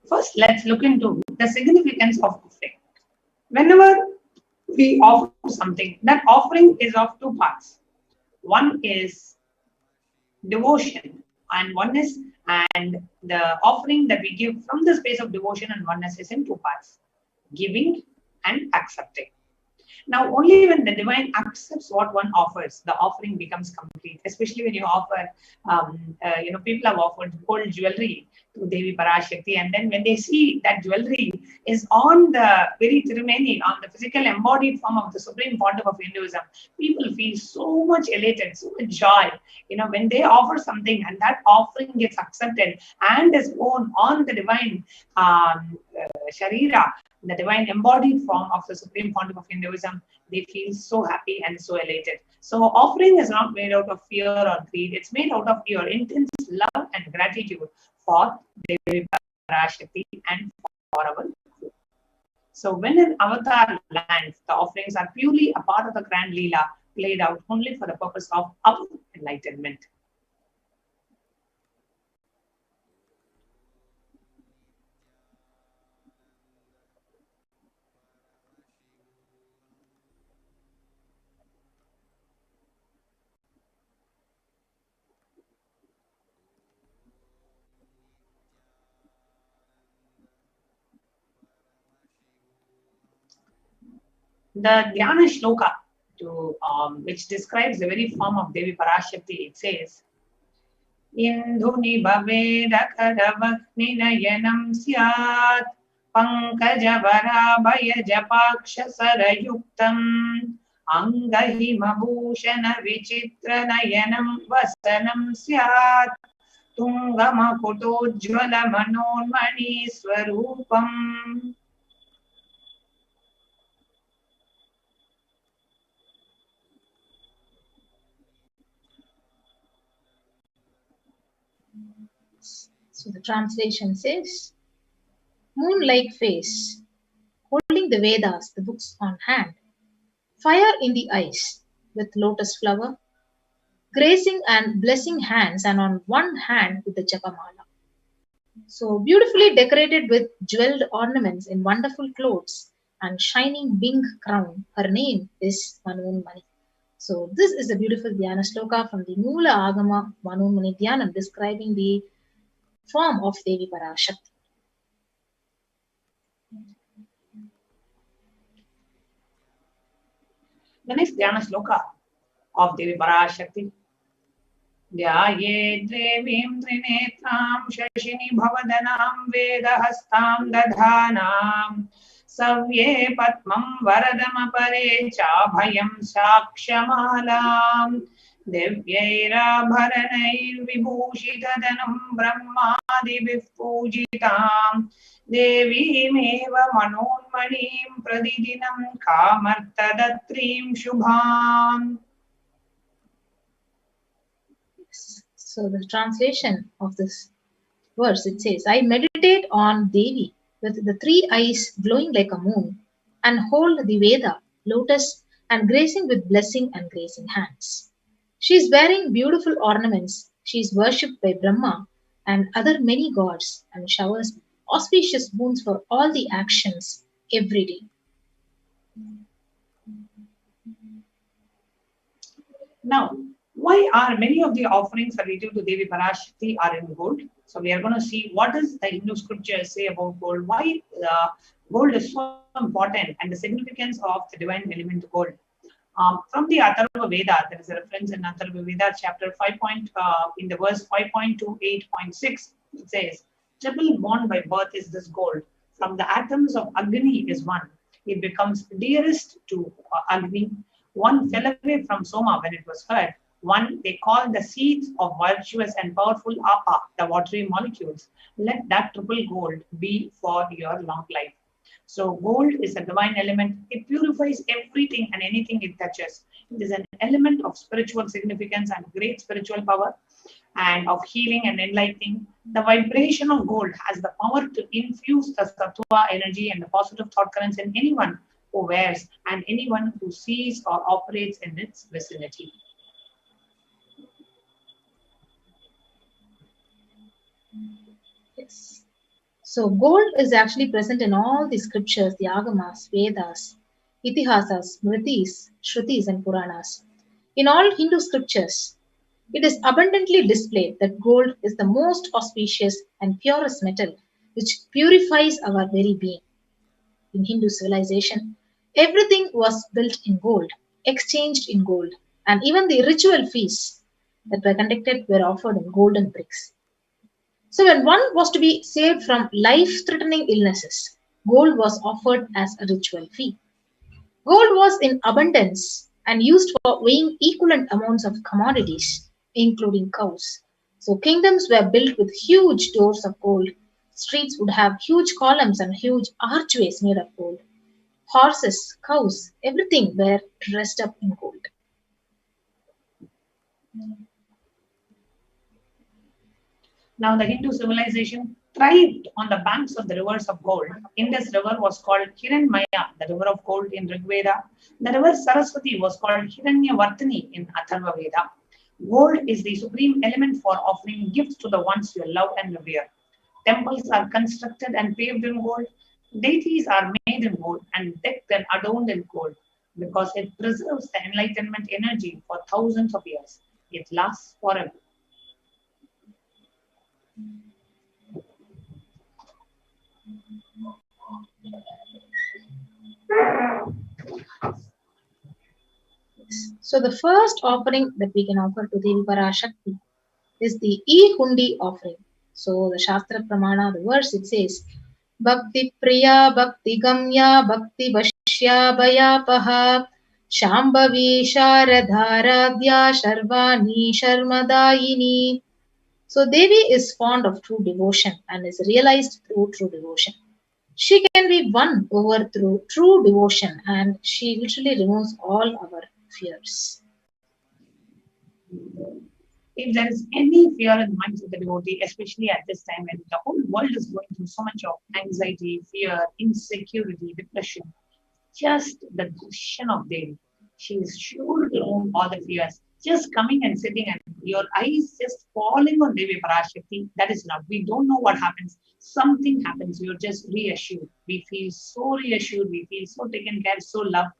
First, let's look into the significance of offering. Whenever we offer something, that offering is of two parts. One is devotion, and oneness, and the offering that we give from the space of devotion and oneness is in two parts: giving and accepting. Now, only when the divine accepts what one offers, the offering becomes complete. Especially when you offer, people have offered gold jewelry to Devi Parashakti, and then when they see that jewelry is on the very Tirumeni, on the physical embodied form of the Supreme Pontiff of Hinduism, people feel so much elated, so much joy. When they offer something and that offering gets accepted and is worn on the divine Sharira, the divine embodied form of the Supreme Pontiff of Hinduism, they feel so happy and so elated. So offering is not made out of fear or greed. It's made out of your intense love and gratitude for Devi Parashakti and for our group. So when an avatar lands, the offerings are purely a part of the grand Leela played out only for the purpose of our enlightenment. The Dhyana Shloka, which describes the very form of Devi Parashakti, it says, Indhuni Bhaveda Karavakninayanam Syat Pankajavara Japaksha Sarayuktam Angahima Bhushana Vichitra Nayanam Vasanam Syat Tungama Kutojvala Manonmani Swarupam. So the translation says, moon-like face, holding the Vedas, the books on hand, fire in the eyes, with lotus flower, grazing and blessing hands, and on one hand with the japamala. So beautifully decorated with jeweled ornaments in wonderful clothes and shining wing crown. Her name is Manonmani. So this is a beautiful Dhyana Shloka from the Moola Agama Manonmani Dhyanam describing the form of Devi Parashakti. The next Dhyana Shloka of Devi Parashakti. Dhyaye Devim Trinetram Shashini Bhavadanam Vedahastam Dadhanam Savye Patmam Varadamapare Chabhayam Sakshamalam Divyairabharanair Vibhushitadanam Brahmadibhih Pujitam Devimeva Manonmanim Pradidinam Kamartadatrim Shubham. So the translation of this verse, it says, I meditate on Devi with the three eyes glowing like a moon and hold the Veda, lotus, and gracing with blessing and gracing hands. She is wearing beautiful ornaments. She is worshipped by Brahma and other many gods and showers auspicious boons for all the actions every day. Now, why are many of the offerings that we do to Devi Parashakti are in gold? So we are going to see what does the Hindu scriptures say about gold, why gold is so important, and the significance of the divine element gold. From the Atharva Veda, there is a reference in Atharva Veda chapter 5. In the verse 5.28.6, it says, triple bond by birth is this gold. From the atoms of Agni is one. It becomes dearest to Agni. One fell away from Soma when it was heard. One they call the seeds of virtuous and powerful Apa, the watery molecules. Let that triple gold be for your long life. So gold is a divine element. It purifies everything and anything it touches. It is an element of spiritual significance and great spiritual power and of healing and enlightening. The vibration of gold has the power to infuse the sattva energy and the positive thought currents in anyone who wears and anyone who sees or operates in its vicinity. Yes. So gold is actually present in all the scriptures, the Agamas, Vedas, Itihasas, Smritis, Shrutis and Puranas. In all Hindu scriptures, it is abundantly displayed that gold is the most auspicious and purest metal which purifies our very being. In Hindu civilization, everything was built in gold, exchanged in gold, and even the ritual feasts that were conducted were offered in golden bricks. So, when one was to be saved from life threatening illnesses, gold was offered as a ritual fee. Gold was in abundance and used for weighing equivalent amounts of commodities, including cows. So, kingdoms were built with huge doors of gold. Streets would have huge columns and huge archways made of gold. Horses, cows, everything were dressed up in gold. Now, the Hindu civilization thrived on the banks of the rivers of gold. Indus River was called Hiranmaya, the river of gold in Rig Veda. The river Saraswati was called Hiranyavartini in Atharva Veda. Gold is the supreme element for offering gifts to the ones you love and revere. Temples are constructed and paved in gold. Deities are made in gold and decked and adorned in gold because it preserves the enlightenment energy for thousands of years. It lasts forever. So, the first offering that we can offer to Devi Parashakti is the E-Hundi offering. So, the Shastra Pramana, the verse it says, Bhakti Priya Bhakti Gamya Bhakti Vashya Bhayapaha Shambhavi Sharadharadhya Sharvani Sharmadayini. So, Devi is fond of true devotion and is realized through true devotion. She can be won over through true devotion and she literally removes all our fears. If there is any fear in the minds of the devotee, especially at this time when the whole world is going through so much of anxiety, fear, insecurity, depression, just the darshan of Devi. She is sure to remove all the fears. Just coming and sitting and your eyes just falling on Devi Parashakti, that is enough. We don't know what happens. Something happens. You're just reassured. We feel so reassured. We feel so taken care, so loved.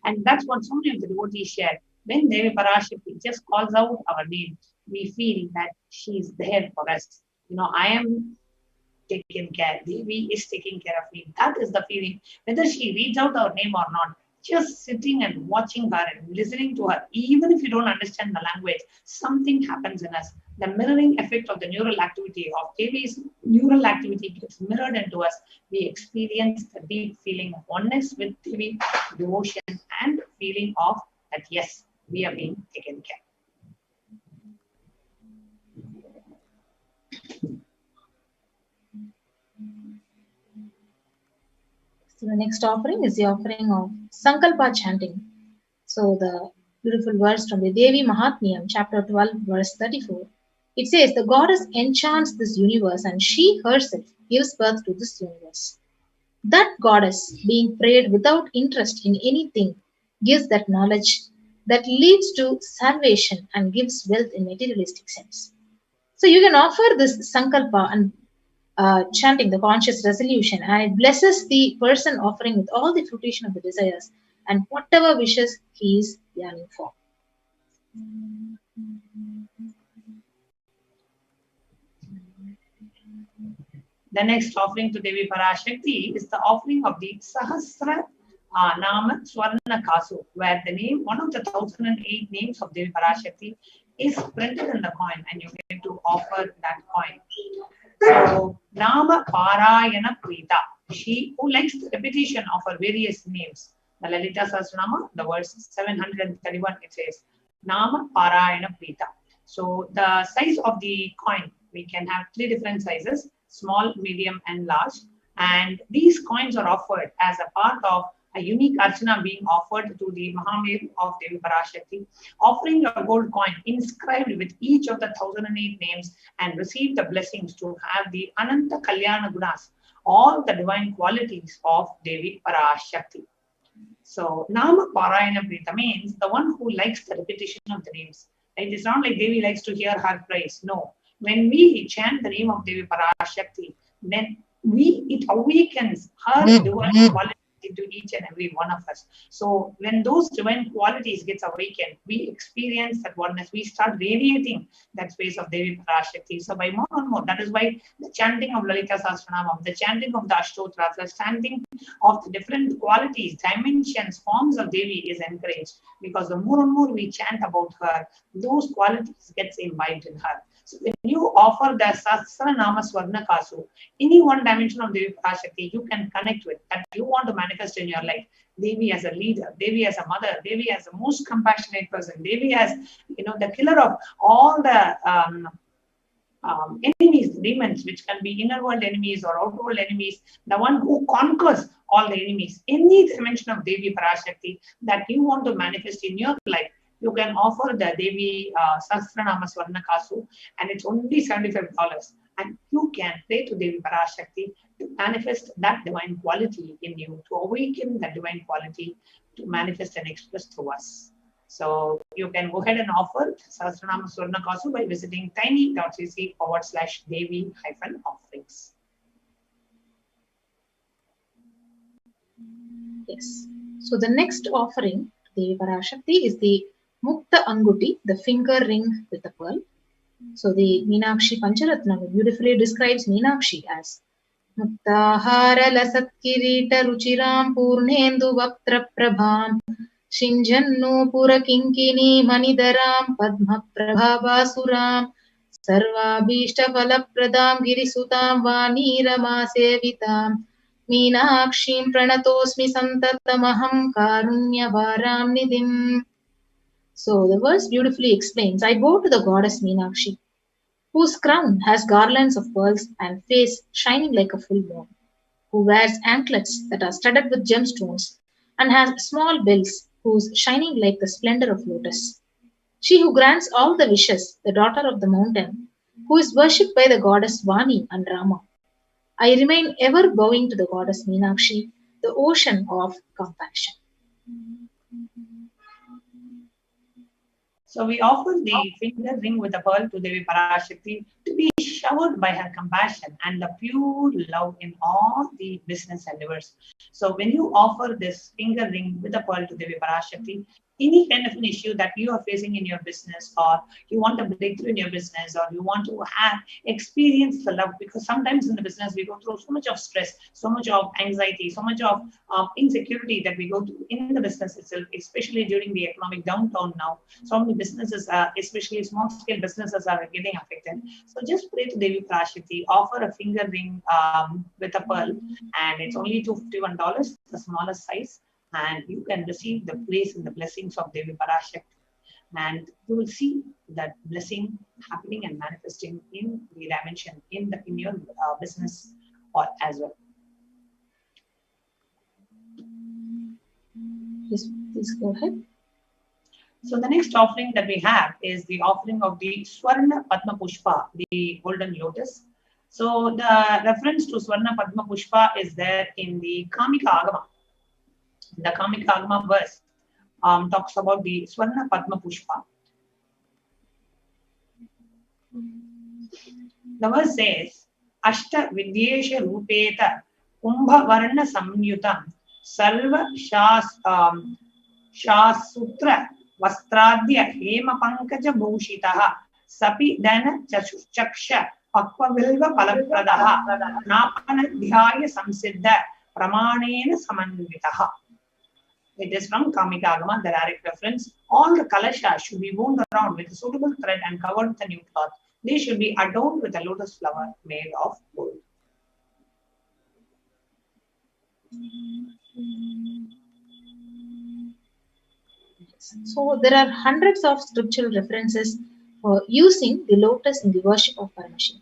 And that's what so many of the devotees share. When Devi Parashakti just calls out our name, we feel that she is there for us. I am taken care. Devi is taking care of me. That is the feeling. Whether she reads out our name or not, just sitting and watching her and listening to her, even if you don't understand the language, something happens in us. The mirroring effect of the neural activity of Devi's neural activity gets mirrored into us. We experience the deep feeling of oneness with Devi, devotion, and feeling of that yes, we are being taken care. So the next offering is the offering of Sankalpa chanting. So the beautiful verse from the Devi Mahatmyam, chapter 12, verse 34. It says, the goddess enchants this universe and she herself gives birth to this universe. That goddess, being prayed without interest in anything, gives that knowledge that leads to salvation and gives wealth in materialistic sense. So you can offer this Sankalpa and chanting the conscious resolution, and it blesses the person offering with all the fruition of the desires and whatever wishes he is yearning for. The next offering to Devi Parashakti is the offering of the Sahasra Nama Swarna Kasu, where the name, one of the 1008 names of Devi Parashakti, is printed in the coin, and you get to offer that coin. So, Nama Parayana Prita, she who likes the repetition of her various names. The Lalita Sahasranama, the verse 731, it says, Nama Parayana Prita. So, the size of the coin, we can have three different sizes, small, medium, and large. And these coins are offered as a part of a unique archana being offered to the Mahamir of Devi Parashakti, offering a gold coin inscribed with each of the 1008 names and receive the blessings to have the Ananta Kalyana Gunas, all the divine qualities of Devi Parashakti. So, Nama Parayana Prita means the one who likes the repetition of the names. Right? It's not like Devi likes to hear her praise. No. When we chant the name of Devi Parashakti, then it awakens her divine qualities into each and every one of us. So when those divine qualities gets awakened, we experience that oneness. We start radiating that space of Devi Parashakti. So by more and more, that is why the chanting of Lalita Sahasranamam, the chanting of the Ashtotras, the chanting of the different qualities, dimensions, forms of Devi is encouraged, because the more and more we chant about her, those qualities gets imbibed in her. So when you offer the Sahasranama Swarna Kasu, any one dimension of Devi Parashakti you can connect with, that you want to manifest in your life. Devi as a leader, Devi as a mother, Devi as the most compassionate person, Devi as, the killer of all the enemies, demons, which can be inner world enemies or outer world enemies, the one who conquers all the enemies. Any dimension of Devi Parashakti that you want to manifest in your life, you can offer the Devi Sahasranama Swarna Kasu, and it's only $75. And you can pray to Devi Parashakti to manifest that divine quality in you, to awaken that divine quality, to manifest and express through us. So you can go ahead and offer Sahasranama Swarna Kasu by visiting tiny.cc/Devi-offerings. Yes. So the next offering, Devi Parashakti, is the Mukta Anguti, the finger ring with the pearl. So the Meenakshi Pancharatnam beautifully describes Meenakshi as Muktahara Lasat Kirita Ruchiram Purnendu Vaktra Prabham Shinjannu Pura Kinkini Manidaram Padma Prabhavasuram Sarvabhishta Falapradam Girisutam Vanirama Sevitam Meenakshim Pranatosmi Santatamaham Karunyavaram Nidhim. So the verse beautifully explains, I bow to the goddess Meenakshi, whose crown has garlands of pearls and face shining like a full moon, who wears anklets that are studded with gemstones and has small bells whose shining like the splendor of lotus. She who grants all the wishes, the daughter of the mountain, who is worshipped by the goddess Vani and Rama. I remain ever bowing to the goddess Meenakshi, the ocean of compassion. So we offer the finger ring with a pearl to Devi Parashakti to be showered by her compassion and the pure love in all the business endeavors. So when you offer this finger ring with a pearl to Devi Parashakti, any kind of an issue that you are facing in your business, or you want a breakthrough in your business, or you want to experience the love, because sometimes in the business we go through so much of stress, so much of anxiety, so much of insecurity that we go through in the business itself, especially during the economic downturn now. So many businesses, especially small scale businesses, are getting affected. So just pray to Devi Parashakti, offer a finger ring with a pearl, and it's only $251, the smallest size, and you can receive the grace and the blessings of Devi Parashakti, and you will see that blessing happening and manifesting in the dimension in your business or as well. Yes, please go ahead. So the next offering that we have is the offering of the Swarna Padma Pushpa, the golden lotus. So the reference to Swarna Padma Pushpa is there in the Kamika Agama. The Kamika Agama verse talks about the Swarna Padma Pushpa. The verse says, Ashta Vidyesha Rupeta Kumbha Varna Samyutam Sarva Shasutra Vastradya Hema Pankaja Bhushitaha Sapi Dana Chaksha Pakvavilva Palapradaha Napanadhyaya Samsiddha Pramanena Samanvitaha. It is from Kamika Agama, the direct reference. All the kalashas should be wound around with a suitable thread and covered with a new cloth. They should be adorned with a lotus flower made of gold. So there are hundreds of scriptural references for using the lotus in the worship of Paramashivam.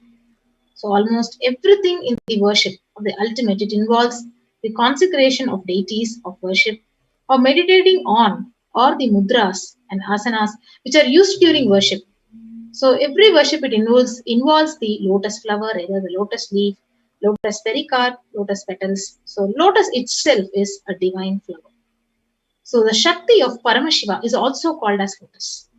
So almost everything in the worship of the ultimate, it involves the consecration of deities of worship, or meditating on, or the mudras and asanas which are used during worship. So every worship, it involves the lotus flower, either the lotus leaf, lotus pericarp, lotus petals. So lotus itself is a divine flower. So the Shakti of Paramashiva is also called as lotus.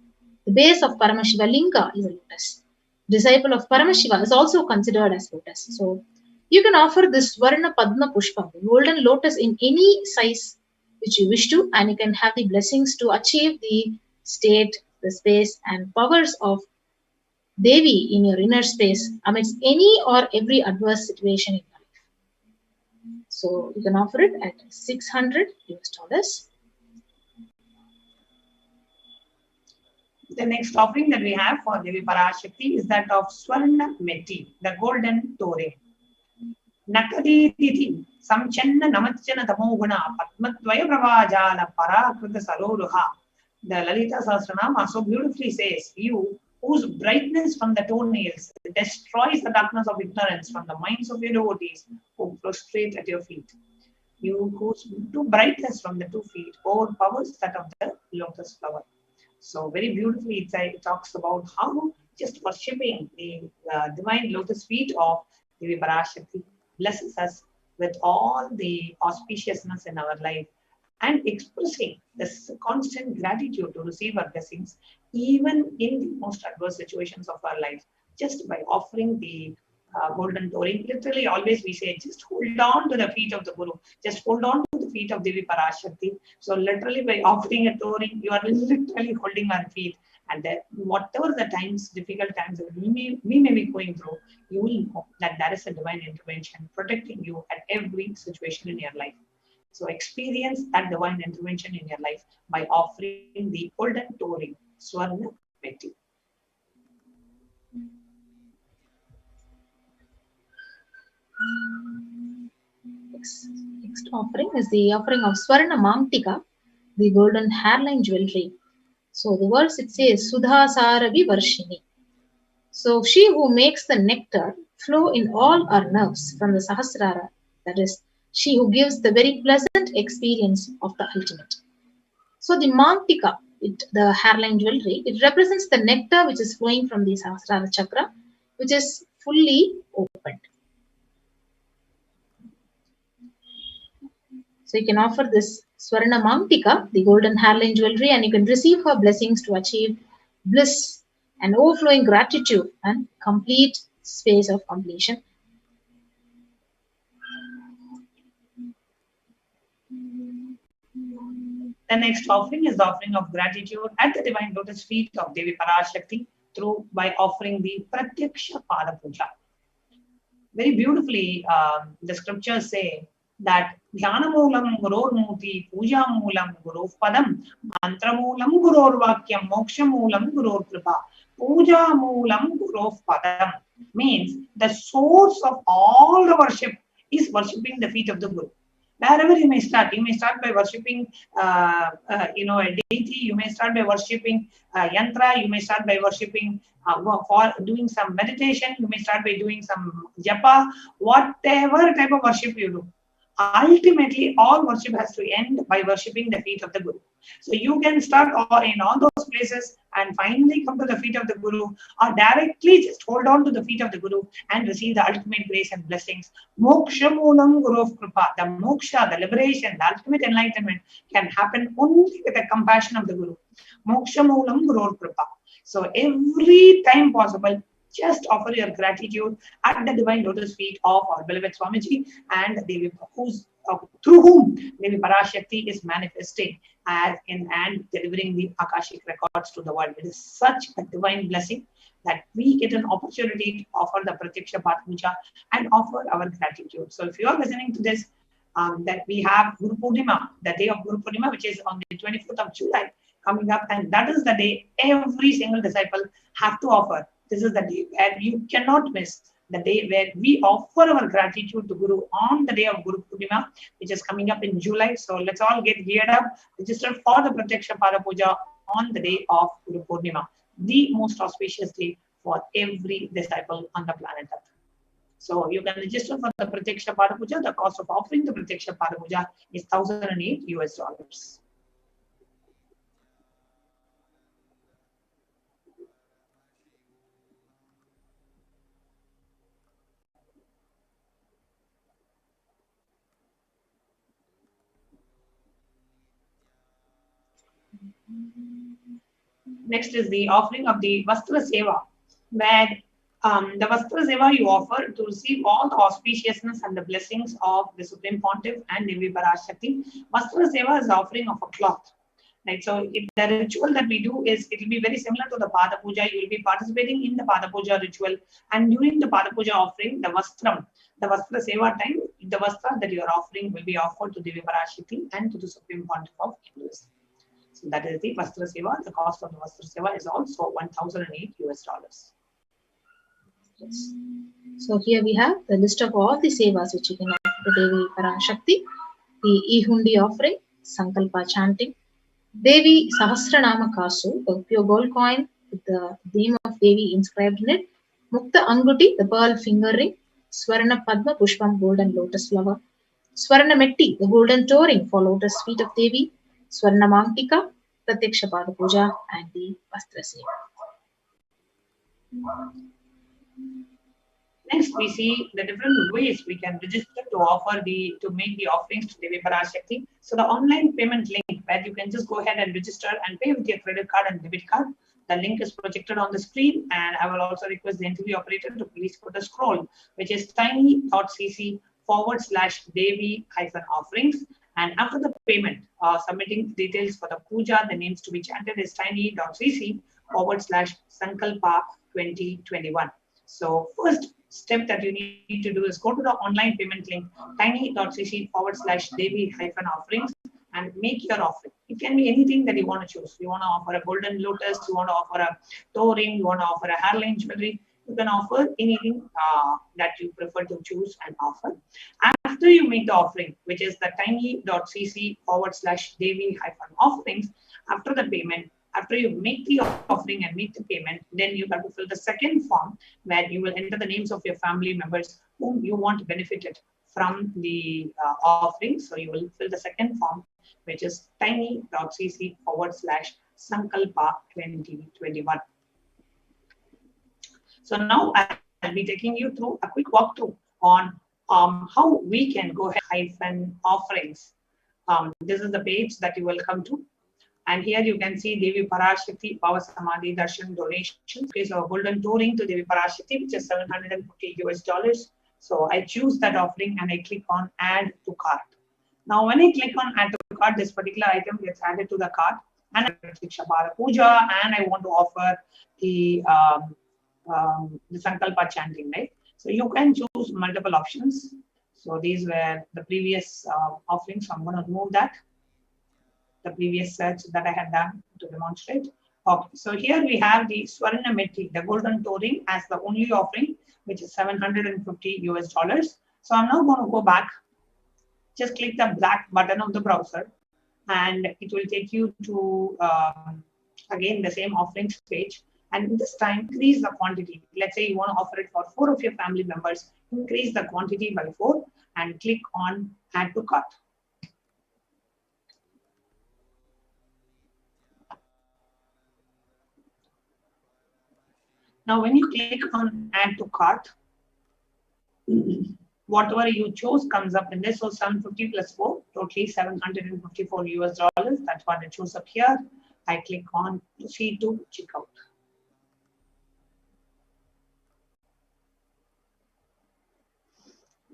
The base of Paramashiva Linga is a lotus. Disciple of Paramashiva is also considered as lotus. So You can offer this Swarna Padma Pushpa, the golden lotus, in any size which you wish to, and you can have the blessings to achieve the state, the space, and powers of Devi in your inner space amidst any or every adverse situation in life. So you can offer it at 600 US dollars. The next offering that we have for Devi Parashakti is that of Swarna Meti, the golden tore. Nakaditi Samchanna Namachana Tamoguna Padmatvaya Pravajala Parakrita Saroruha. The Lalita Sahasranama so beautifully says, you whose brightness from the toenails destroys the darkness of ignorance from the minds of your devotees who prostrate at your feet. You whose brightness from the 2 feet overpowers that of the lotus flower. So very beautifully it talks about how just worshipping the divine lotus feet of Devi Parashakti blesses us with all the auspiciousness in our life and expressing this constant gratitude to receive our blessings even in the most adverse situations of our life, just by offering the golden touring. Literally, always we say, just hold on to the feet of the Guru, just hold on to the feet of Devi Parashakti. So, literally, by offering a touring, you are literally holding our feet. And that whatever the times, difficult times that we may be going through, you will know that there is a divine intervention protecting you at every situation in your life. So, experience that divine intervention in your life by offering the golden touring, Swarna Meti. Next offering is the offering of Swarna Mamtika, the golden hairline jewelry. So the verse it says, Sudha Saravi Varshini. So she who makes the nectar flow in all our nerves from the Sahasrara, that is, she who gives the very pleasant experience of the ultimate. So the Mamtika, the hairline jewelry, it represents the nectar which is flowing from the Sahasrara chakra, which is fully opened. So you can offer this Swarna Mamtika, the golden hairline jewelry, and you can receive her blessings to achieve bliss and overflowing gratitude and complete space of completion. The next offering is the offering of gratitude at the divine lotus feet of Devi Parashakti through by offering the Pratyaksha Pada Puja. Very beautifully, the scriptures say that Dhyana Moolam Guror Muti, Puja Moolam Gurov Padam, Mantra Moolam Guror Vakyam, Moksha Moolam Guror Kripa. Puja Moolam Gurov Padam means the source of all the worship is worshipping the feet of the Guru. Wherever you may start by worshipping, a deity. You may start by worshipping yantra. You may start by worshipping for doing some meditation. You may start by doing some japa. Whatever type of worship you do, ultimately all worship has to end by worshipping the feet of the Guru. So you can start in all those places and finally come to the feet of the Guru, or directly just hold on to the feet of the Guru and receive the ultimate grace and blessings. Moksha Moolam Guru Kripa, the moksha, the liberation, the ultimate enlightenment can happen only with the compassion of the Guru. Moksha Moolam Guru Kripa. So every time possible, just offer your gratitude at the divine lotus feet of our beloved Swamiji and Devi, through whom Devi Parashakti is manifesting as in and delivering the Akashic records to the world. It is such a divine blessing that we get an opportunity to offer the Pratyaksha Pada Puja and offer our gratitude. So if you are listening to this, that we have Guru Purnima, the day of Guru Purnima, which is on the 24th of July coming up, and that is the day every single disciple have to offer. This is the day where you cannot miss, the day where we offer our gratitude to Guru on the day of Guru Purnima, which is coming up in July. So let's all get geared up, register for the Pratyaksha Pada Puja on the day of Guru Purnima, the most auspicious day for every disciple on the planet Earth. So you can register for the Pratyaksha Pada Puja. The cost of offering the Pratyaksha Pada Puja is $1,008 US. Next is the offering of the Vastra Seva, where The Vastra Seva you offer to receive all the auspiciousness and the blessings of the Supreme Pontiff and Devi Parashakti. Vastra Seva is the offering of a cloth. Right, so if the ritual that we do is, it will be very similar to the Pada Puja. You will be participating in the Pada Puja ritual, and during the Pada Puja offering, the Vastra Seva time, the Vastra that you are offering will be offered to Devi Parashakti and to the Supreme Pontiff of Hinduism. So that is the Vastra Seva. The cost of the Vastra Seva is also $1,008 US. Yes. So here we have the list of all the sevas which you can offer to Devi Parashakti. The E-Hundi offering, Sankalpa chanting, Devi Sahasranama Kasu, a pure gold coin with the name of Devi inscribed in it, Mukta Anguti, the pearl finger ring, Swarna Padma Pushpam, golden lotus flower, Swarna Metti, the golden toe ring for lotus feet of Devi, Swarna Mantika, Pratyaksha Pada Puja, and the Vastra Seva. Next, we see the different ways we can register to make the offerings to Devi Parashakti. So the online payment link where you can just go ahead and register and pay with your credit card and debit card. The link is projected on the screen, and I will also request the interview operator to please put a scroll, which is tiny.cc/Devi-offerings. And after the payment, submitting details for the puja, the names to be chanted is tiny.cc/Sankalpa 2021. So first step that you need to do is go to the online payment link tiny.cc/Devi-offerings and make your offering. It can be anything that you want to choose. You want to offer a golden lotus, you want to offer a toe ring, you want to offer a hairline jewelry. You can offer anything that you prefer to choose and offer. After you make the offering, which is the tiny.cc/Devi-offerings, after the payment, after you make the offering and make the payment, then you have to fill the second form where you will enter the names of your family members whom you want benefited from the offering. So you will fill the second form, which is tiny.cc/Sankalpa 2021. So now I'll be taking you through a quick walkthrough on how we can go ahead hyphen offerings. This is the page that you will come to. And here you can see Devi Parashakti Power Samadhi Darshan donations. Okay, so a golden toe ring to Devi Parashakti, which is $750. So I choose that offering and I click on add to cart. Now, when I click on add to cart, this particular item gets added to the cart, and I Pada Puja, and I want to offer the Sankalpa chanting, right? So you can choose multiple options. So these were the previous offerings. So I'm going to remove that. The previous search that I had done to demonstrate. Okay, so here we have the Swarna Metti, the golden toe ring, as the only offering, which is $750. So I'm now going to go back. Just click the black button of the browser, and it will take you to again the same offerings page. And this time, increase the quantity. Let's say you want to offer it for 4 of your family members. Increase the quantity by 4 and click on add to cart. Now, when you click on add to cart, whatever you chose comes up in this. So 750 plus 4, totally $754. That's what I choose up here. I click on proceed to checkout.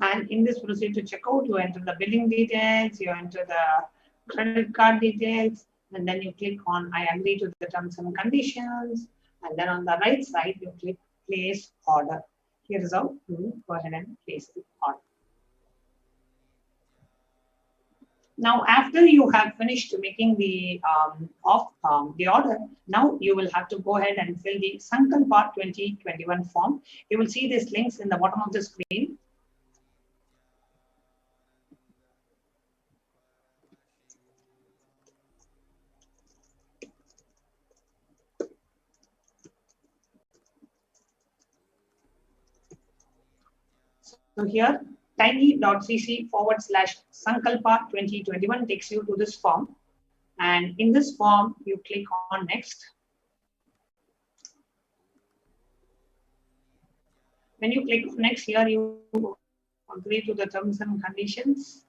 And in this proceed to checkout, you enter the billing details, you enter the credit card details, and then you click on I agree to the terms and conditions. And then on the right side, you click place order. Here is how you go ahead and place the order. Now, after you have finished making the order, now you will have to go ahead and fill the Sankalpa 2021 form. You will see these links in the bottom of the screen. So here, tiny.cc/Sankalpa 2021 takes you to this form. And in this form, you click on next. When you click on next here, you agree to the terms and conditions.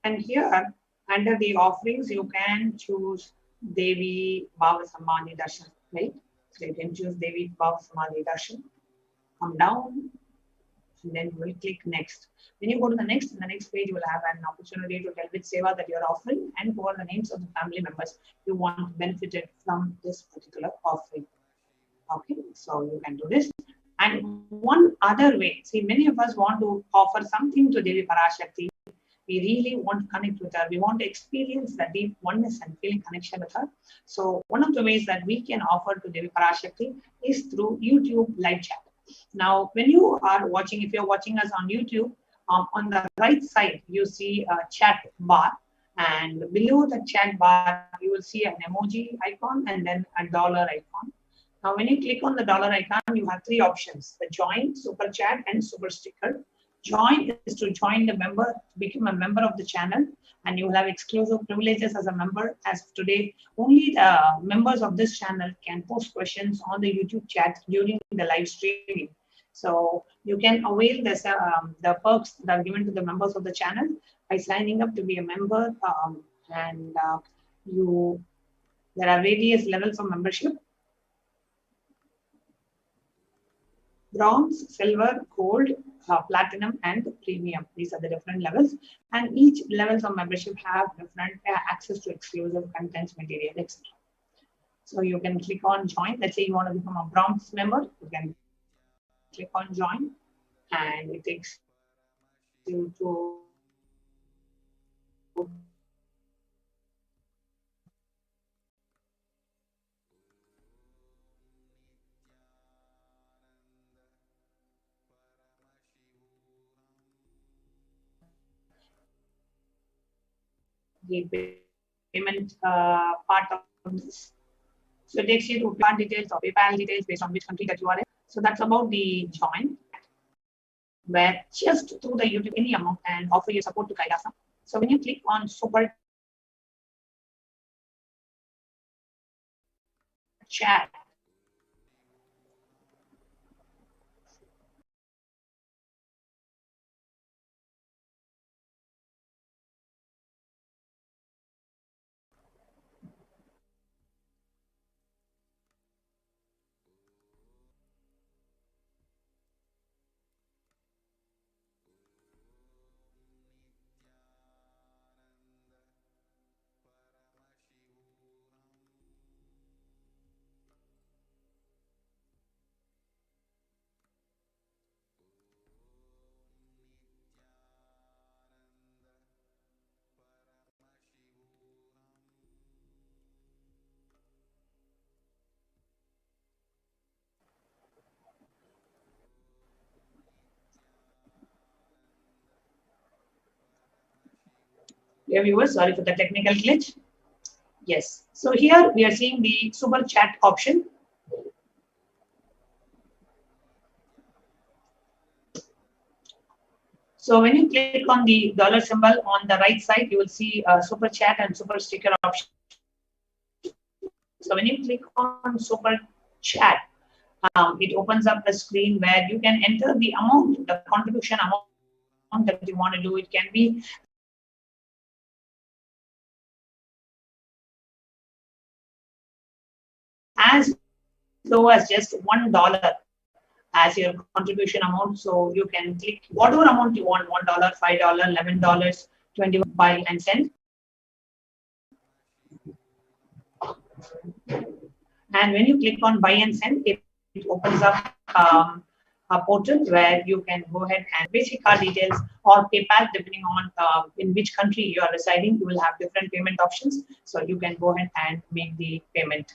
And here, under the offerings, you can choose Devi Bhava Samadhi Darshan. right? So you can choose Devi Bhav Samadhi Darshan. Come down, and then you will click next. When you go to the next, in the next page, you will have an opportunity to tell which seva that you are offering and who are the names of the family members you want benefited from this particular offering. Okay, so you can do this. And one other way, see, many of us want to offer something to Devi Parashakti. We really want to connect with her. We want to experience the deep oneness and feeling connection with her. So one of the ways that we can offer to Devi Parashakti is through YouTube live chat. Now, when you are watching, if you're watching us on YouTube, on the right side, you see a chat bar. And below the chat bar, you will see an emoji icon and then a dollar icon. Now, when you click on the dollar icon, you have three options: the join, super chat, and super sticker. Join is to join the member, become a member of the channel, and you will have exclusive privileges as a member. As of today, only the members of this channel can post questions on the YouTube chat during the live streaming. So you can avail this, the perks that are given to the members of the channel by signing up to be a member. And you, there are various levels of membership: bronze, silver, gold, platinum, and premium. These are the different levels, and each levels of membership have different access to exclusive contents, material, etc. So you can click on join. Let's say you want to become a bronze member, you can click on join, and it takes you to the payment part of this. So it takes you to PAN details or PayPal details based on which country that you are in. So that's about the join, where just through the YouTube any amount and offer your support to Kailasa. So when you click on super chat, dear viewers, sorry for the technical glitch. Yes. So here we are seeing the super chat option. So when you click on the dollar symbol on the right side, you will see a super chat and super sticker option. So when you click on super chat, it opens up a screen where you can enter the amount, the contribution amount that you want to do. It can be as low as just $1 as your contribution amount. So you can click whatever amount you want: $1, $5, $11, 20, buy and send. And when you click on buy and send, it opens up a portal where you can go ahead and basic card details or PayPal, depending on in which country you are residing. You will have different payment options. So you can go ahead and make the payment.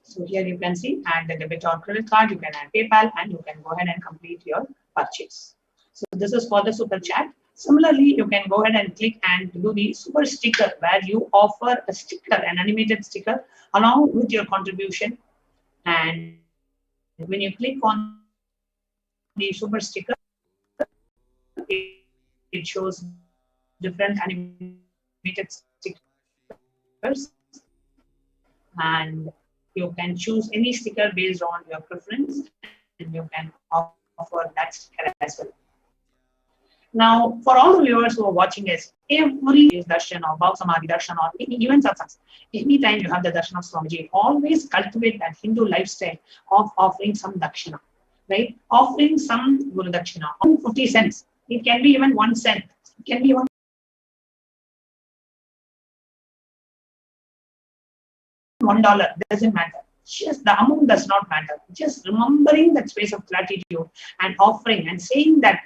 So here you can see add the debit or credit card, you can add PayPal, and you can go ahead and complete your purchase. So this is for the super chat. Similarly, you can go ahead and click and do the super sticker, where you offer a sticker, an animated sticker, along with your contribution. And when you click on the super sticker, it shows different animated stickers, and you can choose any sticker based on your preference, and you can offer that sticker as well. Now, for all the viewers who are watching us, every darshan or Bhav Samadhi darshan or even satsang, anytime you have the darshan of Swamiji, always cultivate that Hindu lifestyle of offering some dakshina, right? Offering some Guru Dakshina, 50 cents. It can be even 1 cent. It can be $1. Doesn't matter. Just the amount does not matter. Just remembering that space of gratitude and offering and saying that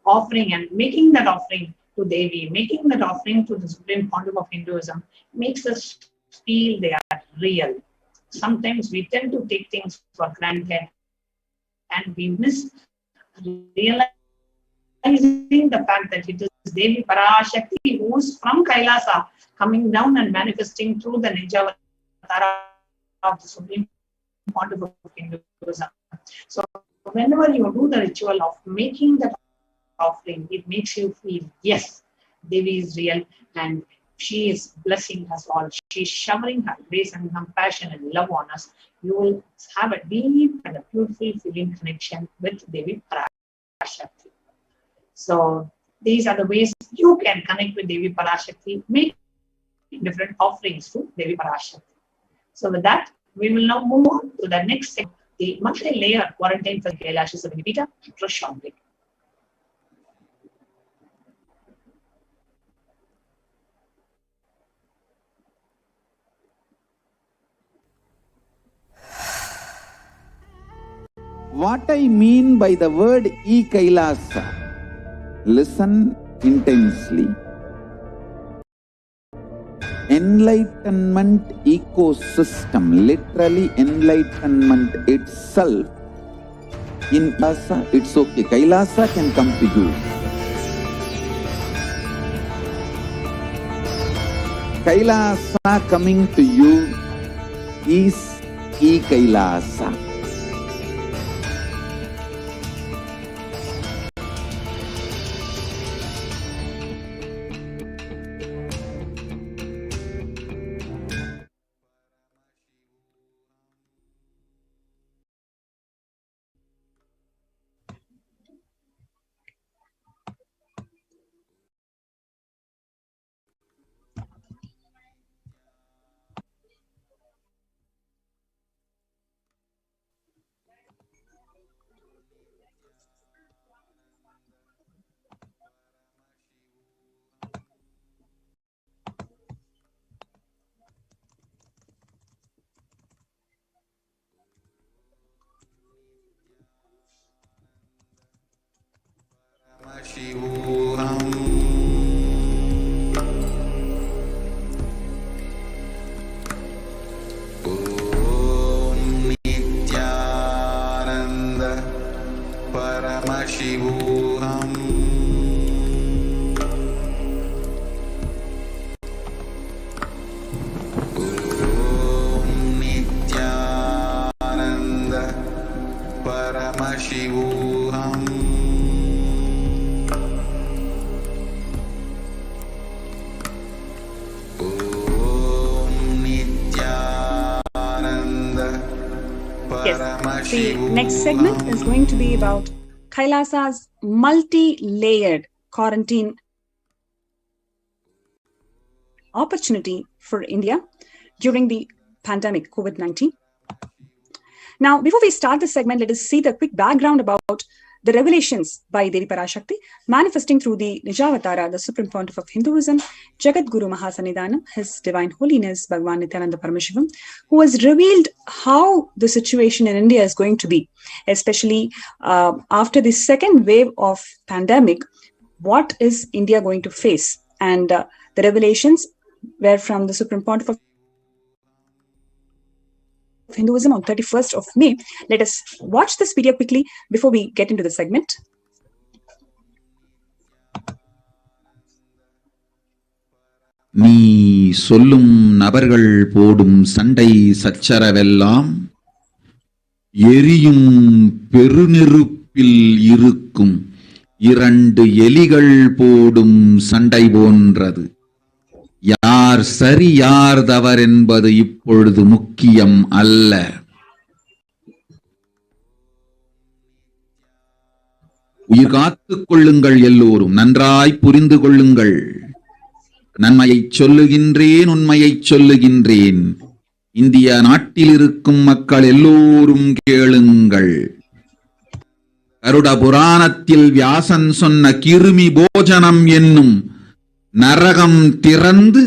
offering and making that offering to Devi, making that offering to the Supreme Pontiff of Hinduism makes us feel they are real. Sometimes we tend to take things for granted and we miss realizing the fact that it is Devi Parashakti who is from Kailasa coming down and manifesting through the Nijavatara of the Supreme Pontiff of Hinduism. So whenever you do the ritual of making the offering, it makes you feel, yes, Devi is real and she is blessing us all. She is showering her grace and compassion and love on us. You will have a deep and a beautiful feeling connection with Devi Parashakti. So these are the ways you can connect with Devi Parashakti, make different offerings to Devi Parashakti. So with that, we will now move on to the next segment, the multi-layer quarantine for Kailasa Savinipita, short break. What I mean by the word Kailasa, listen intensely. Enlightenment ecosystem, literally enlightenment itself. In Kailasa, it's okay. Kailasa can come to you. Kailasa coming to you is Kailasa. Paramashivoham. Om Nithyananda Paramashivoham. Om Nithyananda Paramashivoham. Yes, the next segment is going to be about Kailasa's multi-layered quarantine opportunity for India during the pandemic COVID-19. Now, before we start this segment, let us see the quick background about the revelations by Devi Parashakti, manifesting through the Nijavatara, the Supreme Pontiff of Hinduism, Jagat Guru Mahasannidhanam, His Divine Holiness, Bhagavan Nithyananda Paramashivam, who has revealed how the situation in India is going to be, especially after the second wave of pandemic, what is India going to face? And the revelations were from the Supreme Pontiff of Hinduism on 31st of May. Let us watch this video quickly before we get into the segment. நீ சொல்லும் நபர்கள் போடும் சண்டை சச்சரவெல்லாம் எரியும் பெருநெருப்பில் இருக்கும் இரண்டு எலிகள் போடும் சண்டை போன்றது. யார் சரி யார் தவறு என்பது இப்பொழுது முக்கியம் அல்ல. உயிர் காத்துக் கொள்ளுங்கள் எல்லோரும், நன்றாய் புரிந்து கொள்ளுங்கள். நன்மையைச் சொல்லுகின்றேன், உண்மையைச் சொல்லுகின்றேன். இந்திய நாட்டில் இருக்கும் மக்கள் எல்லோரும் கேளுங்கள். கருட புராணத்தில் வியாசன் சொன்ன கிருமி போஜனம் என்னும் நரகம் திறந்து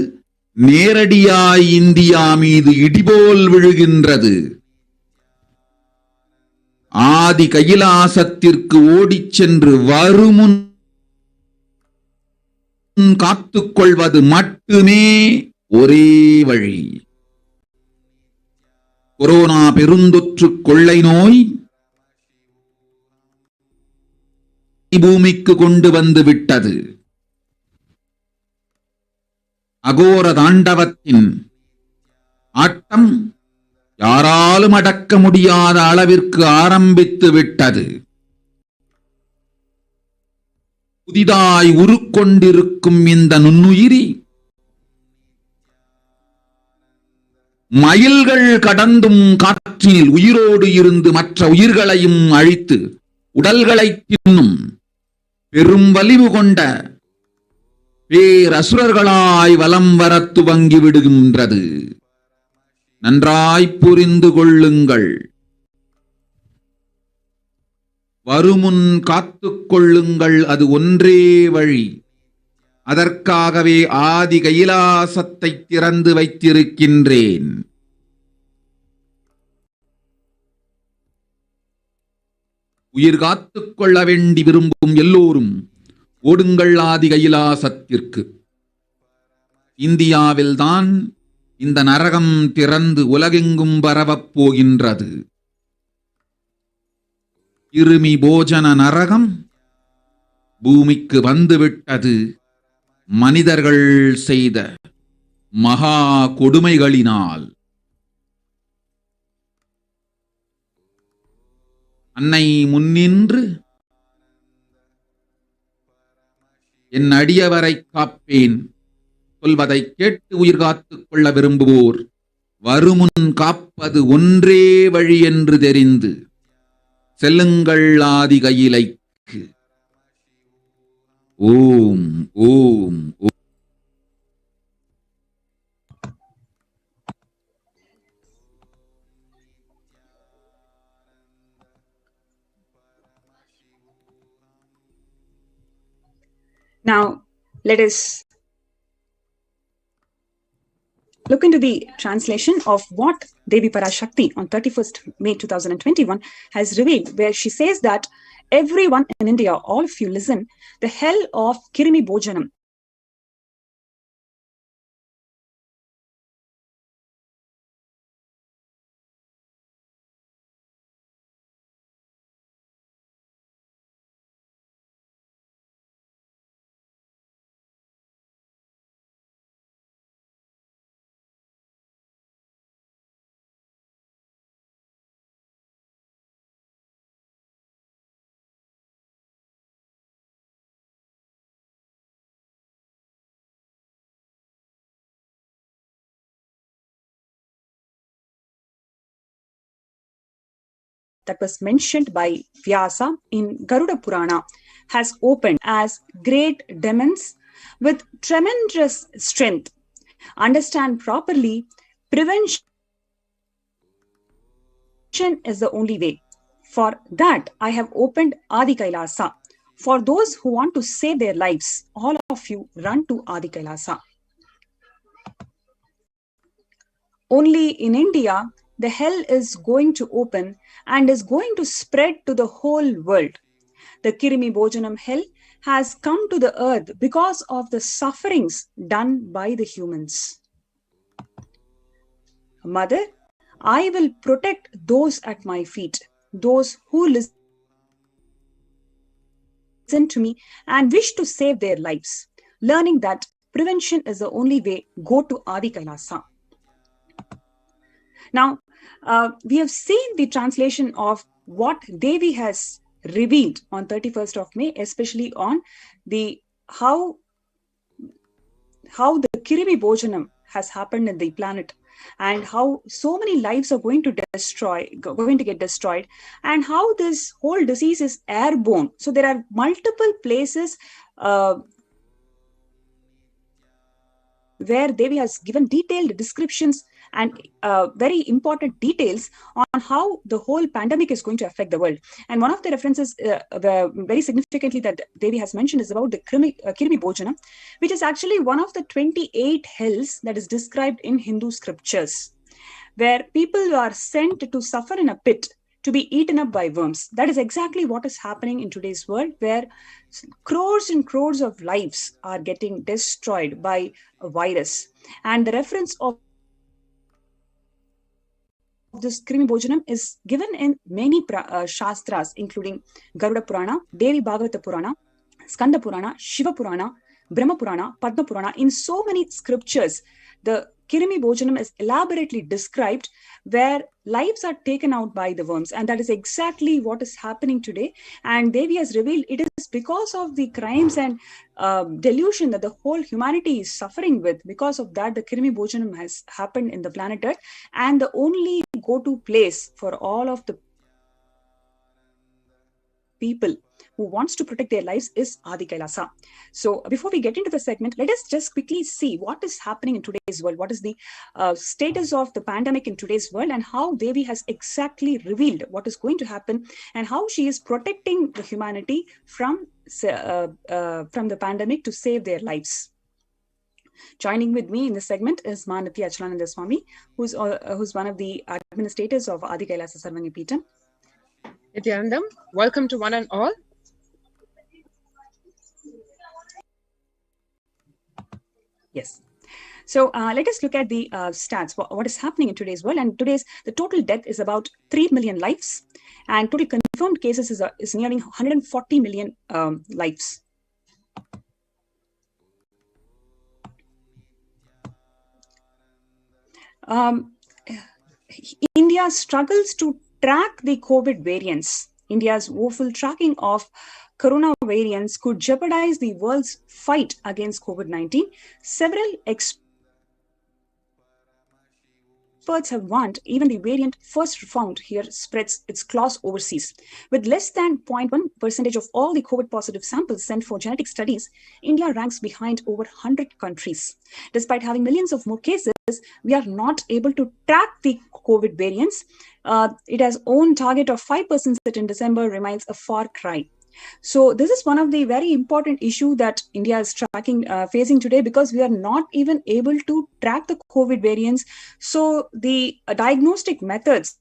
நேரடியாய் இந்தியா மீது இடிபோல் விழுகின்றது. ஆதி கைலாசத்திற்கு ஓடிச் சென்று வருமுன் காத்துக்கொள்வது மட்டுமே ஒரே வழி. கொரோனா பெருந்தொற்று கொள்ளை நோய் பூமிக்கு கொண்டு வந்து விட்டது. அகோர தாண்டவத்தின் ஆட்டம் யாராலும் அடக்க முடியாத அளவிற்கு ஆரம்பித்து விட்டது. புதிதாய் உருக்கொண்டிருக்கும் இந்த நுண்ணுயிரி மைல்கள் கடந்தும் காற்றில் உயிரோடு இருந்து மற்ற உயிர்களையும் அழித்து உடல்களை தின்னும் பெரும் வலிவு கொண்ட பேரசுரர்களாய் வலம் வர துவங்கி விடுகின்றது. நன்றாய் புரிந்து கொள்ளுங்கள். வருமுன் காத்துக் கொள்ளுங்கள், அது ஒன்றே வழி. அதற்காகவே ஆதி கைலாசத்தை திறந்து வைத்திருக்கின்றேன். உயிர் காத்துக் கொள்ள வேண்டி விரும்பும் எல்லோரும் ஓடுங்கள் ஆதி கைலாசத்திற்கு. இந்தியாவில்தான் இந்த நரகம் திறந்து உலகெங்கும் பரவப் போகின்றது. கிருமி போஜன நரகம் பூமிக்கு வந்துவிட்டது. மனிதர்கள் செய்த மகா கொடுமைகளினால். அன்னை முன்னின்று என் அடியவரை காப்பேன் சொல்வதை கேட்டு உயிர் காத்துக் கொள்ள விரும்புவோர் வருமுன் காப்பது ஒன்றே வழி என்று தெரிந்து செல்லுங்கள் ஆதி கையிலைக்கு. ஓம் ஓம் ஓம். Now, let us look into the translation of what Devi Parashakti on 31st May 2021 has revealed, where she says that everyone in India, all of you listen, the hell of Kirimi Bojanam that was mentioned by Vyasa in Garuda Purana has opened as great demons with tremendous strength. Understand properly, prevention is the only way. For that, I have opened Adi Kailasa. For those who want to save their lives, all of you run to Adi Kailasa. Only in India, the hell is going to open and is going to spread to the whole world. The Kirimi Bojanam hell has come to the earth because of the sufferings done by the humans. Mother, I will protect those at my feet, those who listen to me and wish to save their lives. Learning that prevention is the only way, go to Adi Kailasa. Now, we have seen the translation of what Devi has revealed on 31st of May, especially on the how the Kirimi Bojanam has happened in the planet. and how so many lives are going to get destroyed, and how this whole disease is airborne. So there are multiple places where Devi has given detailed descriptions and very important details on how the whole pandemic is going to affect the world. And one of the references very significantly that Devi has mentioned is about the Kirmi Bhojana, which is actually one of the 28 hells that is described in Hindu scriptures, where people are sent to suffer in a pit to be eaten up by worms. That is exactly what is happening in today's world, where crores and crores of lives are getting destroyed by a virus. And the reference of this Krimi Bhojanam is given in many Shastras, including Garuda Purana, Devi Bhagavata Purana, Skanda Purana, Shiva Purana, Brahma Purana, Padma Purana. In so many scriptures, the Kirimi Bhojanam is elaborately described, where lives are taken out by the worms. And that is exactly what is happening today. And Devi has revealed it is because of the crimes and delusion that the whole humanity is suffering with. Because of that, the Kirimi Bhojanam has happened in the planet Earth. And the only go-to place for all of the people who wants to protect their lives is Adi Kailasa. So before we get into the segment, let us just quickly see what is happening in today's world. What is the status of the pandemic in today's world, and how Devi has exactly revealed what is going to happen, and how she is protecting the humanity from the pandemic to save their lives. Joining with me in this segment is Ma Nithya Achalananda Swami, who's one of the administrators of Adi Kailasa Sarvanya Peetham. Nithyanandam, welcome to one and all. Yes. So let us look at the stats, what is happening in today's world. And the total death is about 3 million lives, and total confirmed cases is nearing 140 million lives. India struggles to track the COVID variants. India's woeful tracking of corona variants could jeopardize the world's fight against COVID-19. Several experts have warned even the variant first found here spreads its claws overseas. With less than 0.1% of all the COVID positive samples sent for genetic studies, India ranks behind over 100 countries. Despite having millions of more cases, we are not able to track the COVID variants. It has own target of 5% in December remains a far cry. So this is one of the very important issue that India is facing today, because we are not even able to track the COVID variants. So the diagnostic methods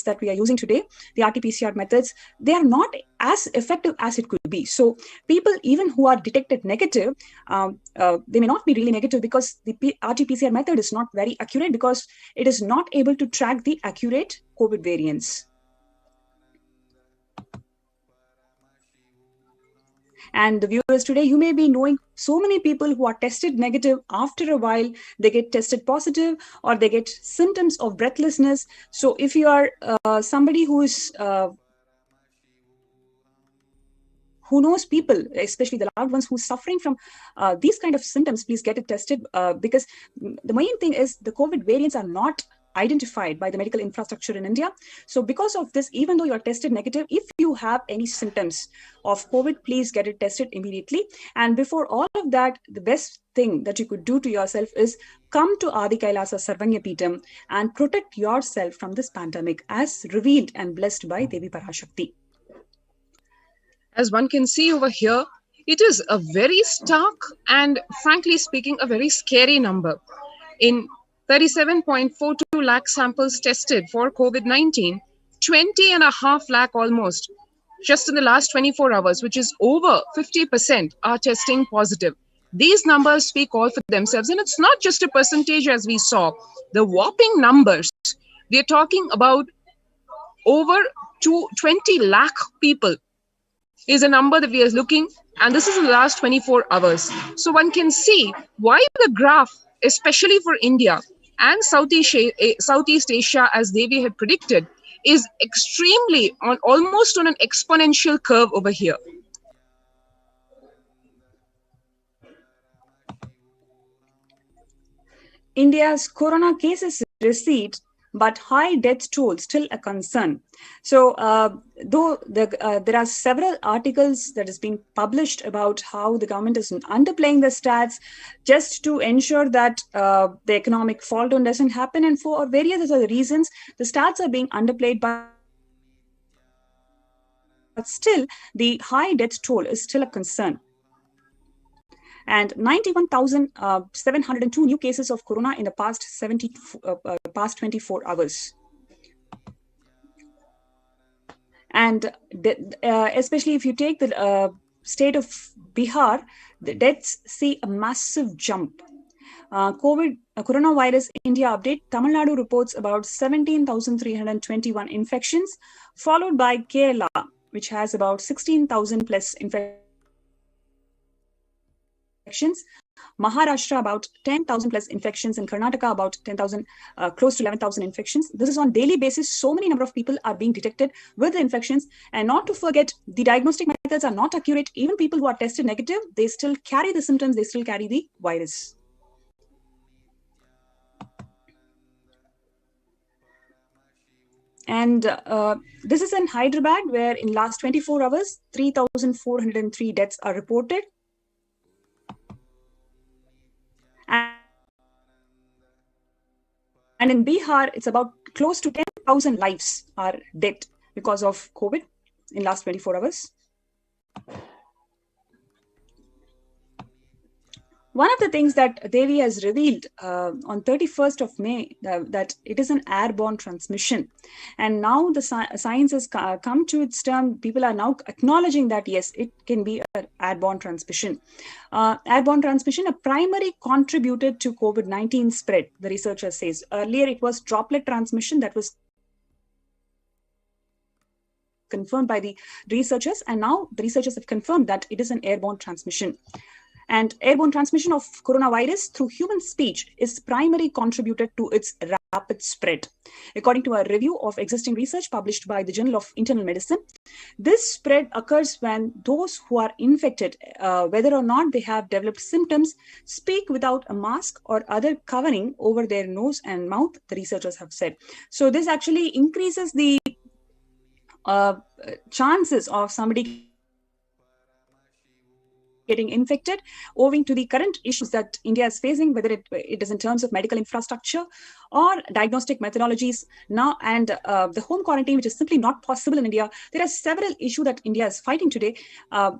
that we are using today, the RT-PCR methods, they are not as effective as it could be. So people, even who are detected negative, they may not be really negative, because the RT-PCR method is not very accurate, because it is not able to track the accurate COVID variants. And the viewers today, you may be knowing so many people who are tested negative. After a while, they get tested positive, or they get symptoms of breathlessness. So if you are somebody who is who knows people, especially the loved ones who are suffering from these kind of symptoms, please get it tested, because the main thing is the COVID variants are not identified by the medical infrastructure in India. So because of this, even though you're tested negative, if you have any symptoms of COVID, please get it tested immediately. And before all of that, the best thing that you could do to yourself is come to Adi Kailasa Sarvanya Peetham and protect yourself from this pandemic, as revealed and blessed by Devi Parashakti. As one can see over here, it is a very stark and, frankly speaking, a very scary number. In 37.42 lakh samples tested for COVID-19, 20.5 lakh almost, just in the last 24 hours, which is over 50%, are testing positive. These numbers speak all for themselves. And it's not just a percentage, as we saw. The whopping numbers, we're talking about over 20 lakh people is a number that we are looking, and this is in the last 24 hours. So one can see why the graph, especially for India and Southeast Asia, as Devi had predicted, is extremely almost on an exponential curve over here. India's corona cases recede, but high death toll still a concern. So, though there are several articles that has been published about how the government is underplaying the stats just to ensure that the economic fall down doesn't happen, and for various other reasons, the stats are being underplayed. But still, the high death toll is still a concern. And 91,702 new cases of corona in the past 24 hours. And especially if you take the state of Bihar, the deaths see a massive jump. Coronavirus India update, Tamil Nadu reports about 17,321 infections, followed by Kerala, which has about 16,000 plus infections. Maharashtra about 10,000 plus infections, and Karnataka about 10,000, close to 11,000 infections. This is on daily basis. So many number of people are being detected with the infections, and not to forget, the diagnostic methods are not accurate. Even people who are tested negative, they still carry the symptoms, they still carry the virus. And this is in Hyderabad, where in last 24 hours, 3,403 deaths are reported. And in Bihar, it's about close to 10,000 lives are dead because of COVID in last 24 hours. One of the things that Devi has revealed on 31st of May, that it is an airborne transmission. And now the science has come to its term. People are now acknowledging that, yes, it can be an airborne transmission. Airborne transmission, a primary contributor to COVID-19 spread, the researcher says. Earlier, it was droplet transmission that was confirmed by the researchers. And now the researchers have confirmed that it is an airborne transmission. And airborne transmission of coronavirus through human speech is primary contributor to its rapid spread. According to a review of existing research published by the Journal of Internal Medicine, this spread occurs when those who are infected, whether or not they have developed symptoms, speak without a mask or other covering over their nose and mouth, the researchers have said. So this actually increases the chances of somebody getting infected, owing to the current issues that India is facing, whether it is in terms of medical infrastructure or diagnostic methodologies now, and the home quarantine, which is simply not possible in India. There are several issues that India is fighting today.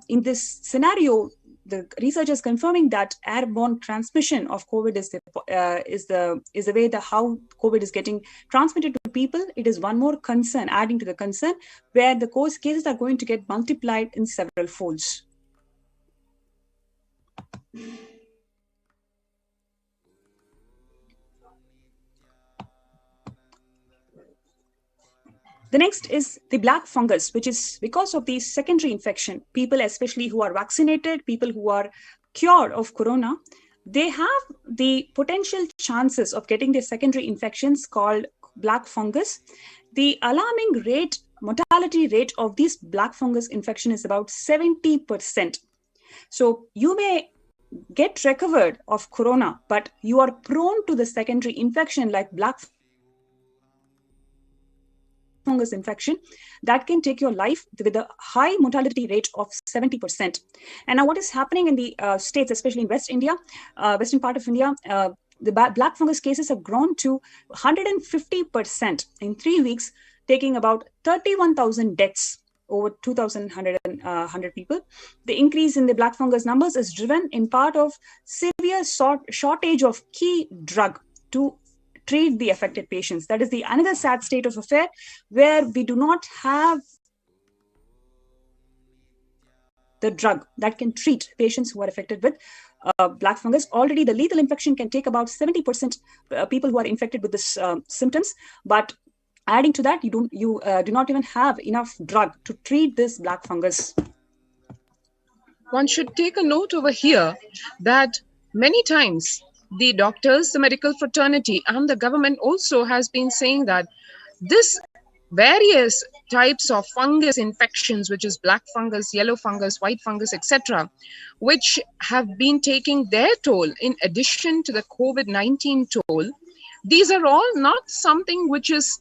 In this scenario, the researchers confirming that airborne transmission of COVID is the way how COVID is getting transmitted to people. It is one more concern, adding to the concern, where the cases are going to get multiplied in several folds. The next is the black fungus, which is because of the secondary infection. People, especially who are vaccinated, people who are cured of corona, they have the potential chances of getting the secondary infections called black fungus. The alarming mortality rate of this black fungus infection is about 70%. So you may get recovered of corona, but you are prone to the secondary infection like black fungus infection that can take your life with a high mortality rate of 70%. And now what is happening in the states, especially in West India, western part of India, the black fungus cases have grown to 150% in 3 weeks, taking about 31,000 deaths over 2,100 people. The increase in the black fungus numbers is driven in part of severe shortage of key drug to treat the affected patients. That is the another sad state of affair, where we do not have the drug that can treat patients who are affected with black fungus. Already the lethal infection can take about 70% people who are infected with this symptoms, but adding to that, you do not even have enough drug to treat this black fungus. One should take a note over here that many times the doctors, the medical fraternity, and the government also has been saying that this various types of fungus infections, which is black fungus, yellow fungus, white fungus, etc., which have been taking their toll in addition to the COVID-19 toll. These are all not something which is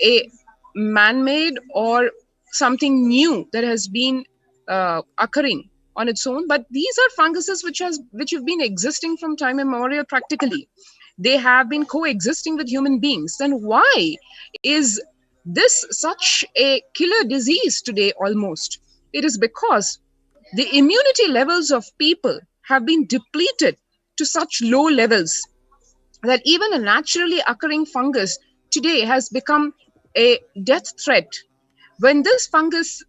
a man-made or something new that has been occurring on its own, but these are funguses which have been existing from time immemorial practically. They have been coexisting with human beings. Then why is this such a killer disease today almost? It is because the immunity levels of people have been depleted to such low levels that even a naturally occurring fungus today has become a death threat. When this fungus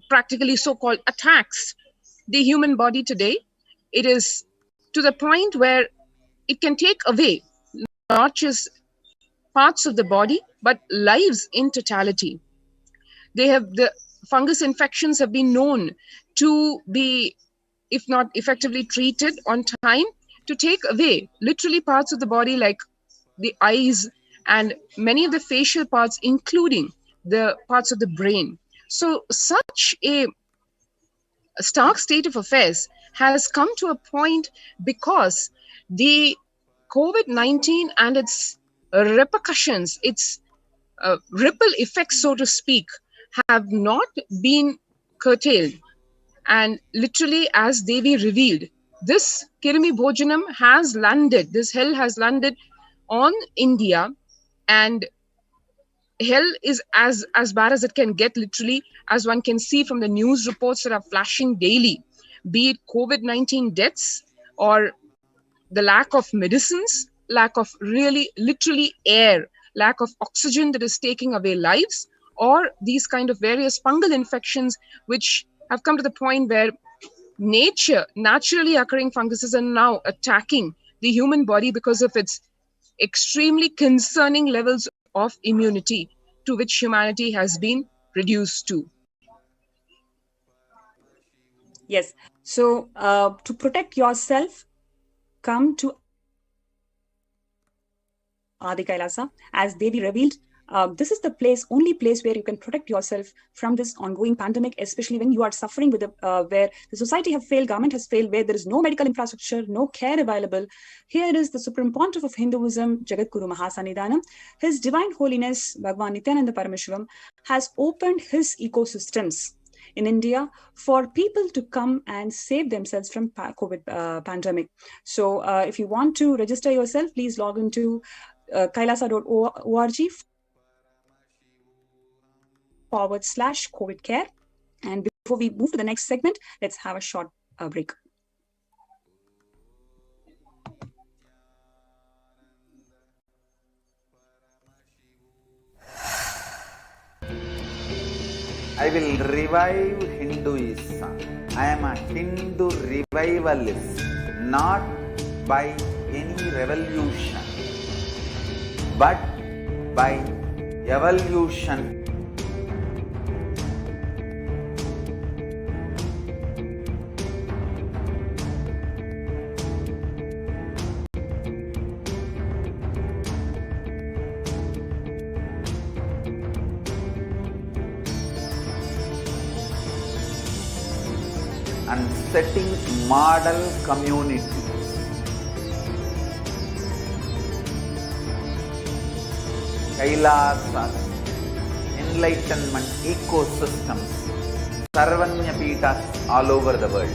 practically so-called attacks the human body today, it is to the point where it can take away not just parts of the body, but lives in totality. The fungus infections have been known to be, if not effectively treated on time, to take away literally parts of the body like the eyes and many of the facial parts, including the parts of the brain. So such a stark state of affairs has come to a point because the COVID-19 and its repercussions, its ripple effects, so to speak, have not been curtailed. And literally, as Devi revealed, this Kirmi Bhojanam has landed, this hell has landed on India, and hell is as bad as it can get, literally, as one can see from the news reports that are flashing daily, be it COVID-19 deaths or the lack of medicines, lack of really literally air, lack of oxygen that is taking away lives, or these kind of various fungal infections which have come to the point where naturally occurring funguses are now attacking the human body because of its extremely concerning levels of immunity to which humanity has been reduced to. Yes. So to protect yourself, come to Adi Kailasa. As Devi revealed, this is the only place where you can protect yourself from this ongoing pandemic, especially when you are suffering with where the society have failed, government has failed, where there is no medical infrastructure, no care available. Here is the Supreme Pontiff of Hinduism, Jagadguru Mahasannidhanam. His Divine Holiness, Bhagwan Nithyananda Paramashivam, has opened his ecosystems in India for people to come and save themselves from COVID pandemic. So if you want to register yourself, please log into kailasa.org/COVID care. And before we move to the next segment, let's have a short break. I will revive Hinduism. I am a Hindu revivalist, not by any revolution, but by evolution. And setting model community. Kailasa, enlightenment ecosystems, Sarvanya Peethas all over the world.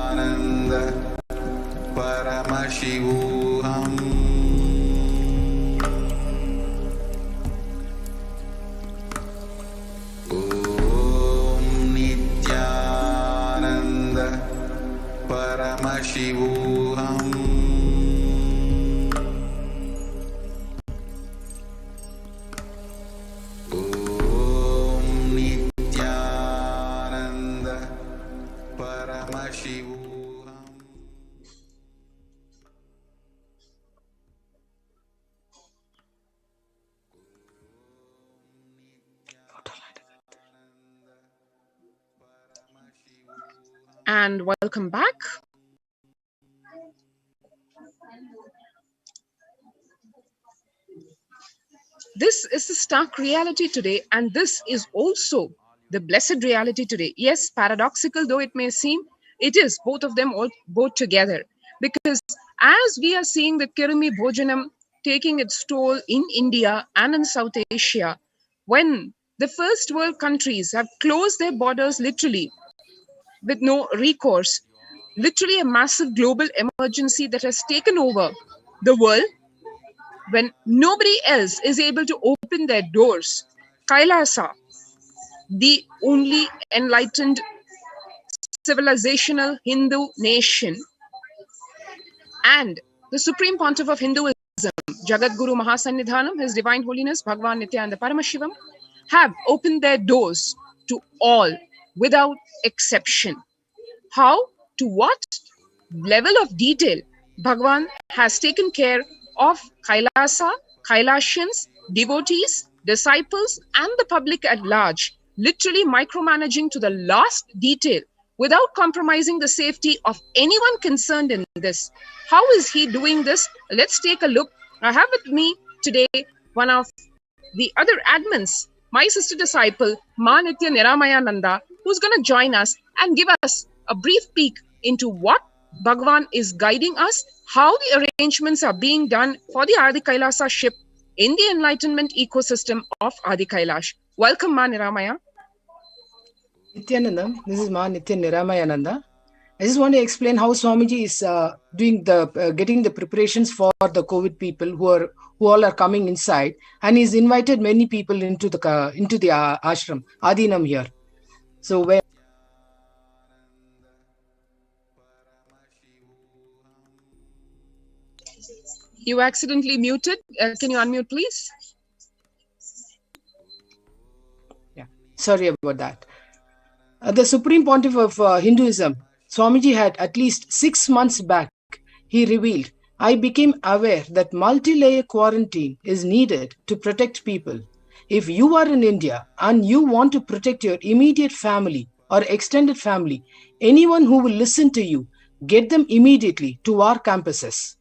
Nithyananda Paramashivoham. Om Nithyananda Paramashivoham. Om Nithyananda Paramashivoham. and welcome back. This is the stark reality today, and this is also the blessed reality today. Yes, paradoxical though it may seem, it is both of them both together. Because as we are seeing the Kirumi Bhojanam taking its toll in India and in South Asia, when the first world countries have closed their borders literally with no recourse, literally a massive global emergency that has taken over the world, when nobody else is able to open their doors, Kailasa, the only enlightened civilizational Hindu nation, and the Supreme Pontiff of Hinduism, Jagadguru Mahasannidhanam, His Divine Holiness Bhagavan Nithyananda Paramashivam, have opened their doors to all without exception. How? To what level of detail Bhagavan has taken care of Kailasa, Kailasians, devotees, disciples, and the public at large, literally micromanaging to the last detail without compromising the safety of anyone concerned in this. How is he doing this? Let's take a look. I have with me today one of the other admins, my sister disciple, Ma Nitya Niramayananda, who's going to join us and give us a brief peek into what Bhagavan is guiding us, how the arrangements are being done for the Adi Kailasa ship in the enlightenment ecosystem of Adi Kailash. Welcome, Ma Niramaya. Nithyananda, this is Ma Nitya Niramayananda. I just want to explain how Swamiji is doing the getting the preparations for the COVID people who all are coming inside, and he's invited many people into the ashram Adinam here. So where you accidentally muted. Can you unmute, please? Yeah, sorry about that. The Supreme Pontiff of Hinduism, Swamiji, had at least 6 months back, he revealed, I became aware that multi-layer quarantine is needed to protect people. If you are in India and you want to protect your immediate family or extended family, anyone who will listen to you, get them immediately to our campuses.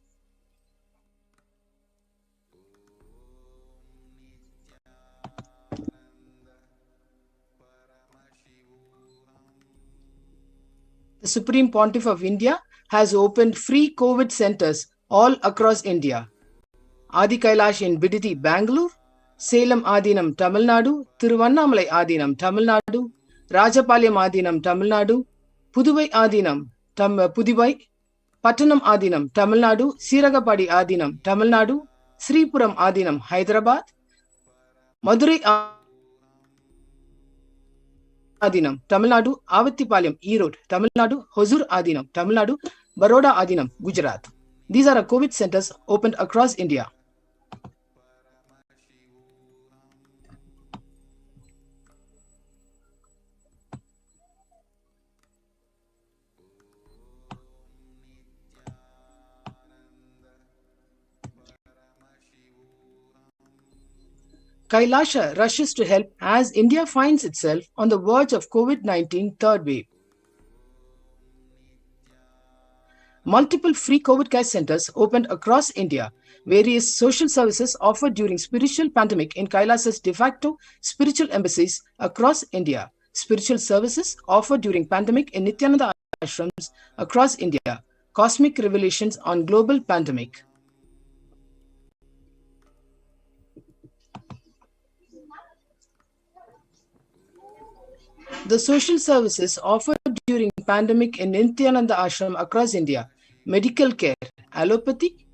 The Supreme Pontiff of India has opened free COVID centers all across India. Adi Kailash in Biditi, Bangalore, Salem Adinam, Tamil Nadu, Thiruvannamalai Adinam, Tamil Nadu, Rajapalyam Adinam, Tamil Nadu, Puduvai Adinam, Pudivai, Pattanam Adinam, Tamil Nadu, Siragapadi Adinam, Tamil Nadu, Sripuram Adinam, Hyderabad, Madurai Adinam, Tamil Nadu, Avattipalayam, Erode, Tamil Nadu, Hosur Adinam, Tamil Nadu, Baroda Adinam, Gujarat. These are COVID centers opened across India. Kailasa rushes to help as India finds itself on the verge of COVID-19 third wave. Multiple free COVID care centers opened across India. Various social services offered during spiritual pandemic in Kailasa's de facto spiritual embassies across India. Spiritual services offered during pandemic in Nithyananda ashrams across India. Cosmic revelations on global pandemic. The social services offered during pandemic in Nithyananda ashram across India: medical care, allopathy,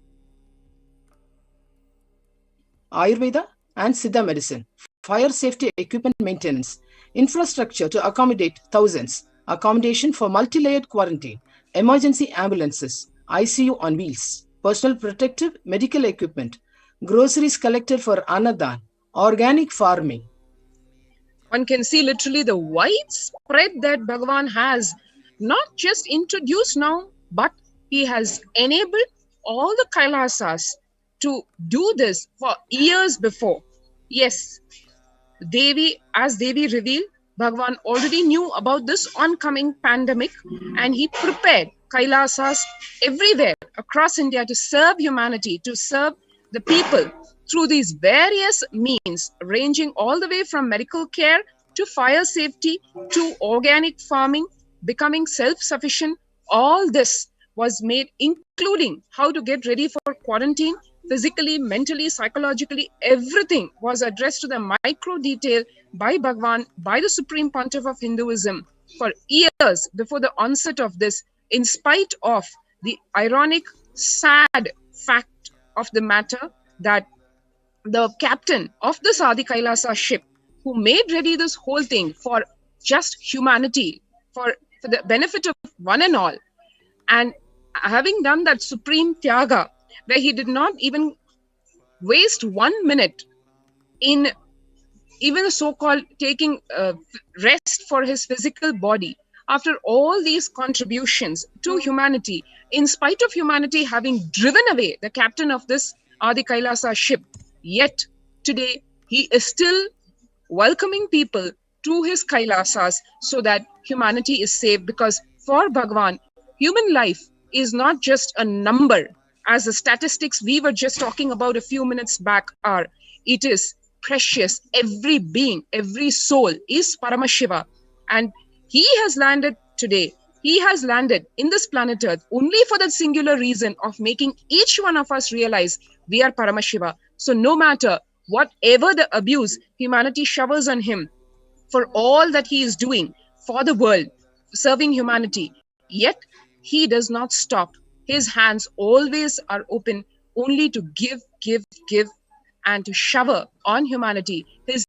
Ayurveda and Siddha medicine, fire safety equipment maintenance, infrastructure to accommodate thousands, accommodation for multi-layered quarantine, emergency ambulances, ICU on wheels, personal protective medical equipment, groceries collected for Annadan, organic farming. One can see literally the widespread that Bhagavan has not just introduced now, but he has enabled all the Kailasas to do this for years before. Yes, Devi, as Devi revealed, Bhagwan already knew about this oncoming pandemic, and he prepared Kailasas everywhere across India to serve humanity, to serve the people through these various means, ranging all the way from medical care to fire safety to organic farming, becoming self-sufficient. All this was made, including how to get ready for quarantine, physically, mentally, psychologically, everything was addressed to the micro detail by Bhagwan, by the Supreme Pontiff of Hinduism for years before the onset of this, in spite of the ironic, sad fact of the matter that the captain of this Adi Kailasa ship, who made ready this whole thing for just humanity, for the benefit of one and all, and having done that supreme tyaga, where he did not even waste 1 minute in even so-called taking rest for his physical body, after all these contributions to humanity, in spite of humanity having driven away the captain of this Adi Kailasa ship, yet today he is still welcoming people to his Kailasas so that humanity is saved, because for Bhagwan, human life is not just a number, as the statistics we were just talking about a few minutes back are. It is precious. Every being, every soul is Paramashiva. And he has landed today. He has landed in this planet Earth only for the singular reason of making each one of us realize we are Paramashiva. So no matter whatever the abuse humanity showers on him for all that he is doing for the world, serving humanity, yet he does not stop. His hands always are open only to give, give, give, and to shower on humanity his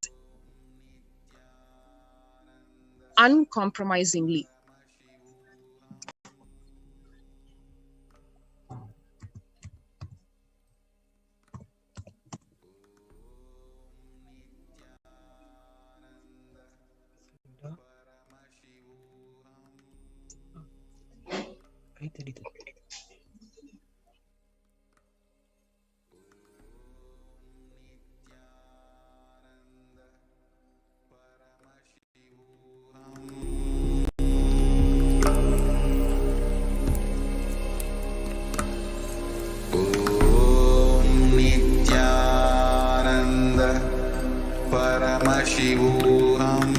uncompromisingly. ॐ नित्यानन्द परमशिवोऽहम्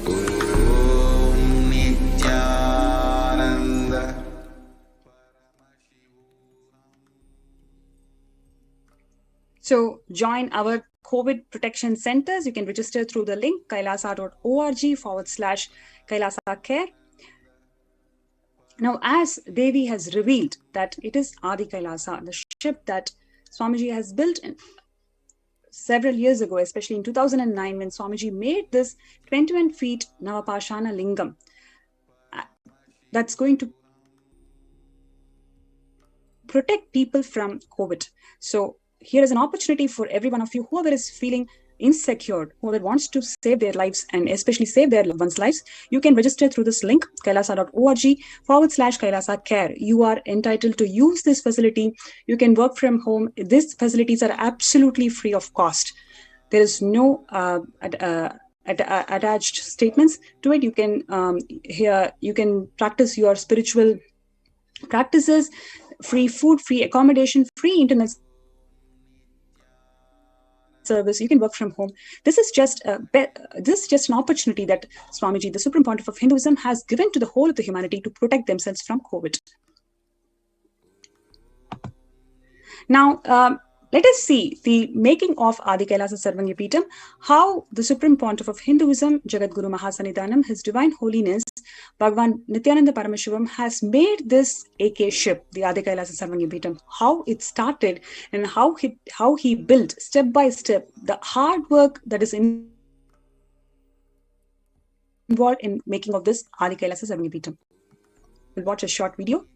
ॐ Nityanand So join our COVID protection centers. You can register through the link kailasa.org/Kailasa Care. Now, as Devi has revealed that it is Adi Kailasa, the ship that Swamiji has built several years ago, especially in 2009, when Swamiji made this 21 feet Navapashana Lingam, that's going to protect people from COVID. So here is an opportunity for every one of you, whoever is feeling insecure, whoever wants to save their lives and especially save their loved ones' lives, you can register through this link, kailasa.org/Kailasa Care. You are entitled to use this facility. You can work from home. These facilities are absolutely free of cost. There is no attached statements to it. You can here you can practice your spiritual practices, free food, free accommodation, free internet service. You can work from home. This is just an opportunity that Swamiji, the Supreme Pontiff of Hinduism, has given to the whole of the humanity to protect themselves from COVID. Now, let us see the making of Adi Kailasa Sarvangapitam, how the Supreme Pontiff of Hinduism, Jagadguru Mahasannidhanam, His Divine Holiness, Bhagwan Nithyananda Paramashivam, has made this AK ship, the Adi Kailasa Sarvangapitam, how it started and how he built step by step the hard work that is involved in making of this Adi Kailasa Sarvangapitam. We'll watch a short video.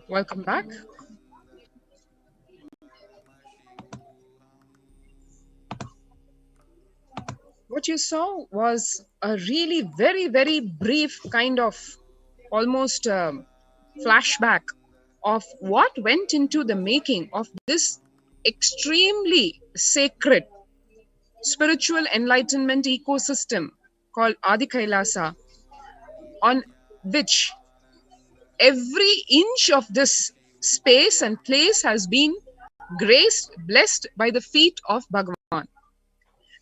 Welcome back. What you saw was a really very, very brief kind of almost flashback of what went into the making of this extremely sacred spiritual enlightenment ecosystem called Adi Kailasa, on which every inch of this space and place has been graced, blessed by the feet of Bhagavan.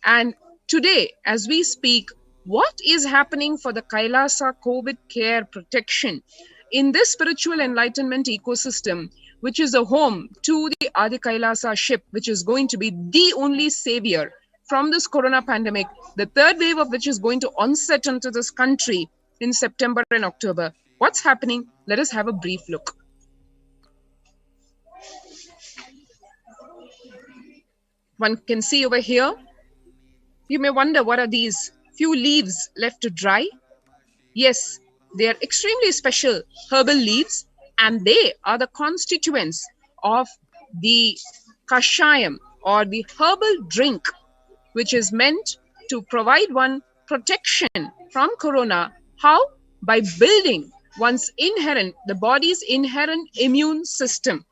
And today, as we speak, what is happening for the Kailasa COVID care protection in this spiritual enlightenment ecosystem, which is a home to the Adi Kailasa ship, which is going to be the only savior from this corona pandemic, the third wave of which is going to onset into this country in September and October. What's happening? Let us have a brief look. One can see over here. You may wonder, what are these few leaves left to dry? Yes, they are extremely special herbal leaves, and they are the constituents of the kashayam, or the herbal drink, which is meant to provide one protection from corona. How? By building one's the body's inherent immune system.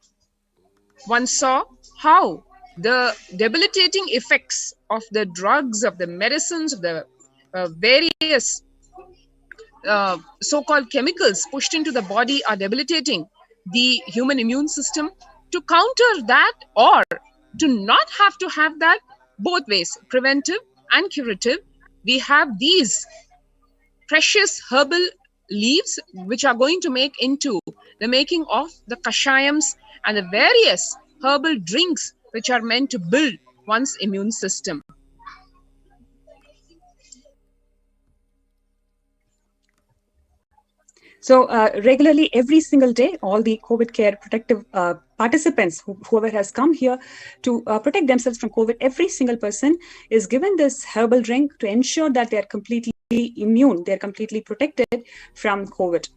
One saw how the debilitating effects of the drugs, of the medicines, of the various so-called chemicals pushed into the body are debilitating the human immune system. To counter that, or to not have to have that, both ways, preventive and curative, we have these precious herbal leaves which are going to make into the making of the kashayams and the various herbal drinks which are meant to build one's immune system. So regularly, every single day, all the COVID care protective participants, whoever has come here to protect themselves from COVID, every single person is given this herbal drink to ensure that they are completely immune, they're completely protected from COVID.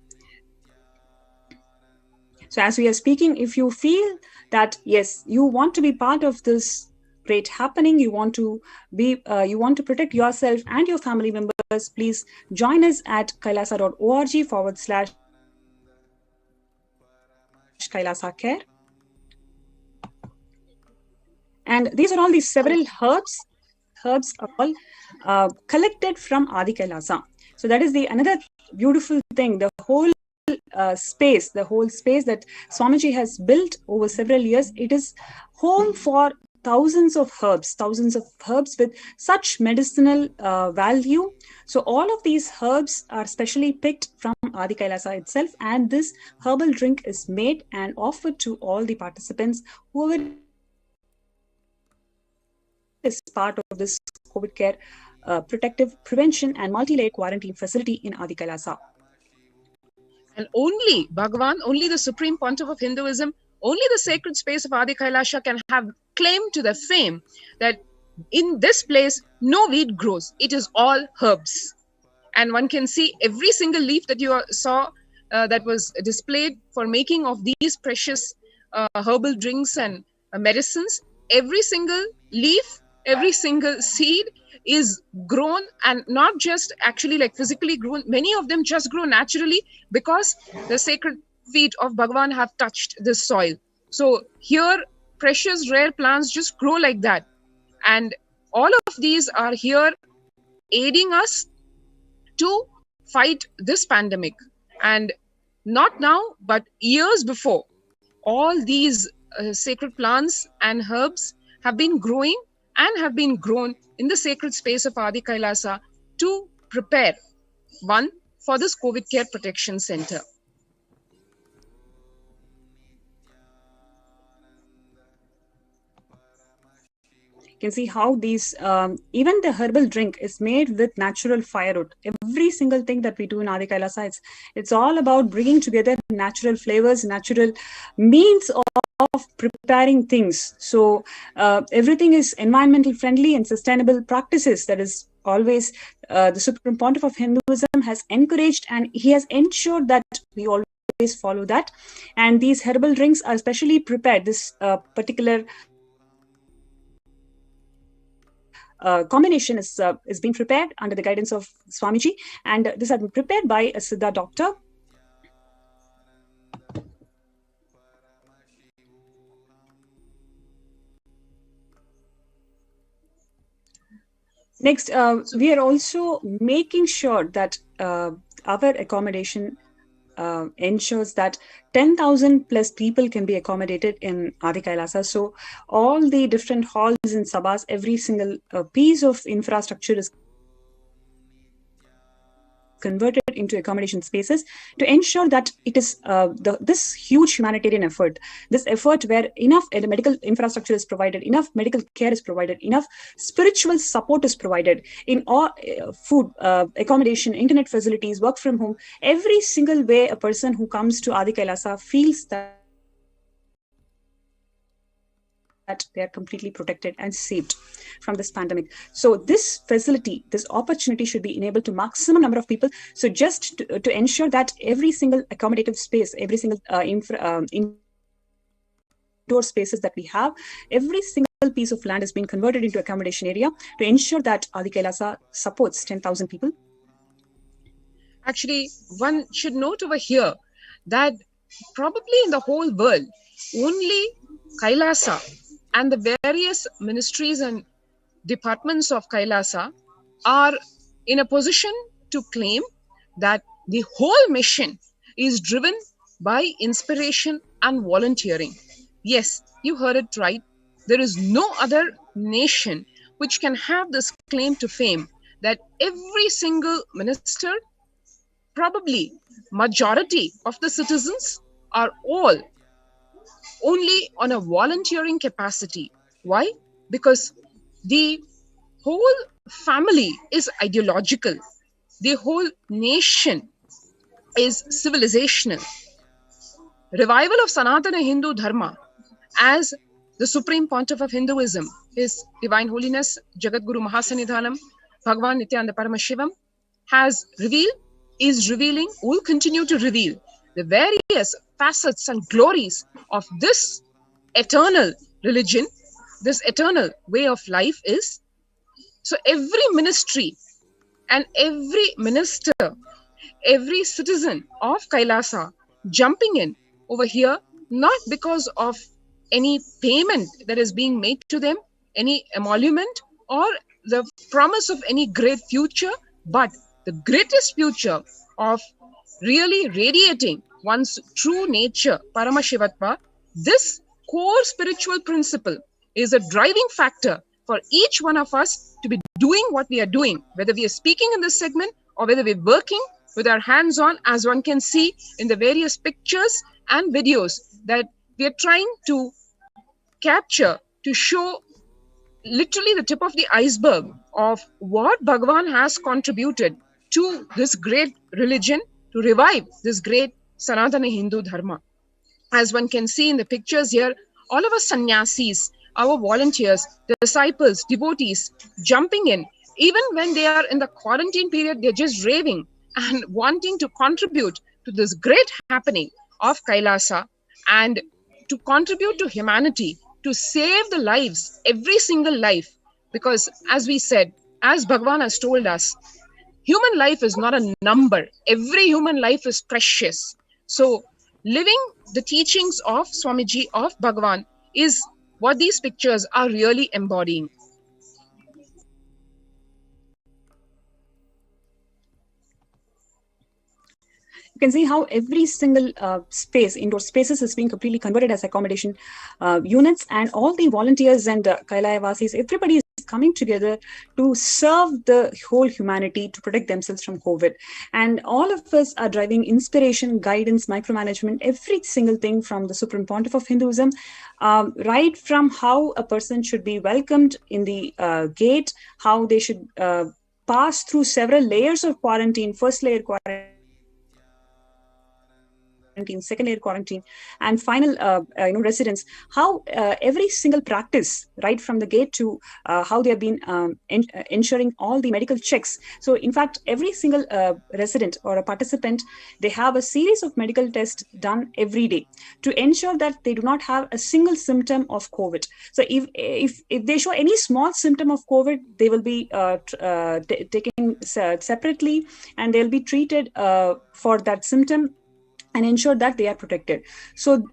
So as we are speaking, if you feel that, yes, you want to be part of this great happening, you want to protect yourself and your family members, please join us at kailasa.org/Kailasa Care. And these are all the several herbs are all collected from Adi Kailasa. So that is another beautiful thing, the whole space that Swamiji has built over several years. It is home for thousands of herbs with such medicinal value. So all of these herbs are specially picked from Adi Kailasa itself, and this herbal drink is made and offered to all the participants, whoever is part of this COVID care protective prevention and multi-layer quarantine facility in Adi Kailasa. And only Bhagavan, only the Supreme Pontiff of Hinduism, only the sacred space of Adi Kailasa can have claim to the fame that in this place no weed grows. It is all herbs. And one can see every single leaf that you saw that was displayed for making of these precious herbal drinks and medicines. Every single leaf, every single seed is grown, and not just actually like physically grown. Many of them just grow naturally because the sacred feet of Bhagavan have touched this soil. So here, precious rare plants just grow like that. And all of these are here aiding us to fight this pandemic. And not now, but years before, all these sacred plants and herbs have been growing and have been grown in the sacred space of Adi Kailasa to prepare one for this COVID care protection center. You can see how these, even the herbal drink is made with natural firewood. Every single thing that we do in Adi Kailasa, it's all about bringing together natural flavors, natural means of preparing things. So everything is environmental friendly and sustainable practices. That is always the Supreme Pontiff of Hinduism has encouraged, and he has ensured that we always always follow that. And these herbal drinks are specially prepared. This particular combination is being prepared under the guidance of Swamiji, and this has been prepared by a Siddha doctor. Next, we are also making sure that our accommodation ensures that 10,000 plus people can be accommodated in Adi Kailasa. So all the different halls and sabhas, every single piece of infrastructure is converted into accommodation spaces to ensure that it is this huge humanitarian effort, this effort where enough medical infrastructure is provided, enough medical care is provided, enough spiritual support is provided in all food, accommodation, internet facilities, work from home, every single way a person who comes to Adi Kailasa feels that they are completely protected and saved from this pandemic. So this facility, this opportunity should be enabled to maximum number of people. So just to ensure that every single accommodative space, every single indoor spaces that we have, every single piece of land is being converted into accommodation area to ensure that Adi Kailasa supports 10,000 people. Actually, one should note over here that probably in the whole world, only Kailasa and the various ministries and departments of Kailasa are in a position to claim that the whole mission is driven by inspiration and volunteering. Yes, you heard it right. There is no other nation which can have this claim to fame that every single minister, probably majority of the citizens, are all only on a volunteering capacity. Why? Because the whole family is ideological. The whole nation is civilizational. Revival of Sanatana Hindu Dharma as the Supreme Pontiff of Hinduism, His Divine Holiness Jagadguru Mahasanidhanam Bhagavan Nithyananda Paramashivam has revealed, is revealing, will continue to reveal the various facets and glories of this eternal religion, this eternal way of life is. So every ministry and every minister, every citizen of Kailasa jumping in over here, not because of any payment that is being made to them, any emolument or the promise of any great future, but the greatest future of really radiating one's true nature, Paramashivatva. This core spiritual principle is a driving factor for each one of us to be doing what we are doing, whether we are speaking in this segment or whether we're working with our hands on, as one can see in the various pictures and videos that we are trying to capture to show literally the tip of the iceberg of what Bhagavan has contributed to this great religion, to revive this great Sanatana Hindu Dharma. As one can see in the pictures here, all of us sannyasis, our volunteers, the disciples, devotees, jumping in, even when they are in the quarantine period, they're just raving and wanting to contribute to this great happening of Kailasa and to contribute to humanity, to save the lives, every single life. Because as we said, as Bhagavan has told us, human life is not a number. Every human life is precious. So living the teachings of Swamiji, of Bhagavan, is what these pictures are really embodying. You can see how every single space, indoor spaces, is being completely converted as accommodation units, and all the volunteers and Kailaya-vasis, everybody is coming together to serve the whole humanity, to protect themselves from COVID. And all of us are driving inspiration, guidance, micromanagement, every single thing from the Supreme Pontiff of Hinduism, right from how a person should be welcomed in the gate, how they should pass through several layers of quarantine, first layer quarantine, quarantine, second layer quarantine, and final residence, how every single practice, right from the gate to how they have been ensuring all the medical checks. So in fact, every single resident or a participant, they have a series of medical tests done every day to ensure that they do not have a single symptom of COVID. So if they show any small symptom of COVID, they will be taken separately, and they'll be treated for that symptom and ensure that they are protected. So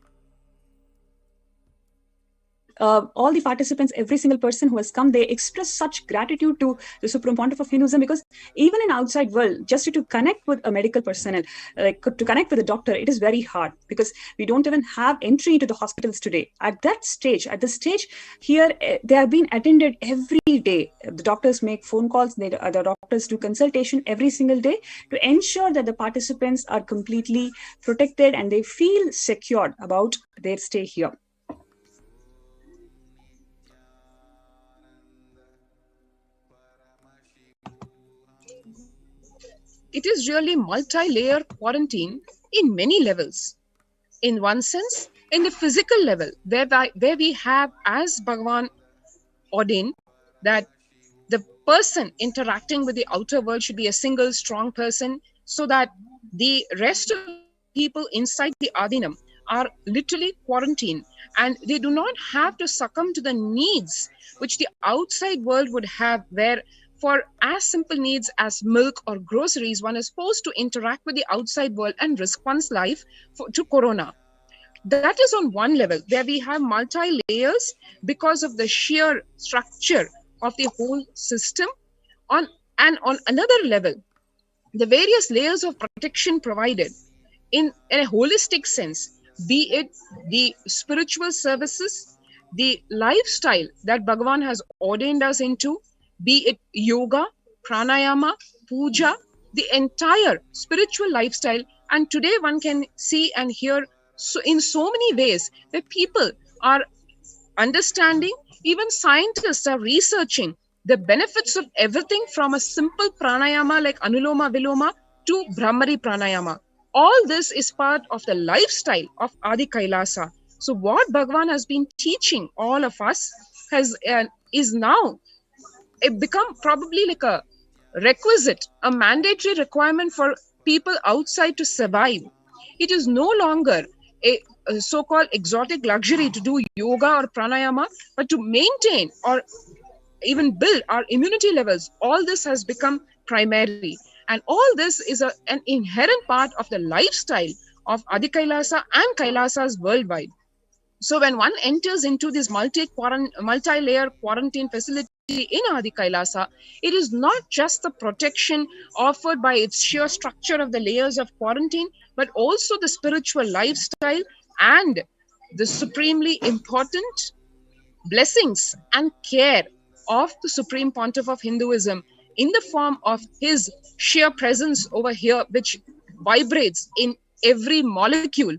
all the participants, every single person who has come, they express such gratitude to the Supreme Pontiff of Hinduism, because even in outside world, just to connect with a medical personnel, like to connect with a doctor, it is very hard, because we don't even have entry into the hospitals today. At this stage here, they are being attended every day. The doctors make phone calls, the doctors do consultation every single day to ensure that the participants are completely protected and they feel secure about their stay here. It is really multi-layer quarantine in many levels. In one sense, in the physical level, where we have, as Bhagavan ordained, that the person interacting with the outer world should be a single strong person, so that the rest of people inside the Adinam are literally quarantined, and they do not have to succumb to the needs which the outside world would have, where for as simple needs as milk or groceries, one is supposed to interact with the outside world and risk one's life to corona. That is on one level, where we have multi-layers because of the sheer structure of the whole system. On another level, the various layers of protection provided in a holistic sense, be it the spiritual services, the lifestyle that Bhagavan has ordained us into, be it yoga, pranayama, puja, the entire spiritual lifestyle. And today one can see and hear in so many ways that people are understanding, even scientists are researching the benefits of everything from a simple pranayama like Anuloma Viloma to Brahmari pranayama. All this is part of the lifestyle of Adi Kailasa. So what Bhagavan has been teaching all of us is now become probably like a requisite, a mandatory requirement for people outside to survive. It is no longer a so-called exotic luxury to do yoga or pranayama, but to maintain or even build our immunity levels. All this has become primary. And all this is an inherent part of the lifestyle of Adi Kailasa and Kailasas worldwide. So when one enters into this multi-layer quarantine facility in Adi Kailasa, it is not just the protection offered by its sheer structure of the layers of quarantine, but also the spiritual lifestyle and the supremely important blessings and care of the Supreme Pontiff of Hinduism in the form of his sheer presence over here, which vibrates in every molecule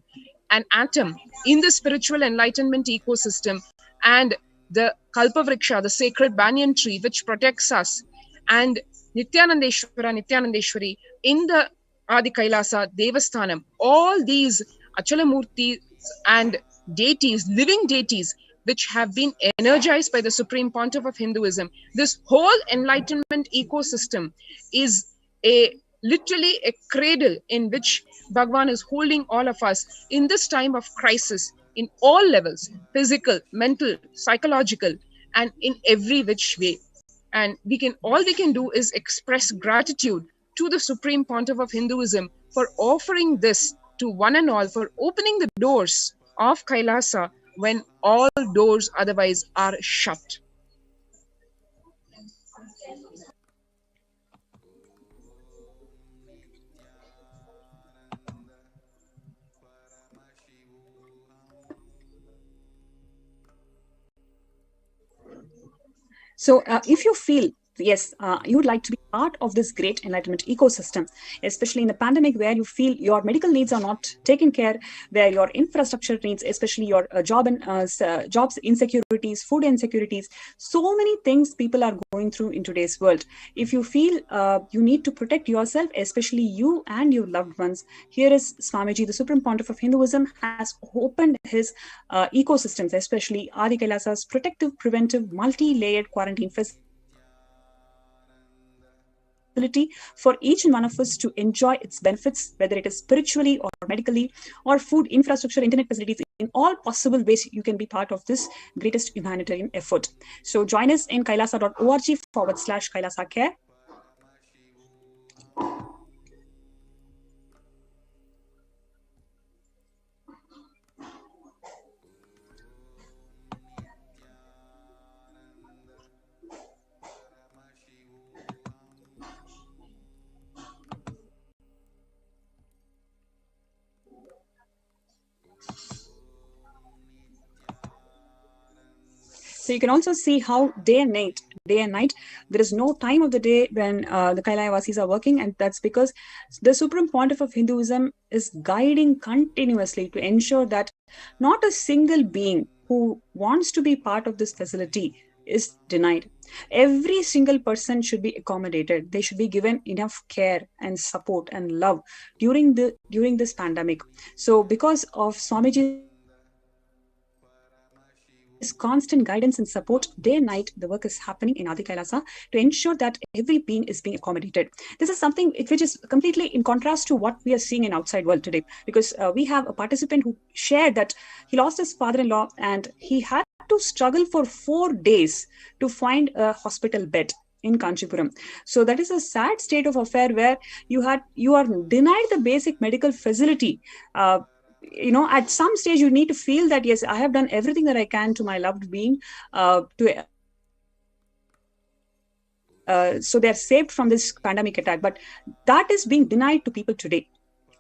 and atom in the spiritual enlightenment ecosystem, and the Kalpavriksha, the sacred banyan tree, which protects us, and Nithyanandeshwari in the Adi Kailasa Devasthanam. All these Achalamurtis and deities, living deities, which have been energized by the Supreme Pontiff of Hinduism. This whole enlightenment ecosystem is literally a cradle in which Bhagavan is holding all of us in this time of crisis, in all levels, physical, mental, psychological, and in every which way. And all we can do is express gratitude to the Supreme Pontiff of Hinduism for offering this to one and all, for opening the doors of Kailasa when all doors otherwise are shut. So if you feel, yes, you would like to be part of this great enlightenment ecosystem, especially in the pandemic, where you feel your medical needs are not taken care, where your infrastructure needs, especially your jobs insecurities, food insecurities, so many things people are going through in today's world. If you feel you need to protect yourself, especially you and your loved ones, here is Swamiji, the Supreme Pontiff of Hinduism, has opened his ecosystems, especially Adi Kailasa's protective, preventive, multi-layered quarantine facility for each and one of us to enjoy its benefits, whether it is spiritually or medically, or food, infrastructure, internet facilities. In all possible ways, you can be part of this greatest humanitarian effort. So join us in kailasa.org/Kailasa Care. So you can also see how day and night, there is no time of the day when the Kailavasis are working, and that's because the Supreme Pontiff of Hinduism is guiding continuously to ensure that not a single being who wants to be part of this facility is denied. Every single person should be accommodated. They should be given enough care and support and love during this pandemic. So because of Swamiji's constant guidance and support, day and night, the work is happening in Adi Kailasa to ensure that every being is being accommodated. This is something which is completely in contrast to what we are seeing in outside world today, because we have a participant who shared that he lost his father-in-law and he had to struggle for 4 days to find a hospital bed in Kanchipuram. So that is a sad state of affair where you are denied the basic medical facility. At some stage you need to feel that, yes, I have done everything that I can to my loved being, so they are saved from this pandemic attack. But that is being denied to people today.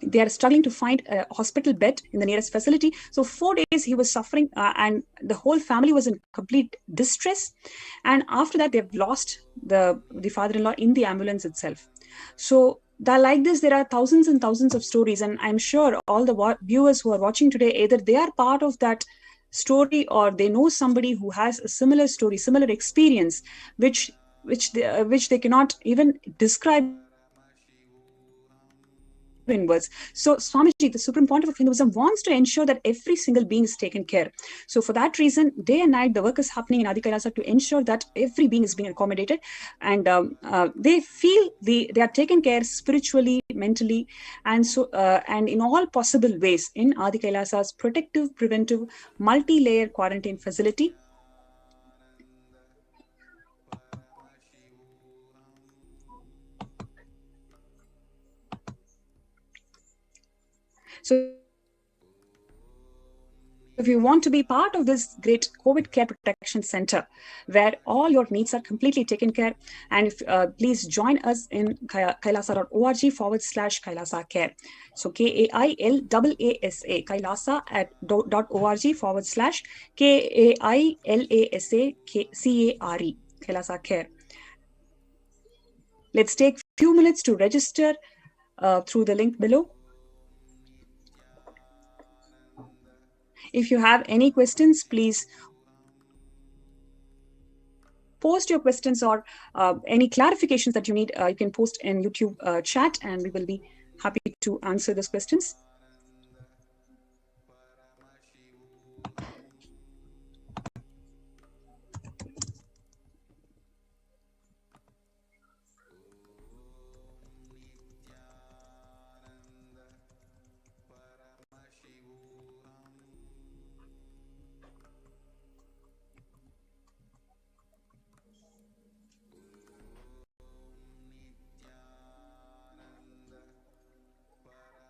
They are struggling to find a hospital bed in the nearest facility. So 4 days he was suffering, and the whole family was in complete distress. And after that, they've lost the father-in-law in the ambulance itself. So like this, there are thousands and thousands of stories, and I'm sure all the viewers who are watching today, either they are part of that story or they know somebody who has a similar story, similar experience, which they cannot even describe in words. So Swamiji, the Supreme Pontiff of Hinduism, wants to ensure that every single being is taken care. So for that reason, day and night, the work is happening in Adi Kailasa to ensure that every being is being accommodated, and they feel they are taken care spiritually, mentally, and so and in all possible ways in Adi Kailasa's protective, preventive, multi-layer quarantine facility. So if you want to be part of this great COVID care protection center, where all your needs are completely taken care, and please join us in kailasa.org/Kailasa Care. So KAILASA, kailasa.org/KAILASACARE, Kailasa Care. Let's take a few minutes to register through the link below. If you have any questions, please post your questions, or any clarifications that you need, you can post in YouTube chat, and we will be happy to answer those questions.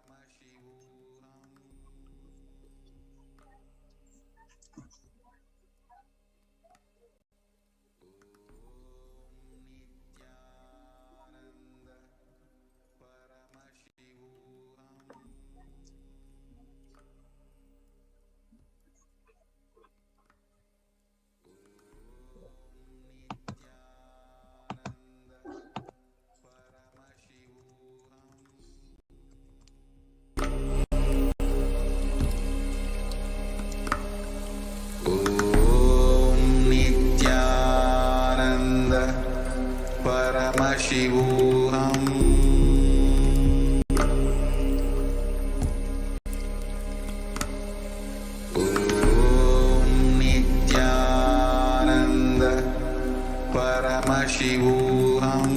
Paramashivoham. Paramashivoham. Om Nithyananda Paramashivoham.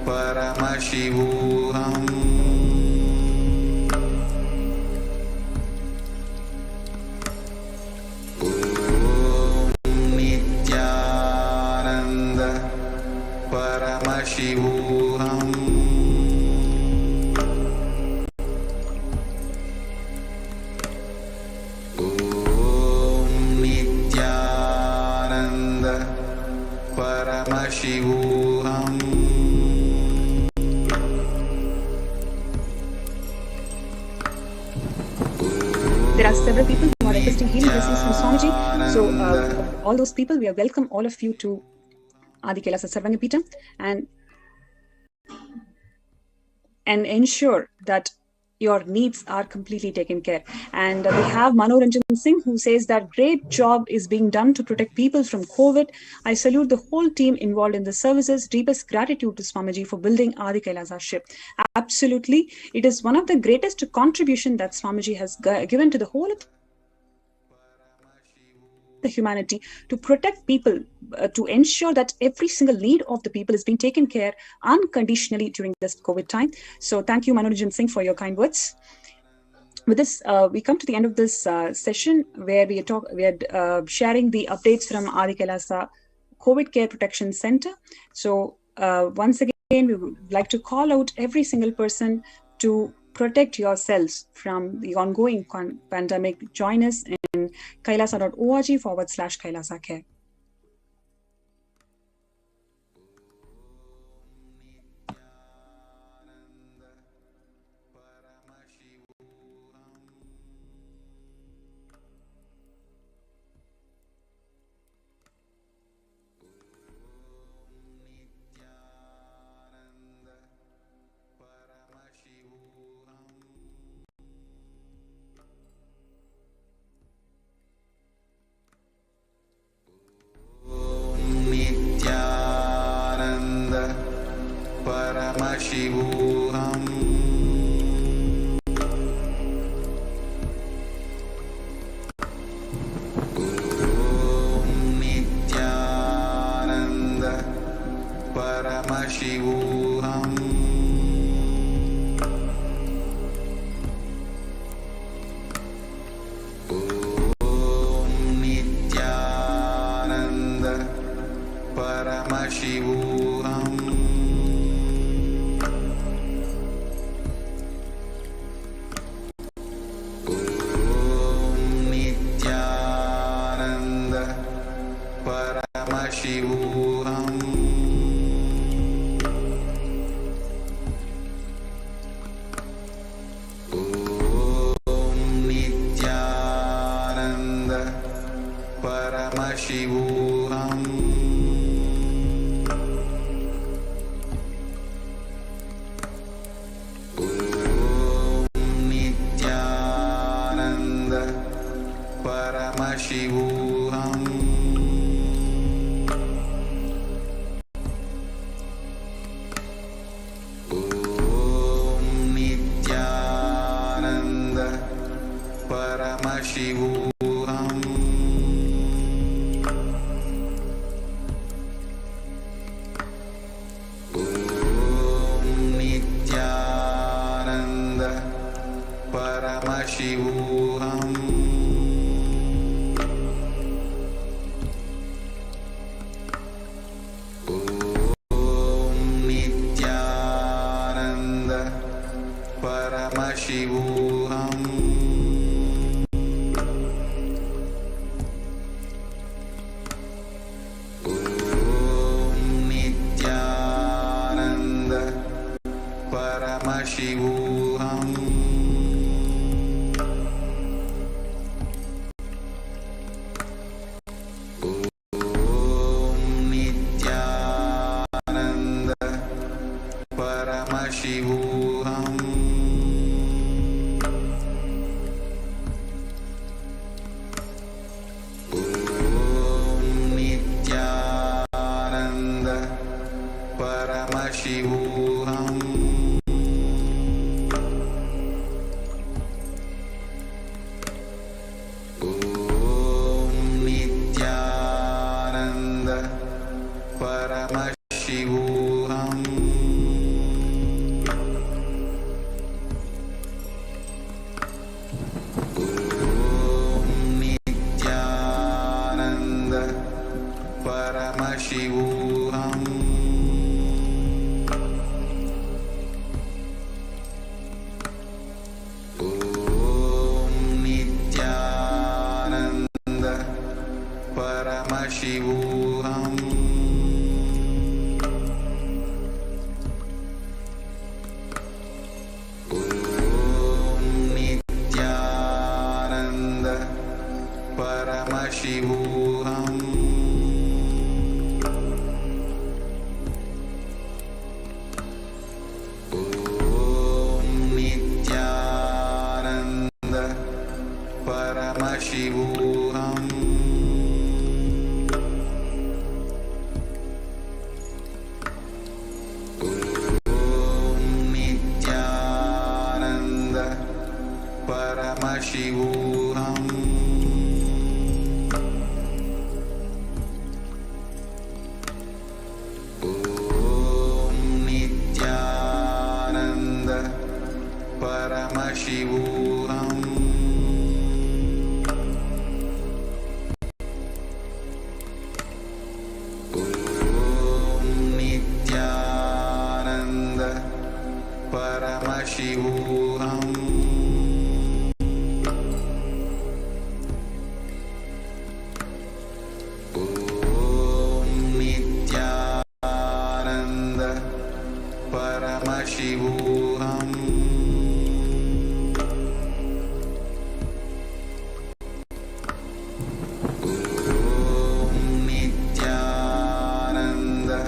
Paramashivoham. Om Nithyananda Paramashivoham. Om Nithyananda Paramashivoham. There are several people who are requesting healing blessings from Swamiji. So, all those people, we welcome all of you to Adi Kailasa Sarvanga and ensure that your needs are completely taken care. And we have Manoranjan Singh, who says that great job is being done to protect people from COVID. I salute the whole team involved in the services. Deepest gratitude to Swamiji for building Adi Kailasa ship. Absolutely. It is one of the greatest contribution that Swamiji has given to the whole of the humanity to protect people, to ensure that every single need of the people is being taken care unconditionally during this COVID time. So thank you, Manoranjan Singh, for your kind words. With this, we come to the end of this session where we are sharing the updates from Adi Kailasa COVID Care Protection Center. So once again, we would like to call out every single person to protect yourselves from the ongoing pandemic. Join us in kailasa.org/Kailasa Care. Paramashivoham. Om Nithyananda Paramashivoham. Om Nithyananda Paramashivoham. Paramashivoham. Om Nithyananda Paramashivoham. Om Nithyananda Paramashivoham. Paramashivoham. Om Nithyananda Paramashivoham. Om Nithyananda Paramashivoham. Paramashivoham. Om Nithyananda Paramashivoham. Paramashivoham. Om Nithyananda Paramashivoham. Om Nithyananda Paramashivoham. Om Nithyananda Paramashivoham. Om Nithyananda Paramashivoham. Om Nithyananda Paramashivoham. Om Nithyananda Paramashivoham. Om Nithyananda Paramashivoham. Om Nithyananda Paramashivoham. Om Nithyananda Paramashivoham. Om Nithyananda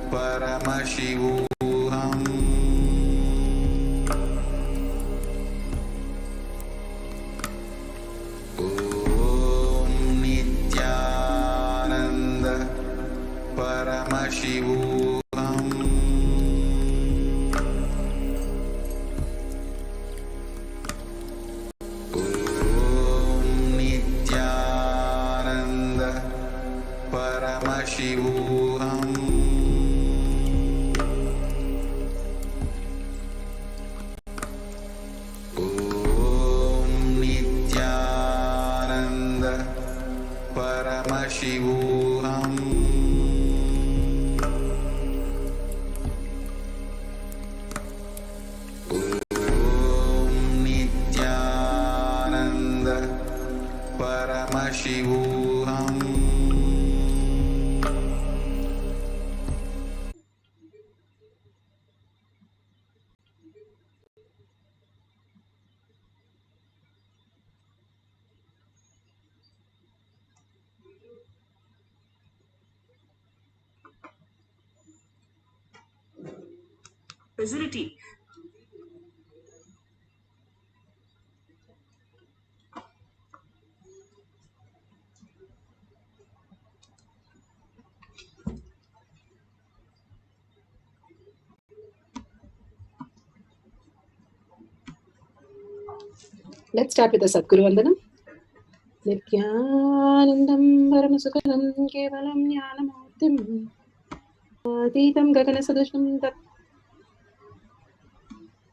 Paramashivoham. Om Nithyananda Paramashivoham. Om Nithyananda Paramashivoham. Om Nithyananda Paramashivoham. Om Nithyananda Paramashivoham. Facility. Let's start with the Sadguru Vandanam. Nithyanandam Paramasukadam Kevalam Jnanamurtim Atitam Gagana Sadusham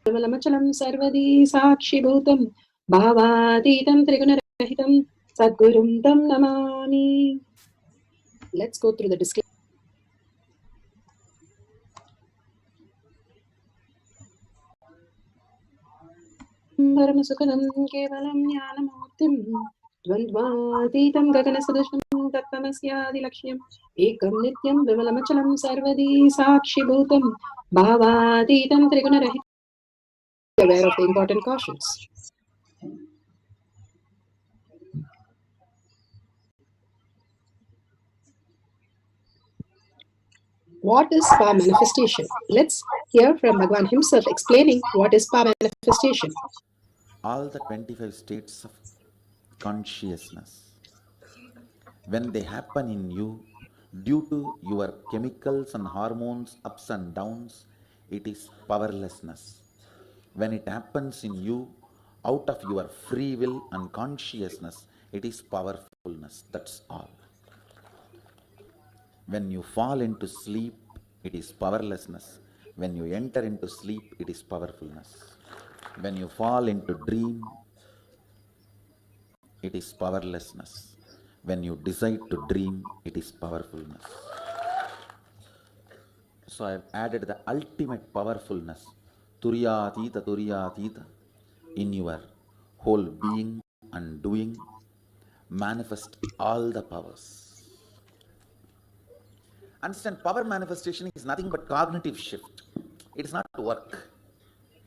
Tamalamachalam Sarvadi Sakshi Bhutam Bhavatitam Trigunarahitam Sadgurum Tam Namami. Let's go through the disclaimer. Paramasukadam Kevalam Jnanamurtim Dvandvatitam Gaganasadasham Tattvamasya Laksham Ekam Nityam Vimalamachalam Sarvadi Sakshi Bhutam Bhavatitam Trigunarahitam. Aware of the important cautions. What is power manifestation? Let's hear from Bhagwan himself explaining what is power manifestation. All the 25 states of consciousness, when they happen in you, Due to your chemicals and hormones ups and downs, it is powerlessness. When it happens in you, out of your free will and consciousness, it is powerfulness. That's all. When you fall into sleep, it is powerlessness. When you enter into sleep, it is powerfulness. When you fall into dream, it is powerlessness. When you decide to dream, it is powerfulness. So I have added the ultimate powerfulness, Turyatita, in your whole being and doing. Manifest all the powers. Understand, power manifestation is nothing but cognitive shift. It is not work.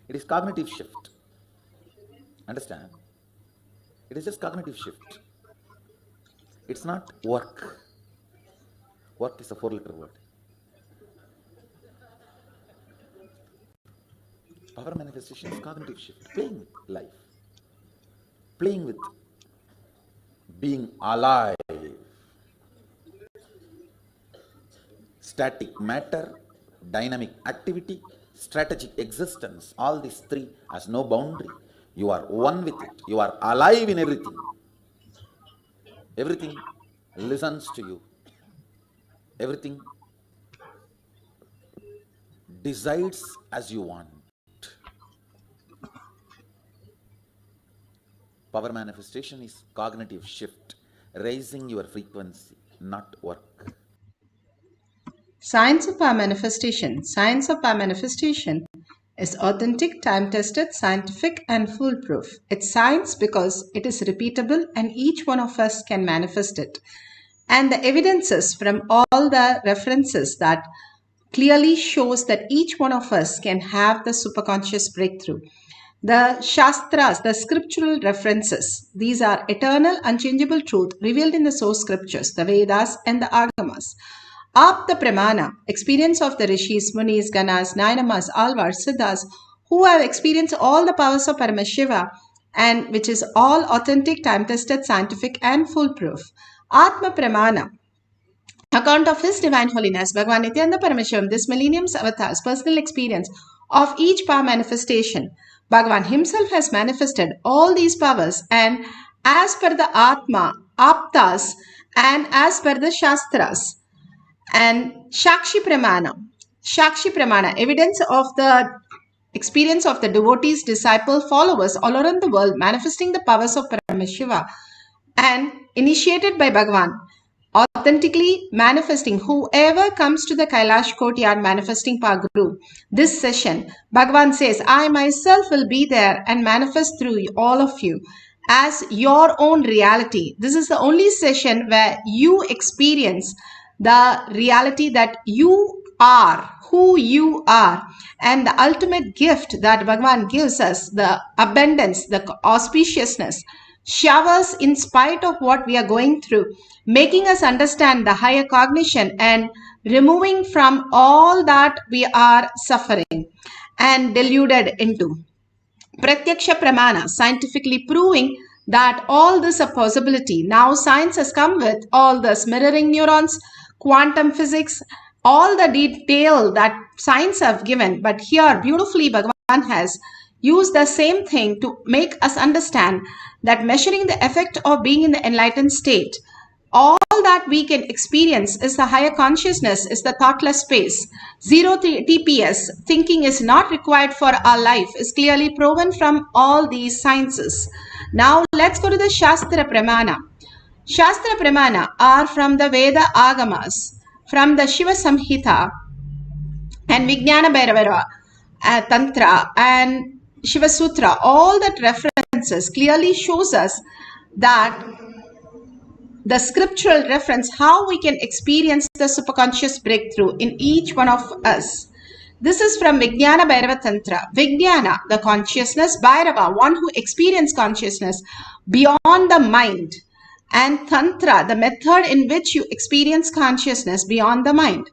It is cognitive shift. Understand? It is just cognitive shift. It's not work. Work is a 4-letter word. Power manifestation is cognitive shift. Playing with life. Playing with being alive. Static matter, dynamic activity, strategic existence. All these three has no boundary. You are one with it. You are alive in everything. Everything listens to you. Everything decides as you want. Power manifestation is cognitive shift, raising your frequency, not work. Science of our manifestation. Science of our manifestation is authentic, time-tested, scientific, and foolproof. It's science because it is repeatable and each one of us can manifest it. And the evidences from all the references that clearly shows that each one of us can have the superconscious breakthrough. The Shastras, the scriptural references, these are eternal, unchangeable truth revealed in the source scriptures, the Vedas and the Agamas. Apta Pramana, experience of the Rishis, Munis, Ganas, Nainamas, Alvars, Siddhas, who have experienced all the powers of Paramashiva, and which is all authentic, time-tested, scientific and foolproof. Atma Pramana, account of His Divine Holiness, Bhagavan Nithyananda Paramashivam, this millennium's avatar's personal experience of each power manifestation. Bhagavan himself has manifested all these powers, and as per the Atma, Aptas, and as per the Shastras. And Shakshi Pramana, evidence of the experience of the devotees, disciple, followers all around the world manifesting the powers of Paramashiva and initiated by Bhagavan, authentically manifesting. Whoever comes to the Kailash courtyard manifesting power group, this session, Bhagavan says, I myself will be there and manifest through all of you as your own reality. This is the only session where you experience the reality that you are, who you are, and the ultimate gift that Bhagavan gives us, the abundance, the auspiciousness, showers in spite of what we are going through, making us understand the higher cognition and removing from all that we are suffering and deluded into. Pratyaksha Pramana, scientifically proving that all this is a possibility. Now science has come with all this mirroring neurons, quantum physics, all the detail that science have given. But here beautifully Bhagavan has used the same thing to make us understand that measuring the effect of being in the enlightened state, all that we can experience is the higher consciousness, is the thoughtless space. Zero TPS, thinking is not required for our life, is clearly proven from all these sciences. Now let's go to the Shastra Pramana. Shastra Pramana are from the Veda Agamas, from the Shiva Samhita and Vijnana Bhairavara Tantra and Shiva Sutra. All that references clearly shows us that the scriptural reference, how we can experience the superconscious breakthrough in each one of us. This is from Vijnana Bhairava Tantra. Vijnana, the consciousness, Bhairava, one who experiences consciousness beyond the mind, and Tantra, the method in which you experience consciousness beyond the mind.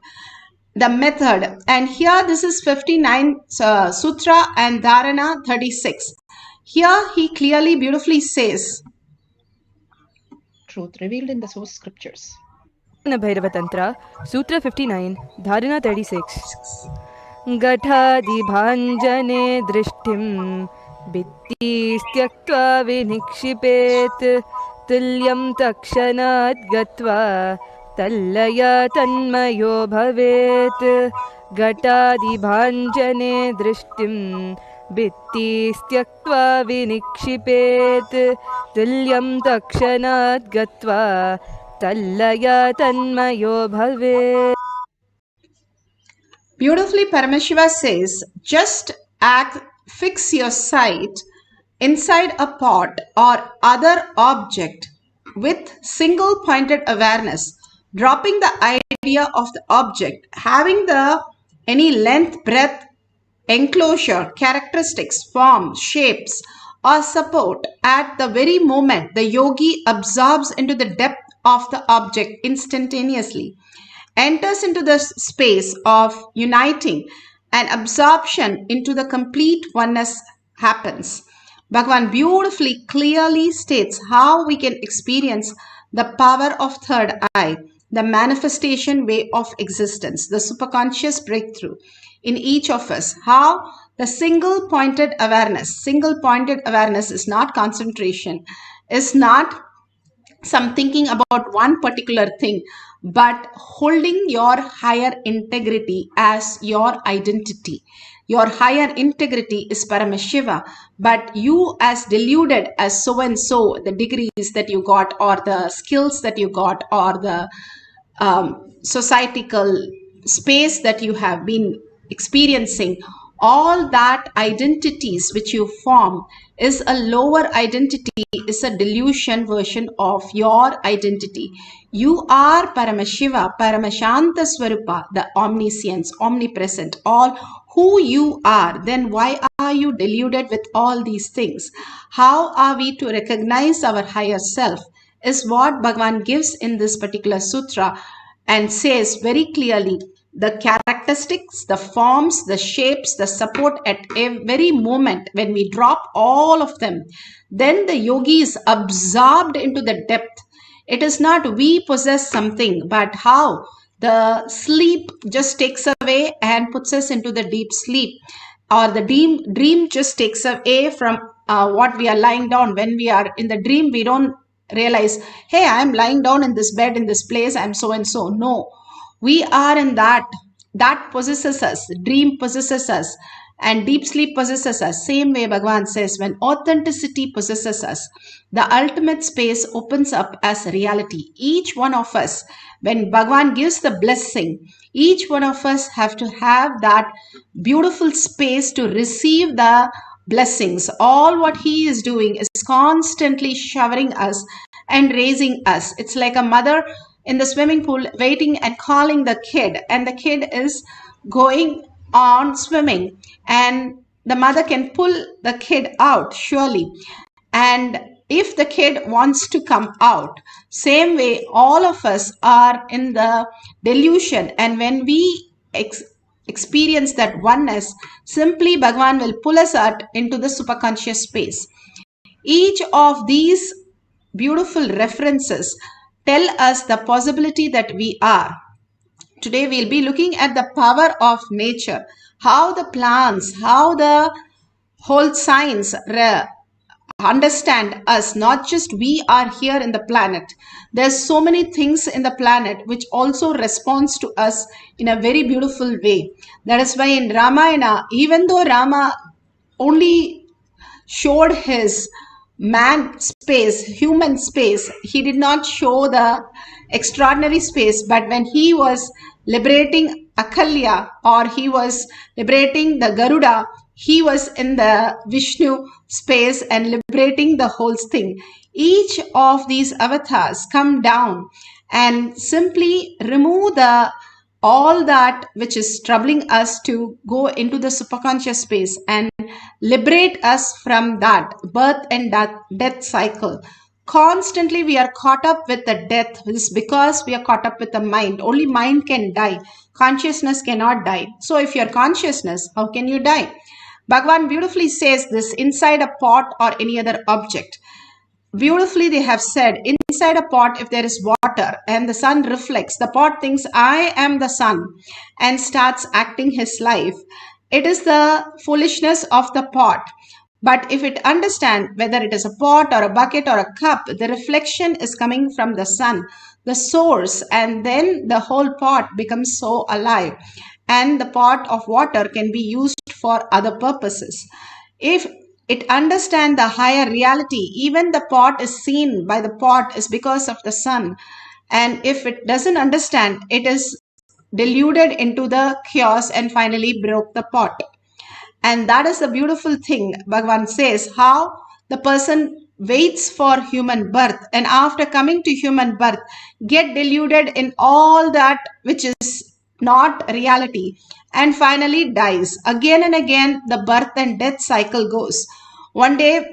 The method, and here this is 59 Sutra and Dharana 36. Here he clearly, beautifully says, Truth revealed in the source scriptures. Bhairava Tantra, Sutra 59, Dharana 36. Gatadibhanjane drishtim bittistyakva vinikshipet tulyam takshanat gatva tallaya tanmayo bhavet. Gatadibhanjane drishtim bittistyakva vinikshipet tulyam takshanat gatva tallaya tanmayo bhavet. Beautifully, Paramashiva says, just fix your sight inside a pot or other object with single pointed awareness, dropping the idea of the object, having any length, breadth, enclosure, characteristics, form, shapes, or support. At the very moment the yogi absorbs into the depth of the object instantaneously, enters into the space of uniting, and absorption into the complete oneness happens. Bhagavan beautifully clearly states how we can experience the power of third eye, the manifestation way of existence, the superconscious breakthrough in each of us. How the single pointed awareness is not concentration, is not some thinking about one particular thing, but holding your higher integrity as your identity. Your higher integrity is Paramashiva, but you as deluded as so and so, the degrees that you got or the skills that you got or the societal space that you have been experiencing, all that identities which you form is a lower identity, is a delusion version of your identity. You are Paramashiva, Paramashanta Swarupa, the omniscience, omnipresent, all who you are. Then why are you deluded with all these things? How are we to recognize our higher self is what Bhagavan gives in this particular sutra, and says very clearly the characteristics, the forms, the shapes, the support at every moment. When we drop all of them, then the yogi is absorbed into the depth. It is not we possess something, but how the sleep just takes away and puts us into the deep sleep, or the dream just takes away from what we are lying down. When we are in the dream, we don't realize, hey, I'm lying down in this bed, in this place, I'm so and so. No, we are in that possesses us. Dream possesses us and deep sleep possesses us. Same way Bhagavan says, when authenticity possesses us, the ultimate space opens up as reality. Each one of us, when Bhagavan gives the blessing, each one of us have to have that beautiful space to receive the blessings. All what he is doing is constantly showering us and raising us. It's like a mother in the swimming pool waiting and calling the kid, and the kid is going on swimming, and the mother can pull the kid out surely. And if the kid wants to come out, same way all of us are in the delusion, and when we experience that oneness, simply Bhagavan will pull us out into the superconscious space. Each of these beautiful references tell us the possibility that we are. Today we'll be looking at the power of nature, how the plants, how the whole science understand us. Not just we are here in the planet. There's so many things in the planet which also responds to us in a very beautiful way. That is why in Ramayana, even though Rama only showed his man space, human space, he did not show the extraordinary space. But when he was liberating Akalya, or he was liberating the Garuda, he was in the Vishnu space and liberating the whole thing. Each of these avatars come down and simply remove all that which is troubling us to go into the superconscious space and liberate us from that birth and death cycle. Constantly we are caught up with the death. This is because we are caught up with the mind. Only mind can die. Consciousness cannot die. So if you are consciousness, how can you die? Bhagavan beautifully says this inside a pot or any other object. Beautifully they have said, inside inside a pot, if there is water and the sun reflects, the pot thinks, I am the sun, and starts acting his life. It is the foolishness of the pot. But if it understands whether it is a pot or a bucket or a cup, the reflection is coming from the sun, the source, and then the whole pot becomes so alive. And the pot of water can be used for other purposes. If it understands the higher reality, even the pot is seen by the pot is because of the sun. And if it doesn't understand, it is deluded into the chaos and finally broke the pot. And that is the beautiful thing. Bhagavan says how the person waits for human birth, and after coming to human birth, get deluded in all that which is not reality, and finally dies. Again and again, the birth and death cycle goes. One day,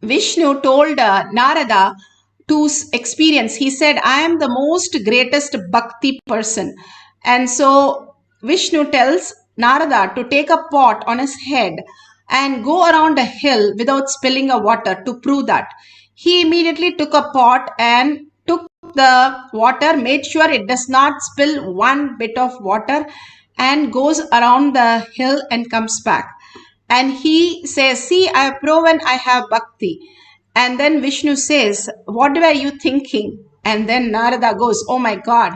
Vishnu told Narada to experience. He said, I am the most greatest bhakti person. And so Vishnu tells Narada to take a pot on his head and go around a hill without spilling a water to prove that. He immediately took a pot and took the water, made sure it does not spill one bit of water, and goes around the hill and comes back. And he says, see, I have proven I have bhakti. And then Vishnu says, what were you thinking? And then Narada goes, oh my God,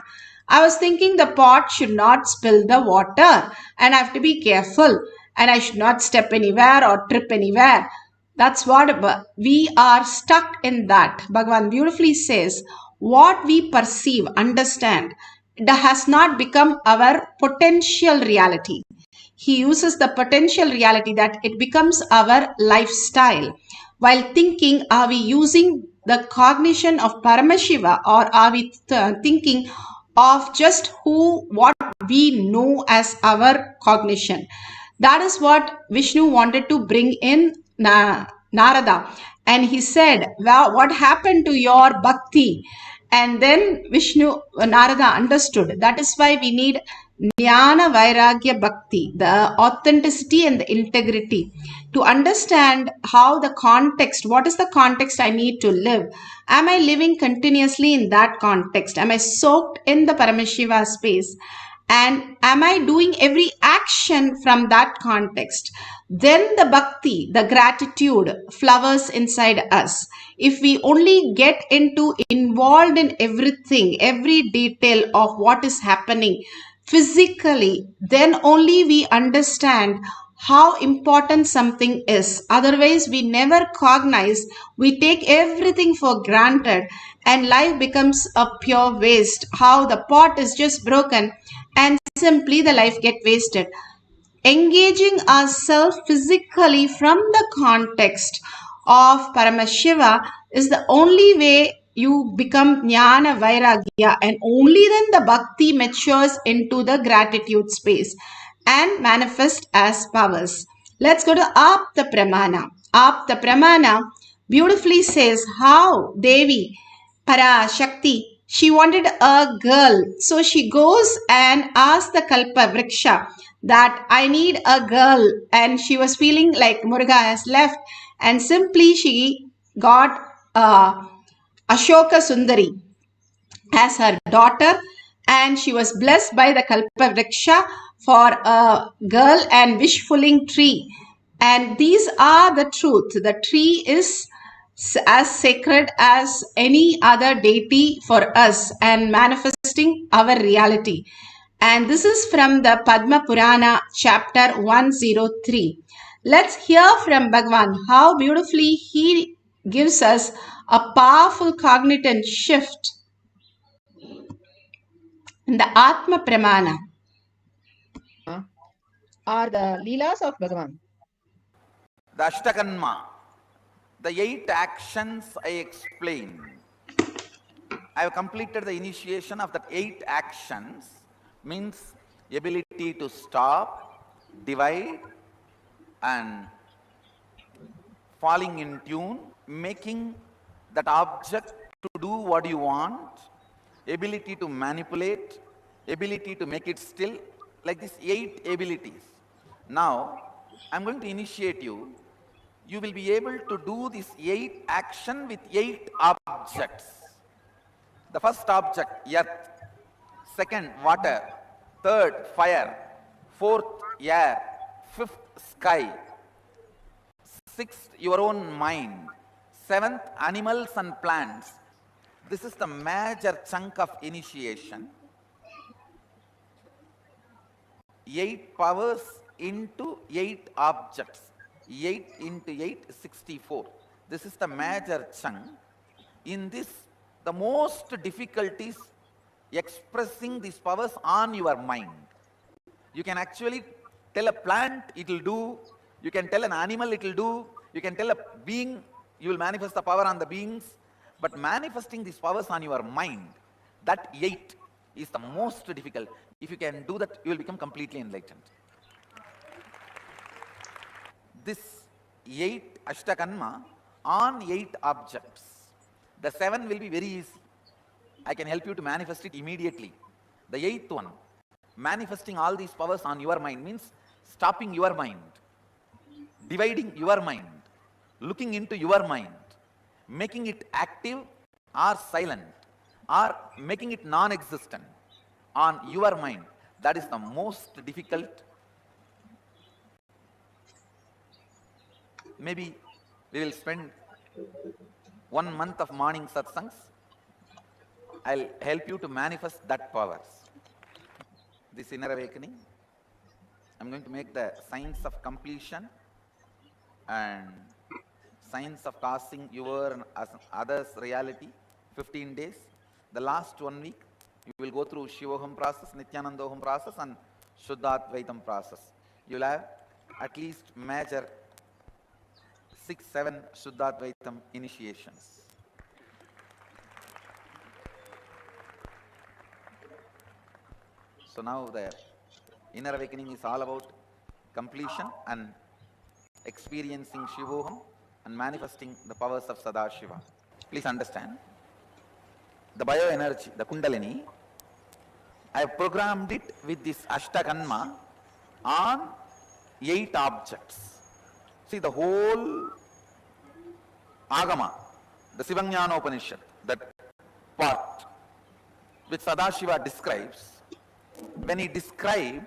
I was thinking the pot should not spill the water and I have to be careful and I should not step anywhere or trip anywhere. That's what we are stuck in that. Bhagavan beautifully says, what we perceive, understand, it has not become our potential reality. He uses the potential reality that it becomes our lifestyle. While thinking, are we using the cognition of Paramashiva, or are we thinking of just what we know as our cognition? That is what Vishnu wanted to bring in Narada. And he said, well, what happened to your bhakti? And then Narada understood. That is why we need Jnana Vairagya Bhakti, the authenticity and the integrity, to understand how the context, what is the context I need to live? Am I living continuously in that context? Am I soaked in the Paramashiva space? And am I doing every action from that context? Then the bhakti, the gratitude flowers inside us. If we only get involved in everything, every detail of what is happening physically, then only we understand how important something is. Otherwise, we never cognize. We take everything for granted and life becomes a pure waste. How the pot is just broken and simply the life get wasted. Engaging ourselves physically from the context of Paramashiva is the only way you become Jnana Vairagya, and only then the bhakti matures into the gratitude space and manifest as powers. Let's go to Apta Pramana. Apta Pramana beautifully says how Devi, Parashakti, she wanted a girl. So she goes and asks the Kalpa Vriksha that I need a girl. And she was feeling like Muruga has left. And simply she got Ashoka Sundari as her daughter. And she was blessed by the Kalpa Vriksha for a girl and wish-fulfilling tree. And these are the truth. The tree is as sacred as any other deity for us and manifesting our reality. And this is from the Padma Purana, chapter 103. Let's hear from Bhagavan how beautifully he gives us a powerful cognitive shift in the Atma Pramana. Are the Leelas of Bhagavan. The Ashtakanma, the 8 actions I explained. I have completed the initiation of the 8 actions, means ability to stop, divide, and falling in tune, making that object to do what you want, ability to manipulate, ability to make it still, like these 8 abilities. Now, I'm going to initiate you you will be able to do this 8 action with 8 objects. The first object, earth. Second, water. Third, fire. Fourth, air. Fifth, sky. Sixth, your own mind. Seventh, animals and plants. This is the major chunk of initiation. 8 powers into 8 objects. 8 into 8 is 64. This is the major chunk. In this, the most difficult is expressing these powers on your mind. You can actually tell a plant it will do, you can tell an animal it will do, you can tell a being, you will manifest the power on the beings, but manifesting these powers on your mind, that 8 is the most difficult. If you can do that, you will become completely enlightened. This 8 Ashtakanma on 8 objects. The 7 will be very easy. I can help you to manifest it immediately. The 8th one, manifesting all these powers on your mind, means stopping your mind, dividing your mind, looking into your mind, making it active or silent, or making it non-existent on your mind. That is the most difficult. Maybe we will spend 1 month of morning satsangs. I'll help you to manifest that powers. This inner awakening, I'm going to make the science of completion and science of causing your and others reality, 15 days. The last 1 week, you will go through Shivoham process, Nithyanandoham process and Shuddhatvaitam process. You will have at least major 6-7 Shuddhatvaitam initiations. So now the inner awakening is all about completion and experiencing Shivoham and manifesting the powers of Sadashiva. Please understand, the bioenergy, the Kundalini, I have programmed it with this Ashtakanma on 8 objects. See, the whole Agama, the Sivanyana Upanishad, that part which Sadashiva describes, when he described,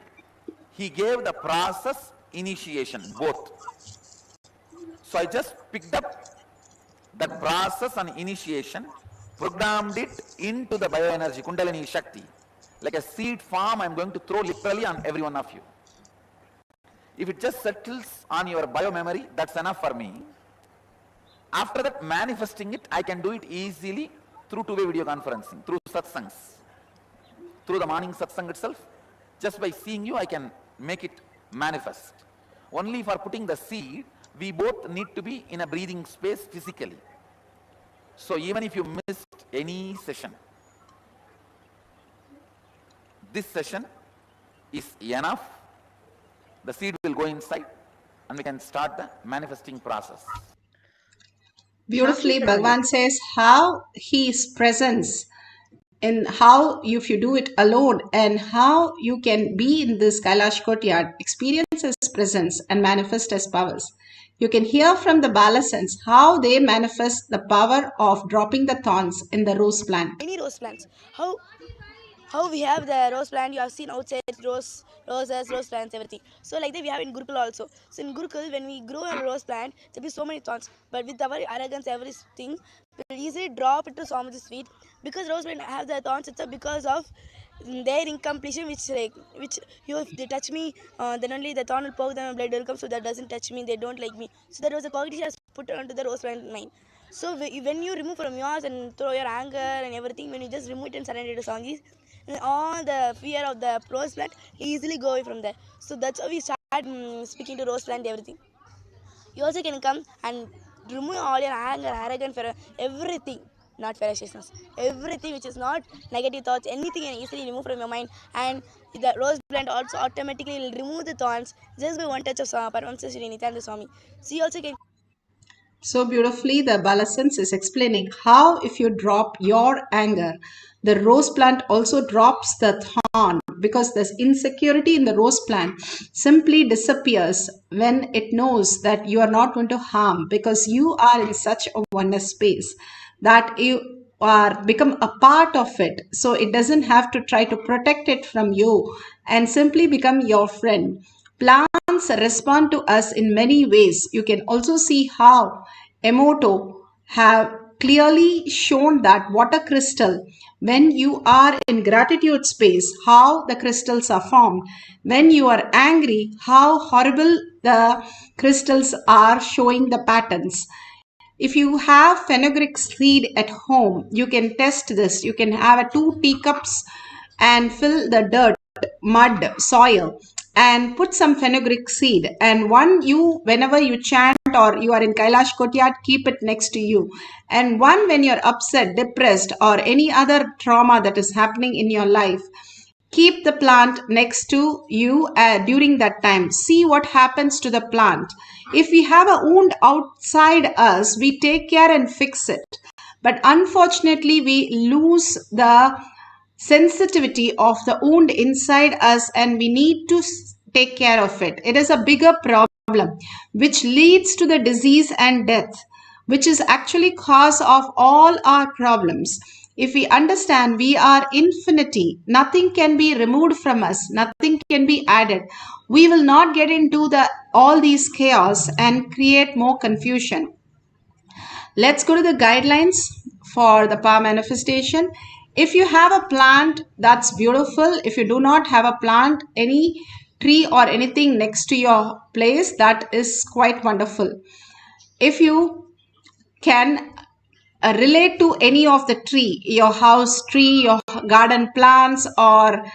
he gave the process, initiation, both. So I just picked up that process and initiation, programmed it into the bioenergy, Kundalini Shakti. Like a seed farm, I am going to throw literally on every one of you. If it just settles on your bio-memory, that's enough for me. After that, manifesting it, I can do it easily through two-way video conferencing, through satsangs. Through the morning satsang itself, just by seeing you, I can make it manifest. Only for putting the seed, we both need to be in a breathing space physically. So even if you missed any session, this session is enough. The seed will go inside and we can start the manifesting process. Beautifully, Bhagavan says how his presence and how if you do it alone and how you can be in this Kailash courtyard, experience his presence and manifest his powers. You can hear from the Balasans how they manifest the power of dropping the thorns in the rose plant. Many rose plants. How we have the rose plant, you have seen outside roses, rose plants, everything. So like that we have in Gurukul also. So in Gurukul, when we grow a rose plant, there will be so many thorns. But with our arrogance, everything, we'll easily drop it to some of the sweet. Because rose plant have the thorns, it's because of their incompletion, which if they touch me, then only the thorn will poke them and blood will come. So that doesn't touch me, they don't like me. So that was a cognition put onto the rose plant mind. So when you remove from yours and throw your anger and everything, when you just remove it and surrender to Sangis, all the fear of the rose plant easily go away from there. So that's how we start speaking to rose plant everything. You also can come and remove all your anger, arrogance, everything, not ferociousness, everything which is not negative thoughts, anything can easily remove from your mind. And the rose plant also automatically will remove the thorns just by one touch of Paramashivoham Nithyananda Swami. So you also can. So beautifully, the Balasans is explaining how if you drop your anger, the rose plant also drops the thorn because this insecurity in the rose plant simply disappears when it knows that you are not going to harm, because you are in such a oneness space that you are become a part of it. So it doesn't have to try to protect it from you and simply become your friend. Plants respond to us in many ways. You can also see how Emoto have clearly shown that water crystal, when you are in gratitude space, how the crystals are formed. When you are angry, how horrible the crystals are showing the patterns. If you have fenugreek seed at home, you can test this. You can have 2 teacups and fill the dirt, mud, soil, and put some fenugreek seed. And whenever you chant or you are in Kailash courtyard, keep it next to you. And one, when you're upset, depressed, or any other trauma that is happening in your life, keep the plant next to you during that time. See what happens to the plant. If we have a wound outside us, we take care and fix it. But unfortunately, we lose the sensitivity of the wound inside us, and we need to take care of it. It is a bigger problem which leads to the disease and death, which is actually cause of all our problems. If we understand we are infinity, nothing can be removed from us, nothing can be added, we will not get into all these chaos and create more confusion. Let's go to the guidelines for the power manifestation. If you have a plant, that's beautiful. If you do not have a plant, any tree or anything next to your place, that is quite wonderful. If you can relate to any of the tree, your house tree, your garden plants, or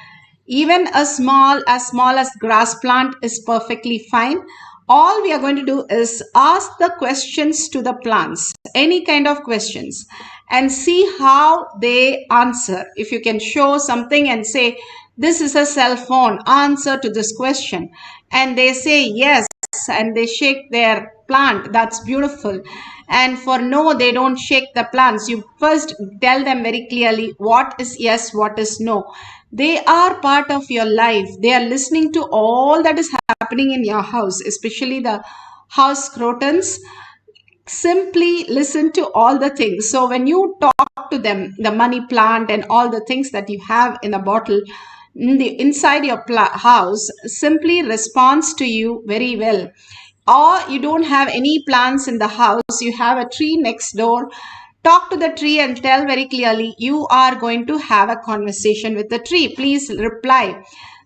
even as small as grass plant is perfectly fine. All we are going to do is ask the questions to the plants, any kind of questions, and see how they answer. If you can show something and say, this is a cell phone, answer to this question, and they say yes, and they shake their plant, that's beautiful. And for no, they don't shake the plants. You first tell them very clearly what is yes, what is no. They are part of your life. They are listening to all that is happening in your house, especially the house crotons. Simply listen to all the things. So when you talk to them, the money plant and all the things that you have in a bottle inside your house simply responds to you very well. Or you don't have any plants in the house, you have a tree next door, talk to the tree and tell very clearly you are going to have a conversation with the tree, please reply.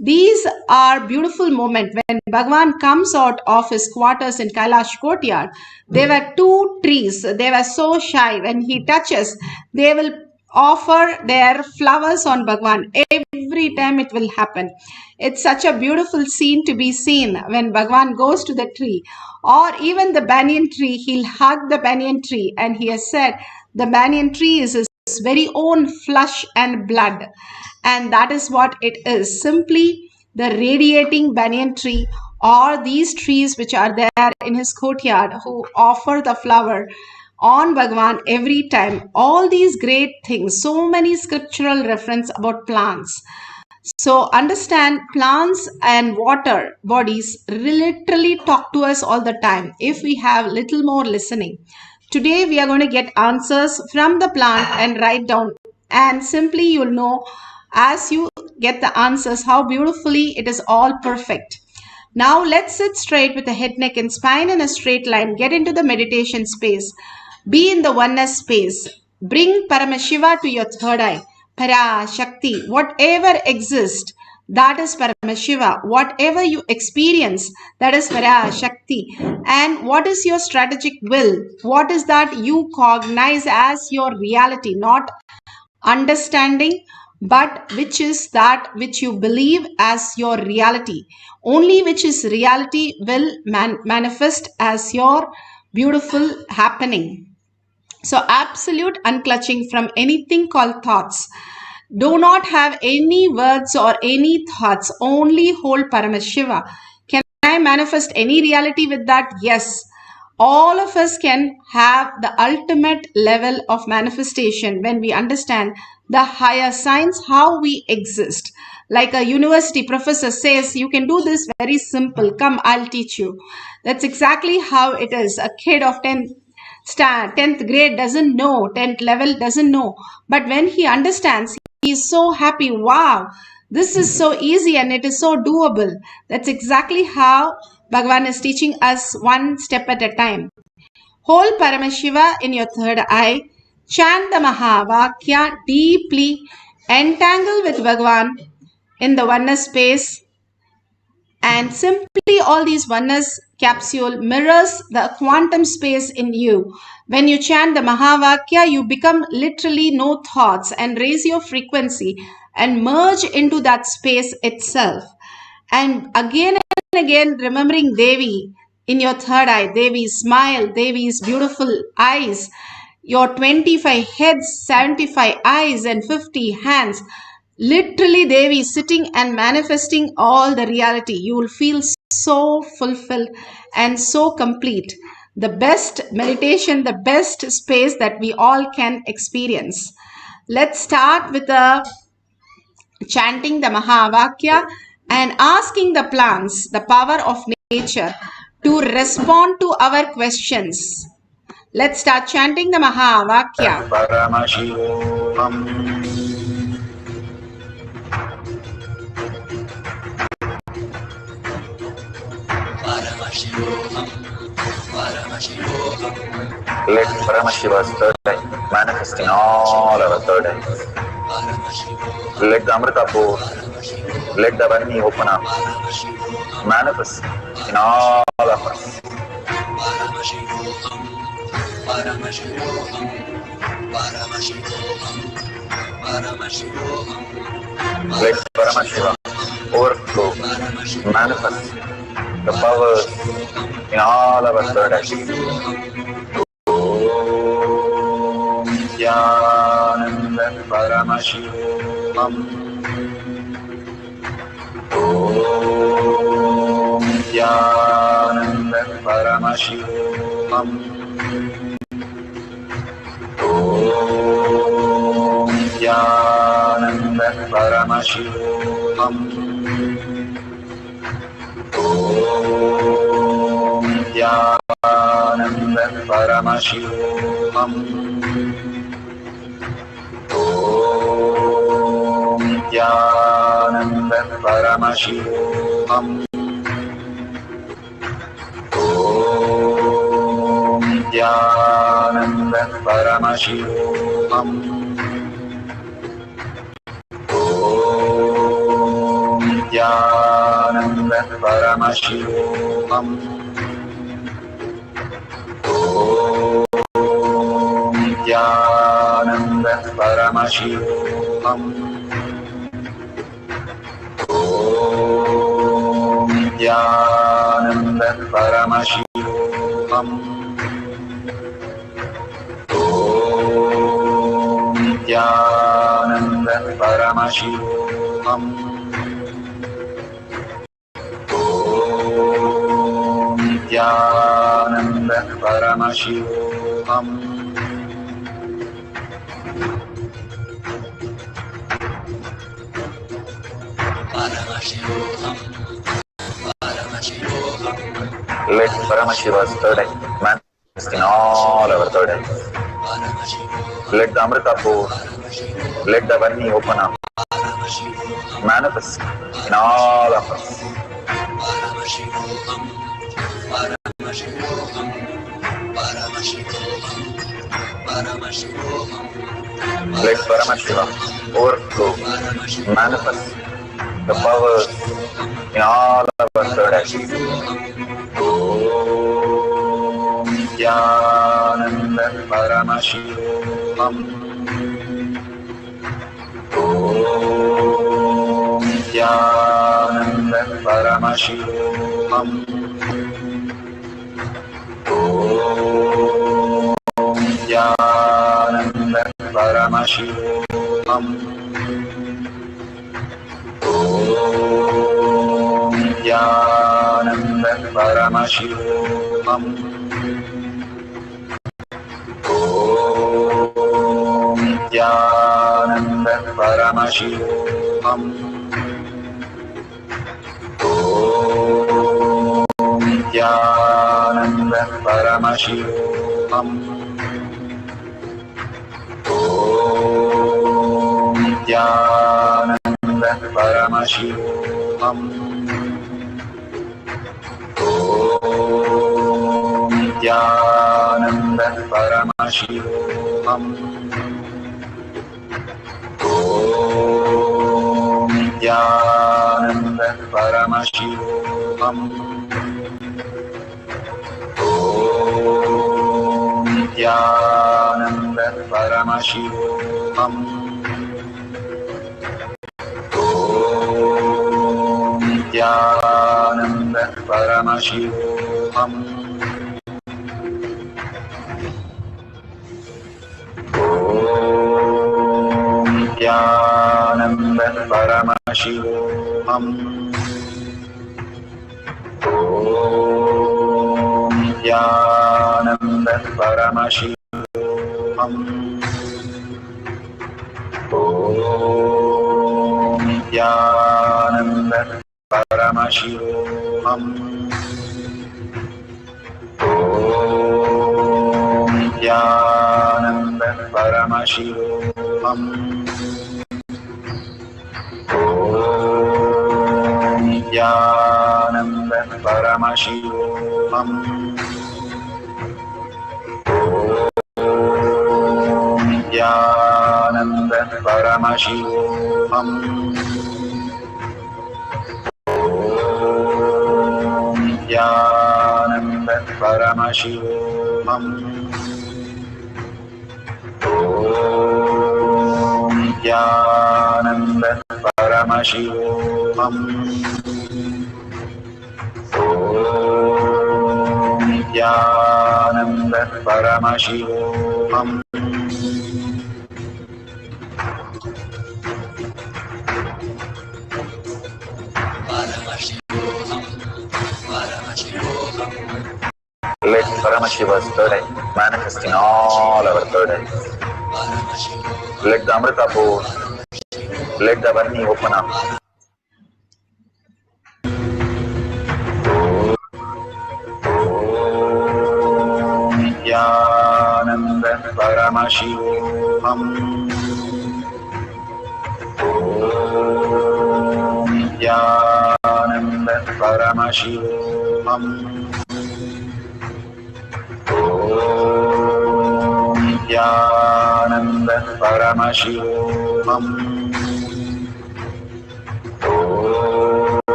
These are beautiful moments. When Bhagavan comes out of his quarters in Kailash courtyard, there were 2 trees. They were so shy. When he touches, they will offer their flowers on Bhagavan. Every time it will happen. It's such a beautiful scene to be seen when Bhagavan goes to the tree. Or even the banyan tree, he'll hug the banyan tree, and he has said the banyan tree is his very own flesh and blood. And that is what it is. Simply the radiating banyan tree, or these trees which are there in his courtyard who offer the flower on Bhagavan every time. All these great things, so many scriptural reference about plants. So understand, plants and water bodies literally talk to us all the time if we have little more listening. Today we are going to get answers from the plant and write down, and simply you'll know as you get the answers how beautifully it is all perfect. Now let's sit straight with the head, neck and spine in a straight line. Get into the meditation space. Be in the oneness space. Bring Paramashiva to your third eye. Para, Shakti, whatever exists, that is Paramashiva. Whatever you experience, that is Para, Shakti. And what is your strategic will? What is that you cognize as your reality? Not understanding, but which is that which you believe as your reality. Only which is reality will manifest as your beautiful happening. So absolute unclutching from anything called thoughts. Do not have any words or any thoughts. Only hold Paramashiva. Can I manifest any reality with that? Yes. All of us can have the ultimate level of manifestation when we understand the higher science, how we exist. like a university professor says, you can do this very simple. Come, I'll teach you. That's exactly how it is. A kid of 10th grade doesn't know, 10th level doesn't know. But when he understands, he is so happy. Wow, this is so easy and it is so doable. That's exactly how Bhagavan is teaching us, one step at a time. Hold Paramashiva in your third eye. Chant the Mahavakya deeply. Entangle with Bhagavan in the oneness space. And simply all these oneness capsule mirrors the quantum space in you. When you chant the Mahavakya, you become literally no thoughts and raise your frequency and merge into that space itself. And again and again, remembering Devi in your third eye, Devi's smile, Devi's beautiful eyes, your 25 heads, 75 eyes, and 50 hands. Literally, Devi sitting and manifesting all the reality. You will feel so fulfilled and so complete. The best meditation, the best space that we all can experience. Let's start with the chanting the Mahavakya and asking the plants, the power of nature, to respond to our questions. Let's start chanting the Mahavakya. Paramashivoham. Let Paramashiva's third eye manifest in all our third eyes. Let the Amrita pour, let the Varni open up, manifest in all of us. Let Paramashiva overflow, manifest the powers in all our third eyes. Om Nithyananda Paramashivam. Om Nithyananda Paramashivam. Om Nithyananda Paramashivam. Om Nithyananda Paramashivoham. Om Nithyananda Paramashivoham. Om Nithyananda Paramashivoham. Om Nithyananda Paramashivoham. Om Nithyananda Paramashivoham. Om Nithyananda Paramashivoham. Om Nithyananda Paramashivoham. Om Nithyananda Paramashivoham. Let Paramashiva's third eye manifest in all our third eyes. Let the Amrita pour, let the Varni open up, manifest in all of us. Let Paramashiva overflow, manifest the powers in all our third eyes. Om Nithyananda Paramashivoham. Om Nithyananda Paramashivoham. Om Nithyananda Paramashivoham. Om Nithyananda Paramashivoham. Om Nithyananda Paramashivoham. Nithyananda Paramashivoham. Om Nithyananda Paramashivoham. Om Nithyananda Paramashivoham. Om Nithyananda Paramashivoham. Om Nithyananda Paramashivoham. Om Nithyananda Paramashivoham. Om Nithyananda Paramashivoham. Om Nithyananda Paramashivoham. Om Nithyananda Paramashivoham. Om Nithyananda Paramashivoham. Om Nithyananda Paramashivoham. Om Nithyananda Paramashivoham. Om Nithyananda Paramashivoham. Om Nithyananda Paramashivoham. Om Nithyananda Paramashivoham. Let Paramashiva's third eye manifest in all our third eyes. Let the Amrita pour, let the Varni open up. Om Nithyananda Paramashivoham. Om Nithyananda Paramashivoham. Om Nithyananda Paramashivoham. Om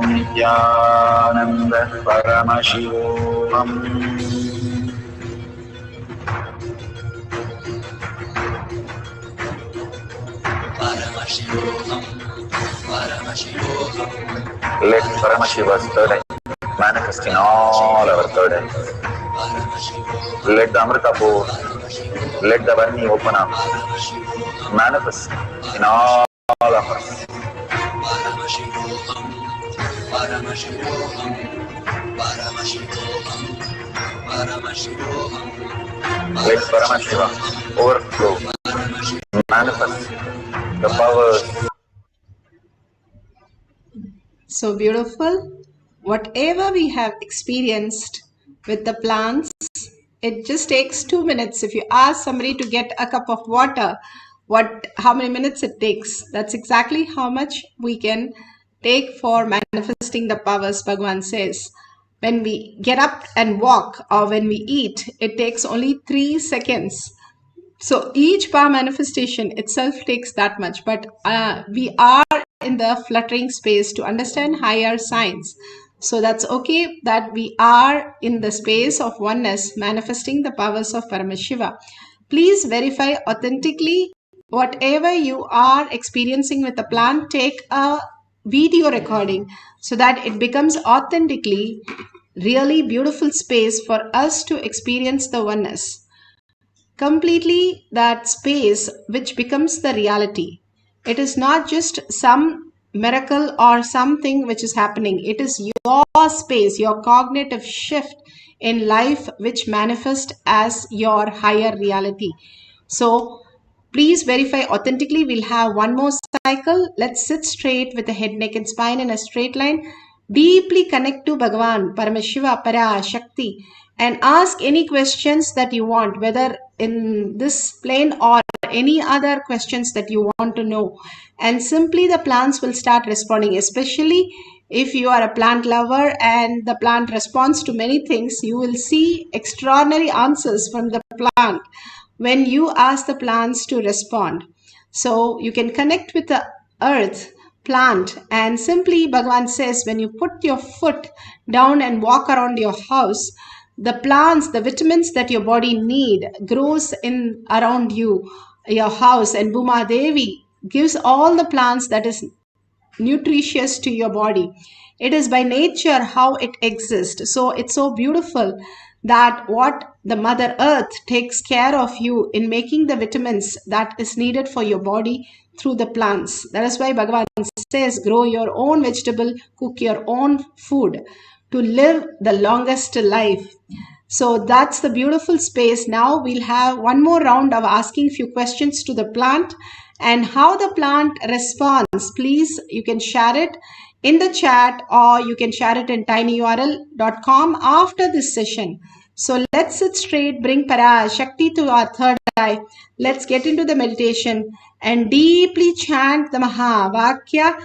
Nithyananda Paramashivoham. Let Paramashiva's third eye manifest in all our third eyes. Let the Amrita pour, let the Varni open up, manifest in all of us. Let Paramashiva overflow, manifest the powers. So beautiful. Whatever we have experienced with the plants, it just takes 2 minutes. If you ask somebody to get a cup of water, how many minutes it takes? That's exactly how much we can take for manifesting the powers, Bhagavan says. When we get up and walk or when we eat, it takes only 3 seconds. So each power manifestation itself takes that much, but we are in the fluttering space to understand higher science. So that's okay that we are in the space of oneness manifesting the powers of Paramashiva. Please verify authentically whatever you are experiencing with the plant. Take a video recording so that it becomes authentically really beautiful space for us to experience the oneness. Completely that space which becomes the reality. It is not just some miracle or something which is happening. It is your space, your cognitive shift in life which manifests as your higher reality. So please verify authentically. We'll have one more cycle. Let's sit straight with the head, neck and spine in a straight line. Deeply connect to Bhagavan, Paramashiva, Para, Shakti, and ask any questions that you want, whether in this plane or any other questions that you want to know. And simply the plants will start responding, especially if you are a plant lover and the plant responds to many things, you will see extraordinary answers from the plant when you ask the plants to respond. So you can connect with the earth, plant, and simply Bhagavan says when you put your foot down and walk around your house, the plants, the vitamins that your body need grows in around you, your house, and Bhuma Devi gives all the plants that is nutritious to your body. It is by nature how it exists. So it's so beautiful that what the Mother Earth takes care of you in making the vitamins that is needed for your body through the plants. That is why Bhagavan says, grow your own vegetable, cook your own food to live the longest life. So that's the beautiful space. Now we'll have one more round of asking few questions to the plant and how the plant responds. Please, you can share it in the chat or you can share it in tinyurl.com after this session. So let's sit straight, bring Para Shakti to our third eye. Let's get into the meditation and deeply chant the Mahavakya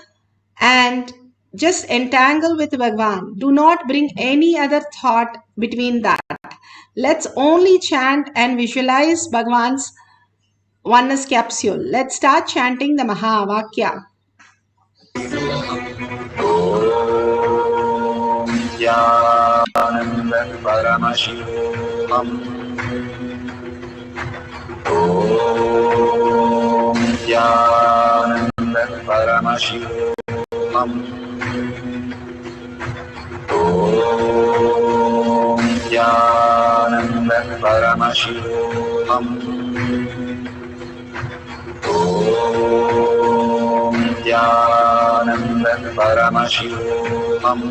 and just entangle with Bhagavan. Do not bring any other thought between that. Let's only chant and visualize Bhagavan's oneness capsule. Let's start chanting the Mahavakya. Nithyananda Paramashivoham. Om Nithyananda Paramashivoham. Om Nithyananda Paramashivoham. Om Nithyananda Paramashivoham.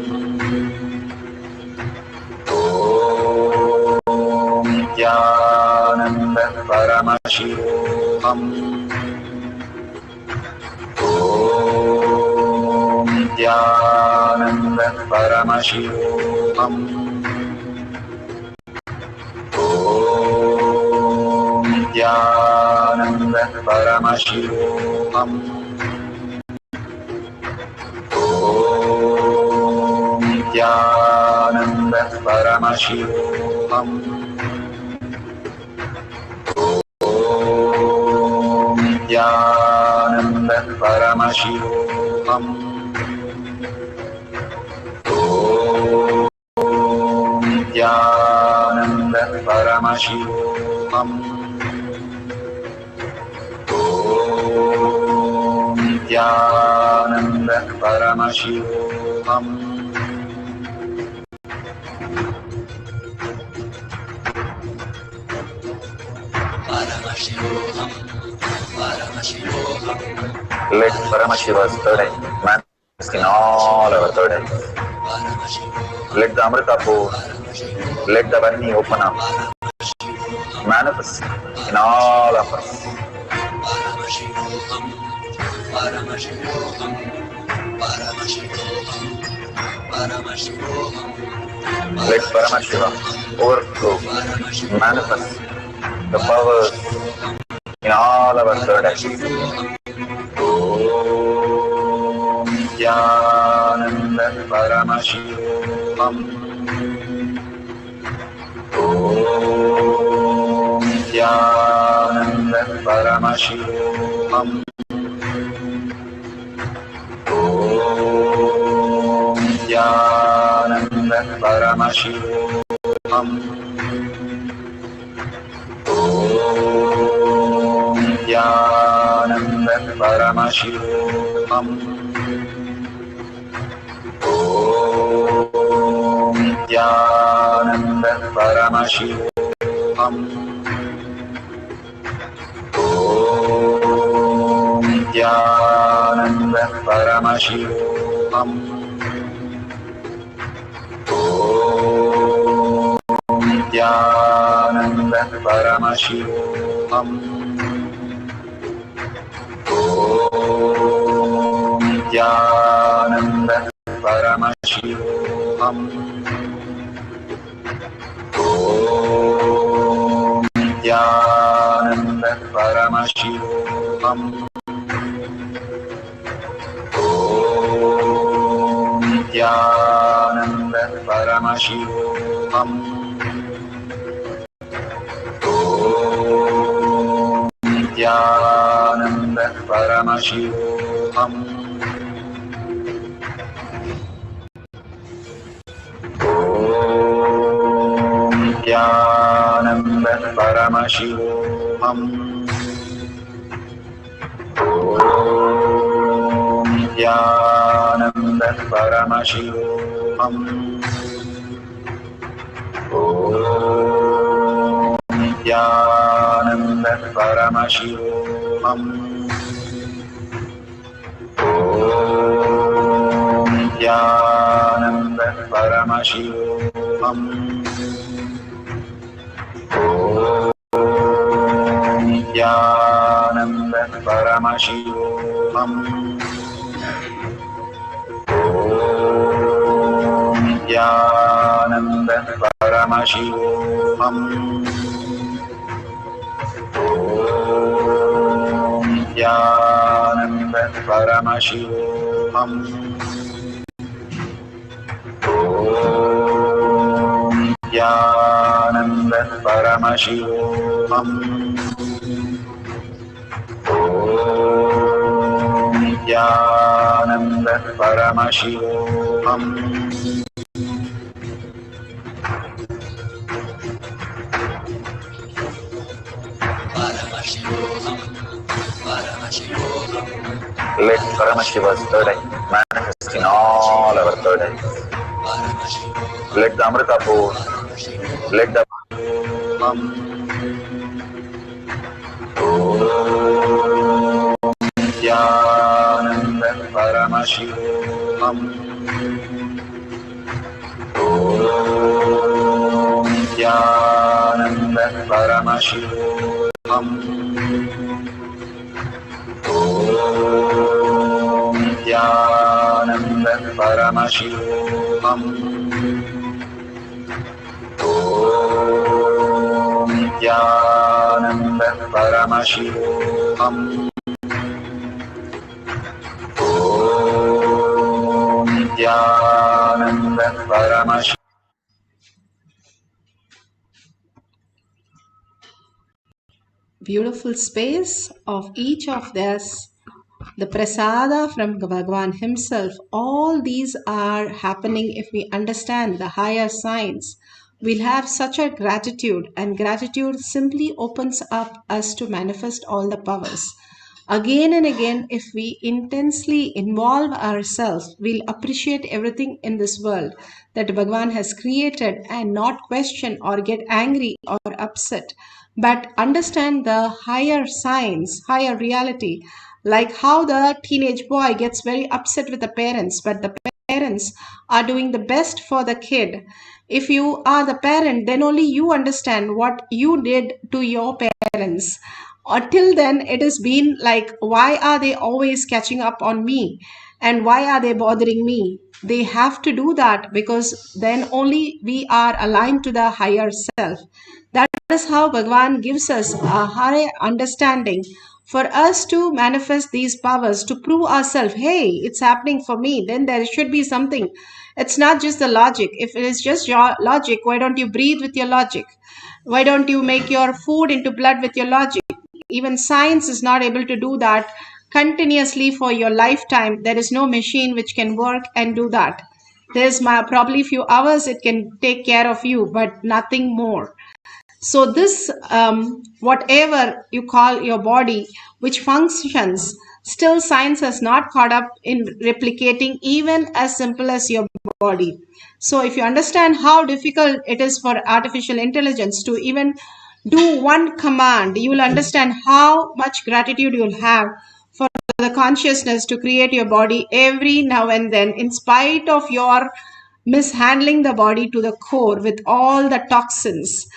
Om Nithyananda Paramashivoham. Om Nithyananda Paramashivoham. Om Nithyananda Paramashivoham. Om Nithyananda Paramashivoham. Om Nithyananda Paramashivoham. Om Nithyananda Paramashivoham. Om Nithyananda Paramashivoham. Let Paramashiva's third eye manifest in all our third eyes. Let the Amrita pour, let the Varni open up, manifest in all of us. Let Paramashiva overflow, manifest the powers in all our third eyes. Om Nithyananda Paramashivoham. Om Nithyananda Paramashivoham. Om Nithyananda Paramashivoham. Om Nithyananda Paramashivoham. Om Nithyananda Paramashivoham. Om Nithyananda Paramashivoham. Om Nithyananda Paramashivoham. Om Nithyananda Paramashivoham. Paramashivoham. Om Nithyananda Paramashivoham. Om Nithyananda Paramashivoham. Om Nithyananda Paramashivoham. Om Nithyananda Paramashivoham. Om Nithyananda Paramashivoham. Om Nithyananda Paramashivoham. Om Nithyananda Paramashivoham. Om Nithyananda Paramashivoham. Om Nithyananda Paramashivoham. Om Nithyananda Paramashivoham. Om Nithyananda Paramashivoham. Om Nithyananda Paramashivoham. Let Paramashiva's third eye manifest in all our third eyes. Let the Amrita pour, let the Om Nithyananda Paramashivoham. Om Nithyananda Paramashivoham. Om Nithyananda Paramashivoham. Om Nithyananda Paramashivoham. Om Nithyananda Paramashivoham. Beautiful space of each of this, the prasada from Bhagavan himself. All these are happening if we understand the higher science. We'll have such a gratitude, and gratitude simply opens up us to manifest all the powers. Again and again, if we intensely involve ourselves, we'll appreciate everything in this world that Bhagavan has created and not question or get angry or upset, but understand the higher science, higher reality, like how the teenage boy gets very upset with the parents, but the parents are doing the best for the kid. If you are the parent, then only you understand what you did to your parents. Until then, it has been like, why are they always catching up on me? And why are they bothering me? They have to do that because then only we are aligned to the higher self. That is how Bhagavan gives us a higher understanding for us to manifest these powers, to prove ourselves, hey, it's happening for me, then there should be something. It's not just the logic. If it is just your logic, why don't you breathe with your logic? Why don't you make your food into blood with your logic? Even science is not able to do that continuously for your lifetime. There is no machine which can work and do that. There's probably a few hours it can take care of you, but nothing more. So this, whatever you call your body, which functions, still science has not caught up in replicating even as simple as your body. So if you understand how difficult it is for artificial intelligence to even do one command, you will understand how much gratitude you'll have for the consciousness to create your body every now and then, in spite of your mishandling the body to the core with all the toxins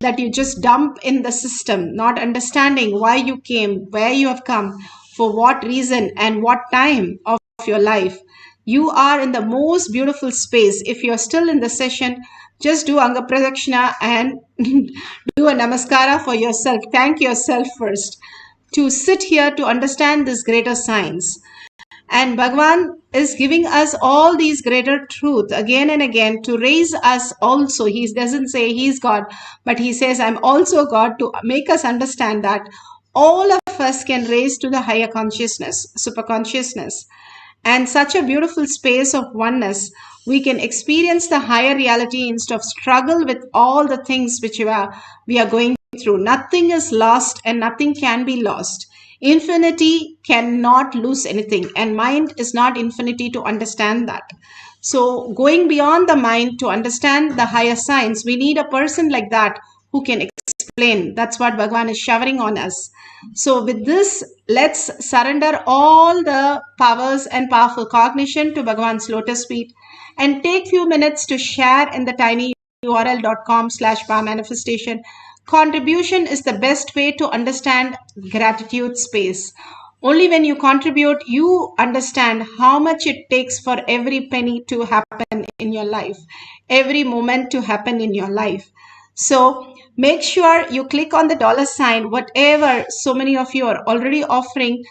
that you just dump in the system, not understanding why you came, where you have come, for what reason and what time of your life. You are in the most beautiful space. If you're still in the session, just do Anga Pradakshina and do a Namaskara for yourself. Thank yourself first to sit here to understand this greater science. And Bhagavan is giving us all these greater truth again and again to raise us also. He doesn't say he's God, but he says, I'm also God, to make us understand that all of us can raise to the higher consciousness, super consciousness. And such a beautiful space of oneness, we can experience the higher reality instead of struggle with all the things which we are going through. Nothing is lost and nothing can be lost. Infinity cannot lose anything, and mind is not infinity to understand that. So going beyond the mind to understand the higher science, we need a person like that who can explain. That's what Bhagavan is showering on us. So with this, let's surrender all the powers and powerful cognition to Bhagavan's lotus feet and take few minutes to share in the tinyurl.com/power manifestation. Contribution is the best way to understand gratitude space. Only when you contribute, you understand how much it takes for every penny to happen in your life, every moment to happen in your life. So make sure you click on the $, whatever so many of you are already offering.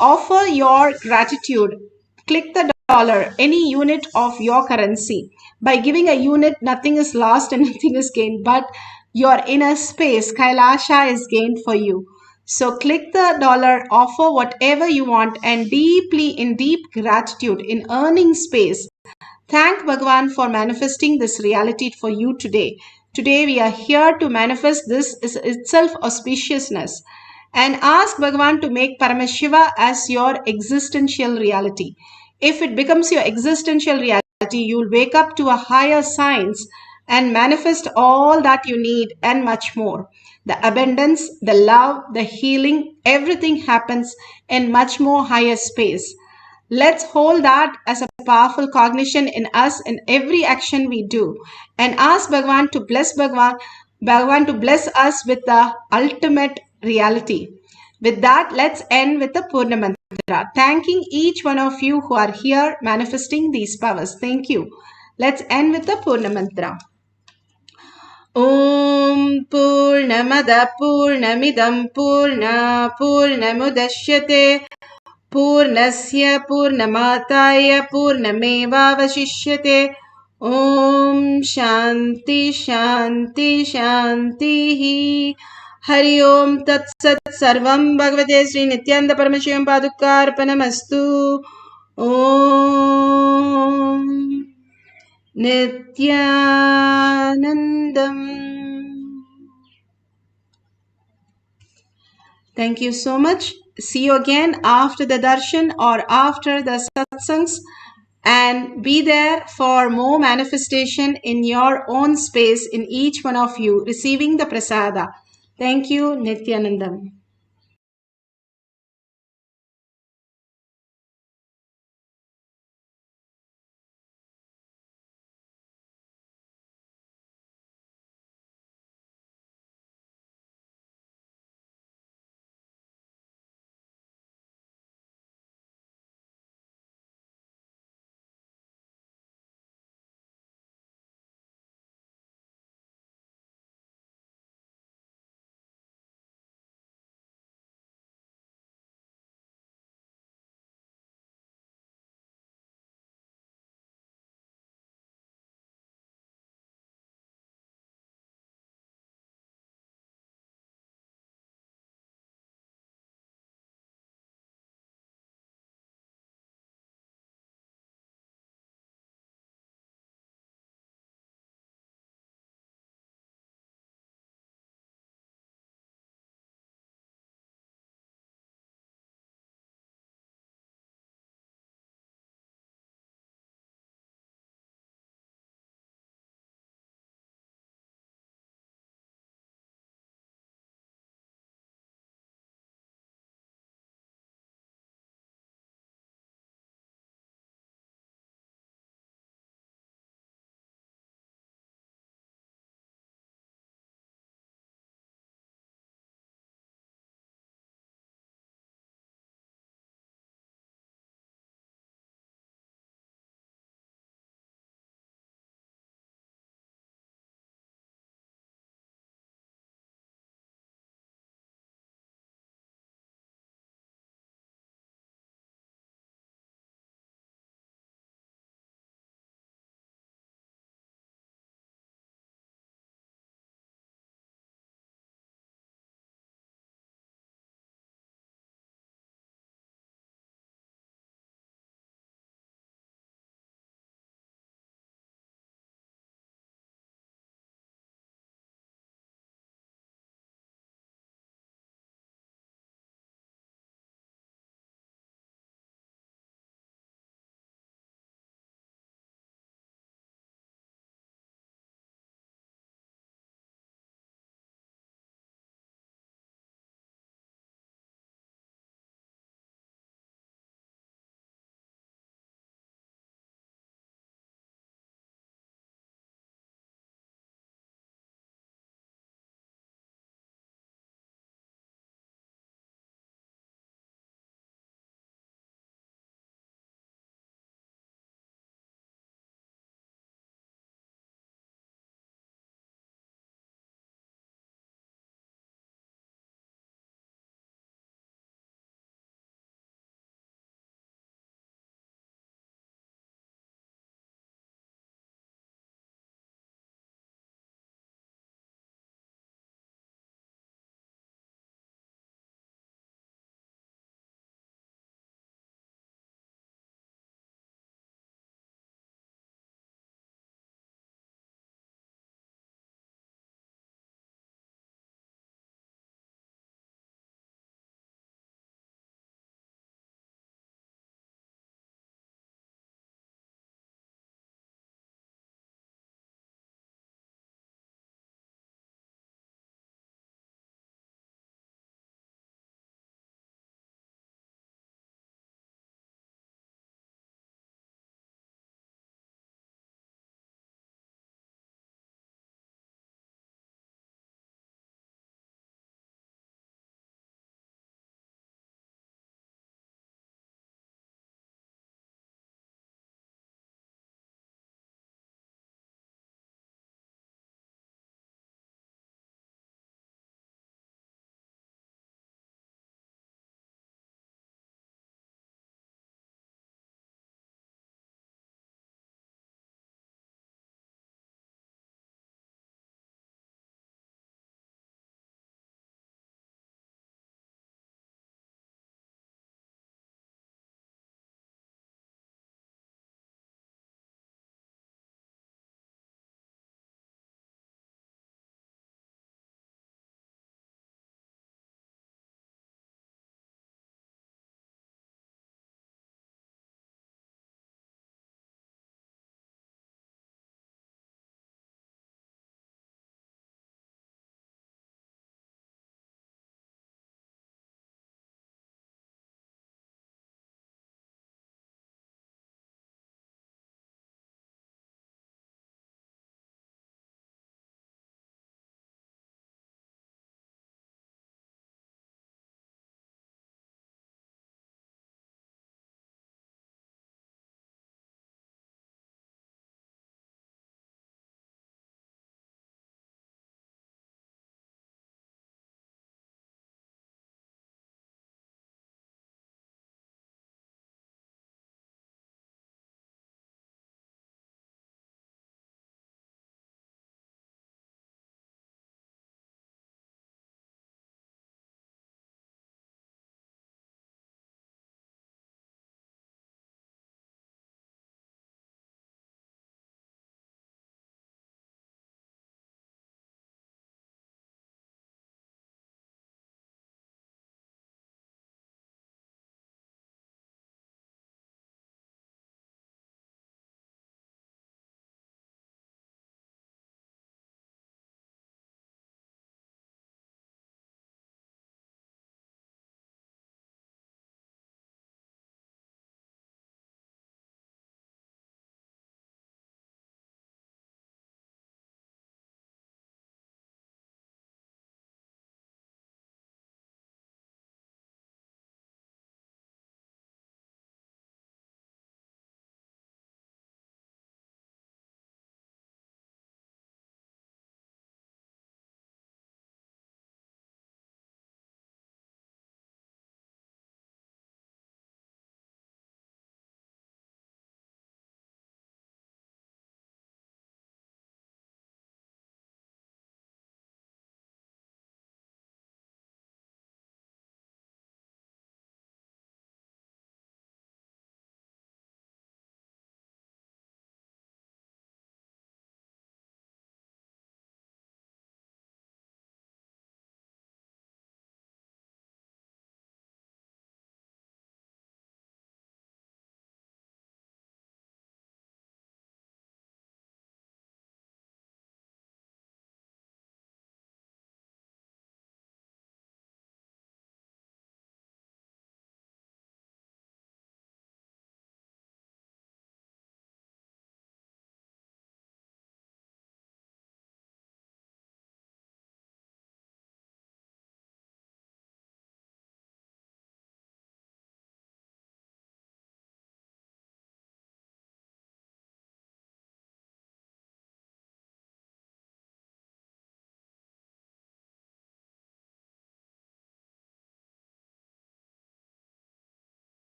Offer your gratitude. Click the dollar, any unit of your currency. By giving a unit, nothing is lost and nothing is gained, but your inner space, Kailasa, is gained for you. So click the dollar, offer whatever you want, and in deep gratitude, in earning space, thank Bhagavan for manifesting this reality for you today. Today we are here to manifest this is itself auspiciousness, and ask Bhagavan to make Paramashiva as your existential reality. If it becomes your existential reality, you will wake up to a higher science and manifest all that you need and much more. The abundance, the love, the healing, everything happens in much more higher space. Let's hold that as a powerful cognition in us in every action we do, and ask Bhagavan to Bhagavan to bless us with the ultimate reality. With that, let's end with the Purna Mantra, thanking each one of you who are here manifesting these powers. Thank you. Let's end with the Purna Mantra. Om Purnamada Purnamidam Purnamudashyate Purnasya Purnamataya Purnamevavashishyate. Om Shanti Shanti Shanti. Hari Om Tat Sat Sarvam Bhagavate Sri Nithyananda Paramashivam Padukarpanamastu. Om Nithyanandam. Thank you so much. See you again after the darshan or after the satsangs, and be there for more manifestation in your own space in each one of you receiving the prasada. Thank you, Nithyanandam.